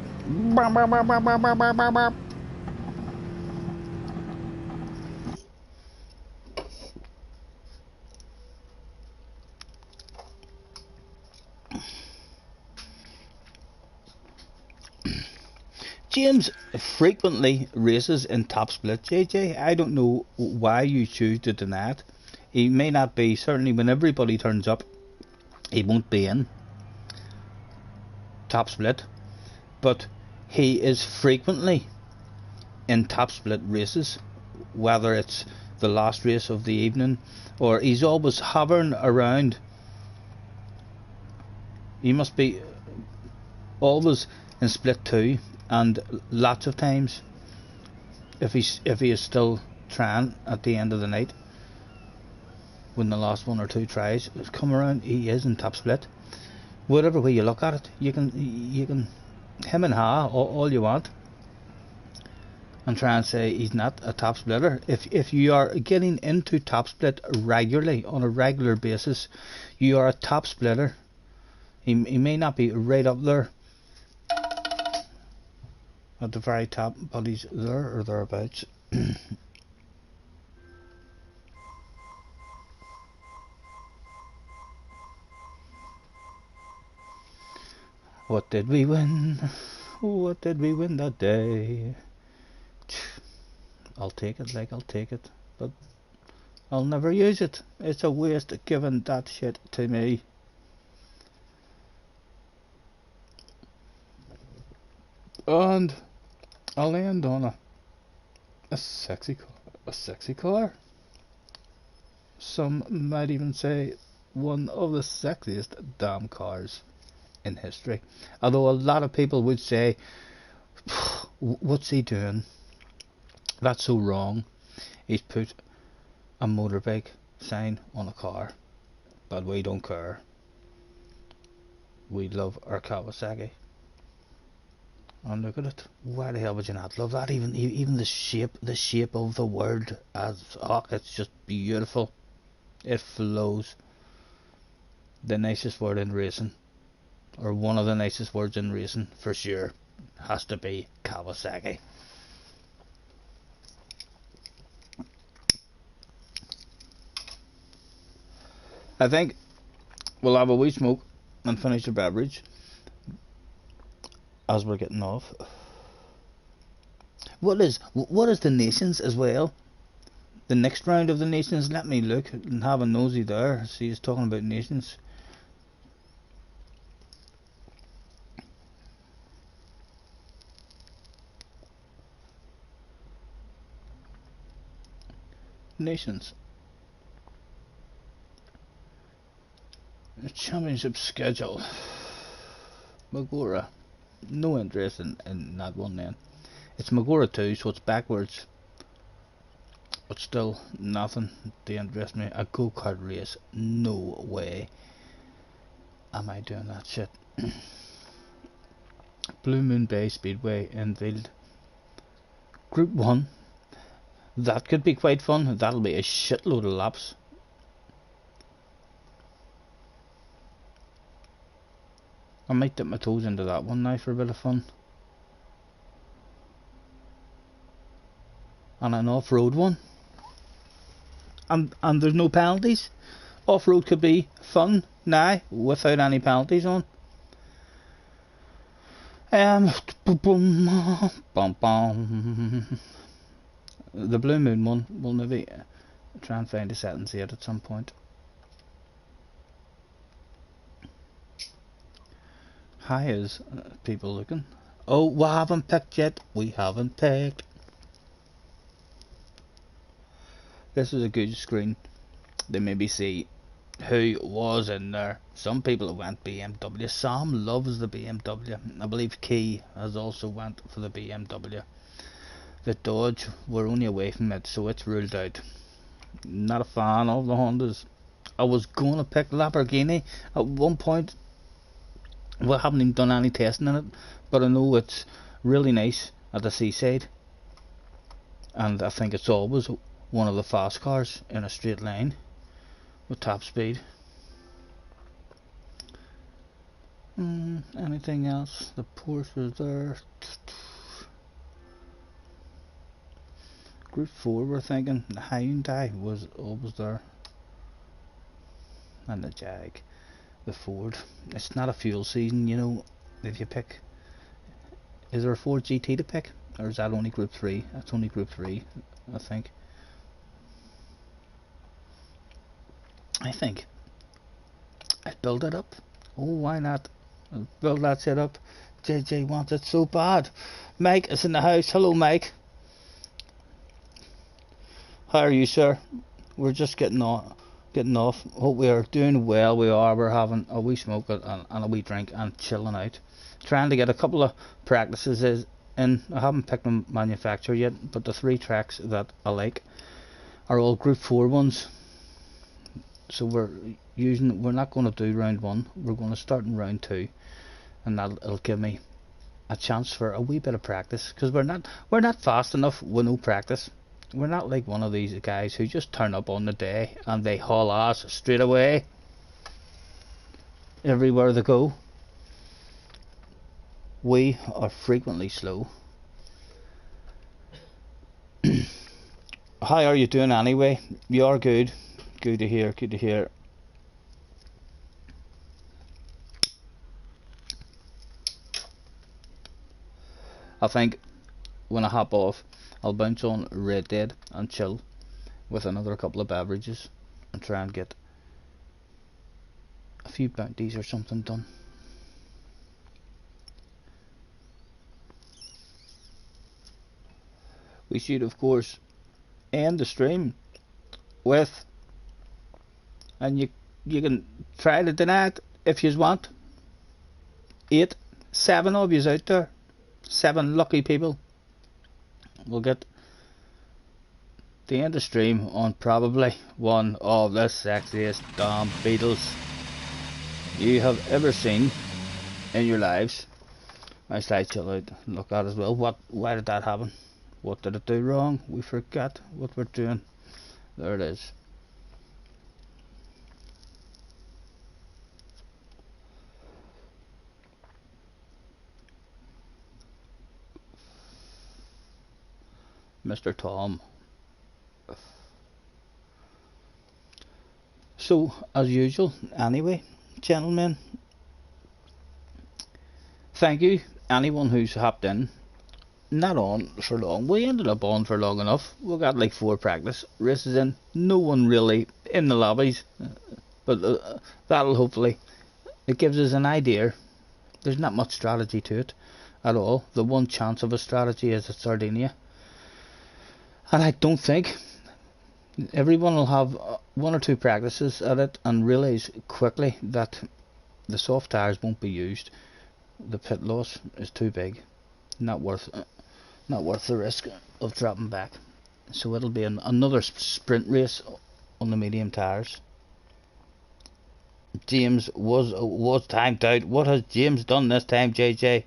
James frequently races in top split. JJ, I don't know why you choose to deny it. He may not be, certainly when everybody turns up, he won't be in top split, but he is frequently in top split races, whether it's the last race of the evening or he's always hovering around. He must be always in split 2, and lots of times if he is still trying at the end of the night, when the last 1 or 2 tries come around, he is in top split. Whatever way you look at it, you can him and ha all you want and try and say he's not a top splitter. If you are getting into top split regularly, on a regular basis, you are a top splitter. He may not be right up there at the very top, but he's there or thereabouts. What did we win? What did we win that day? I'll take it, but I'll never use it. It's a waste of giving that shit to me. And I'll end on a sexy car. Some might even say one of the sexiest damn cars in history. Although a lot of people would say, what's he doing? That's so wrong. He's put a motorbike sign on a car. But we don't care. We love our Kawasaki. And look at it. Why the hell would you not love that? Even the shape of the word, it's just beautiful. It flows. The nicest word in racing, or one of the nicest words in racing for sure, has to be Kawasaki. I think we'll have a wee smoke and finish the beverage as we're getting off. What is the Nations as well? The next round of the Nations. Let me look and have a nosy there. See, he's talking about Nations. Nations. The championship schedule. Magora. No interest in that one then. It's Magora 2, so it's backwards. But still, nothing to interest me. A go-kart race. No way am I doing that shit. Blue Moon Bay Speedway, Enfield. Group 1. That could be quite fun. That'll be a shitload of laps. I might dip my toes into that one now for a bit of fun. And an off-road one. And there's no penalties. Off-road could be fun now without any penalties on. The Blue Moon one will maybe Try and find the settings here at some point. How is people looking? Oh, we haven't picked yet. We haven't picked. This is a good screen. They maybe see who was in there. Some people went BMW. Sam loves the BMW. I believe Key has also went for the BMW. The Dodge, we're only away from it, so it's ruled out. Not a fan of the Hondas. I was going to pick Lamborghini at one point. We haven't even done any testing in it, but I know it's really nice at the seaside, and I think it's always one of the fast cars in a straight line with top speed. Anything else? The Porsche is there. Group 4 we're thinking. The Hyundai was always there, and the Jag. The Ford. It's not a fuel season, you know. If you pick, is there a Ford GT to pick, or is that only Group 3? That's only Group 3, I think. I'd build it up. Oh, why not? I'll build that set up. JJ wants it so bad. Mike is in the house. Hello, Mike. How are you, sir? We're just getting off. Hope we are doing well. We are. We're having a wee smoke and a wee drink and chilling out. Trying to get a couple of practices in. I haven't picked a manufacturer yet, but the 3 tracks that I like are all Group 4 ones. So we're not going to do round 1. We're going to start in round 2, and that'll give me a chance for a wee bit of practice, because we're not fast enough with no practice. We're not like one of these guys who just turn up on the day and they haul ass straight away everywhere they go. We are frequently slow. How are you doing anyway? You are good. Good to hear, good to hear. I think when I hop off, I'll bounce on Red Dead and chill with another couple of beverages and try and get a few bounties or something done. We should, of course, end the stream with, and you can try to deny it if you want, 7 of yous out there, 7 lucky people will get the end of stream on probably one of the sexiest damn Beatles you have ever seen in your lives. My slide chill out and look at as well. Why did that happen? What did it do wrong? We forgot what we're doing. There it is. Mr. Tom. So, as usual, anyway, gentlemen, thank you, anyone who's hopped in. Not on for long. We ended up on for long enough. We got like 4 practice races in. No one really in the lobbies, but that'll hopefully, it gives us an idea. There's not much strategy to it at all. The one chance of a strategy is at Sardinia, and I don't think everyone will have 1 or 2 practices at it and realise quickly that the soft tyres won't be used. The pit loss is too big. Not worth the risk of dropping back. So it'll be another sprint race on the medium tyres. James was timed out. What has James done this time, JJ?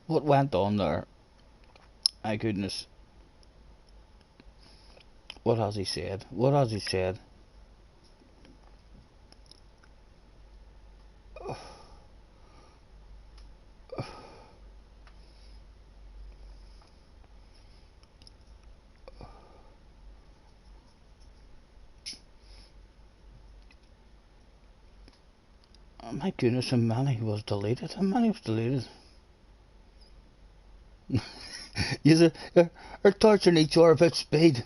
What went on there? My goodness. What has he said? What has he said? Oh my goodness, how many was deleted? How many was deleted? You're torturing each other about speed.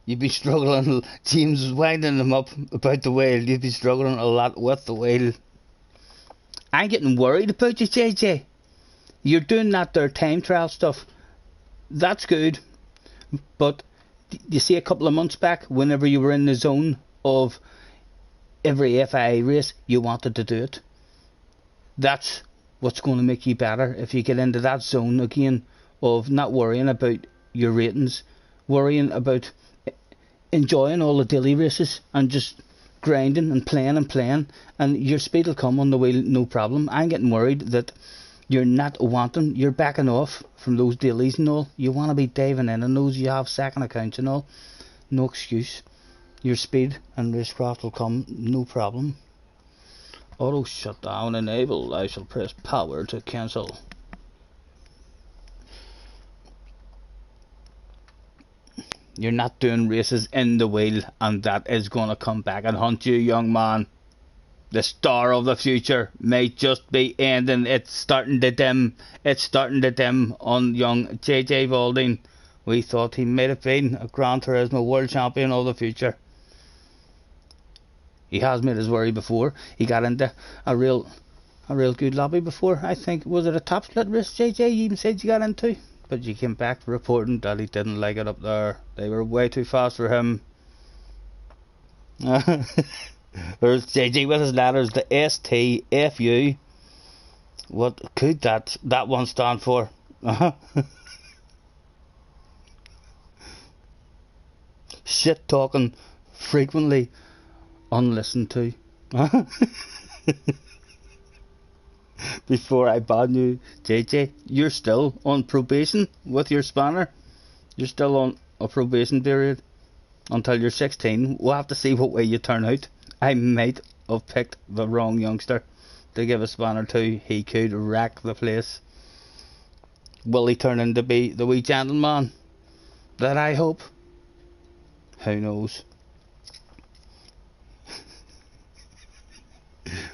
You'd be struggling. James is winding them up about the wheel. You'd be struggling a lot with the wheel. I'm getting worried about you, JJ. You're doing that there time trial stuff. That's good. But you see, a couple of months back, whenever you were in the zone of every FIA race, you wanted to do it. That's what's going to make you better if you get into that zone again of not worrying about your ratings, worrying about enjoying all the daily races and just grinding and playing, and your speed will come on the wheel, no problem. I'm getting worried that you're not wanting, you're backing off from those dailies and all. You want to be diving in and those, you have second accounts and all. No excuse. Your speed and racecraft will come, no problem. Auto shutdown enabled. I shall press power to cancel. You're not doing races in the wheel, and that is going to come back and haunt you, young man. The star of the future may just be ending. It's starting to dim. It's starting to dim on young JJ Balding. We thought he might have been a Gran Turismo world champion of the future. He has made his worry before. He got into a real good lobby before. I think, was it a top split race, JJ, you even said you got into? But you came back reporting that he didn't like it up there. They were way too fast for him. There's JJ with his letters, the STFU. What could that one stand for? Shit talking, frequently unlistened to. Before I ban you, JJ, you're still on probation with your spanner. You're still on a probation period until you're 16. We'll have to see what way you turn out. I might have picked the wrong youngster to give a spanner to. He could wreck the place. Will he turn into be the wee gentleman that I hope? Who knows?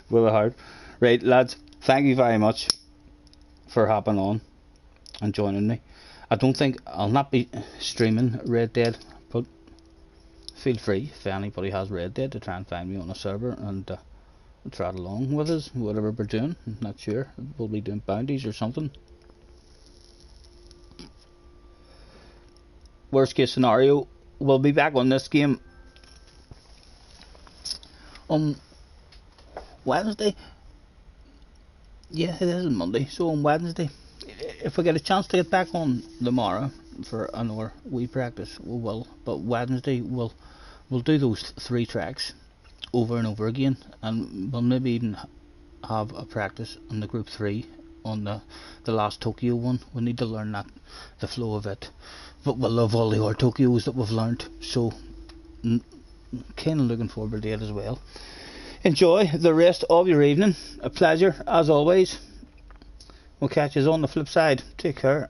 With a heart. Right, lads, thank you very much for hopping on and joining me. I don't think I'll not be streaming Red Dead, but feel free if anybody has Red Dead to try and find me on a server and trot along with us, whatever we're doing. I'm not sure. We'll be doing bounties or something. Worst case scenario, we'll be back on this game on Wednesday. Yeah, it is Monday, so on Wednesday, if we get a chance to get back on tomorrow for another wee practice, we will. But Wednesday we'll do those 3 tracks over and over again, and we'll maybe even have a practice on the group 3 on the last Tokyo one. We need to learn that, the flow of it, but we'll love all the other Tokyos that we've learned, so kind of looking forward to it as well. Enjoy the rest of your evening. A pleasure as always. We'll catch you on the flip side. Take care.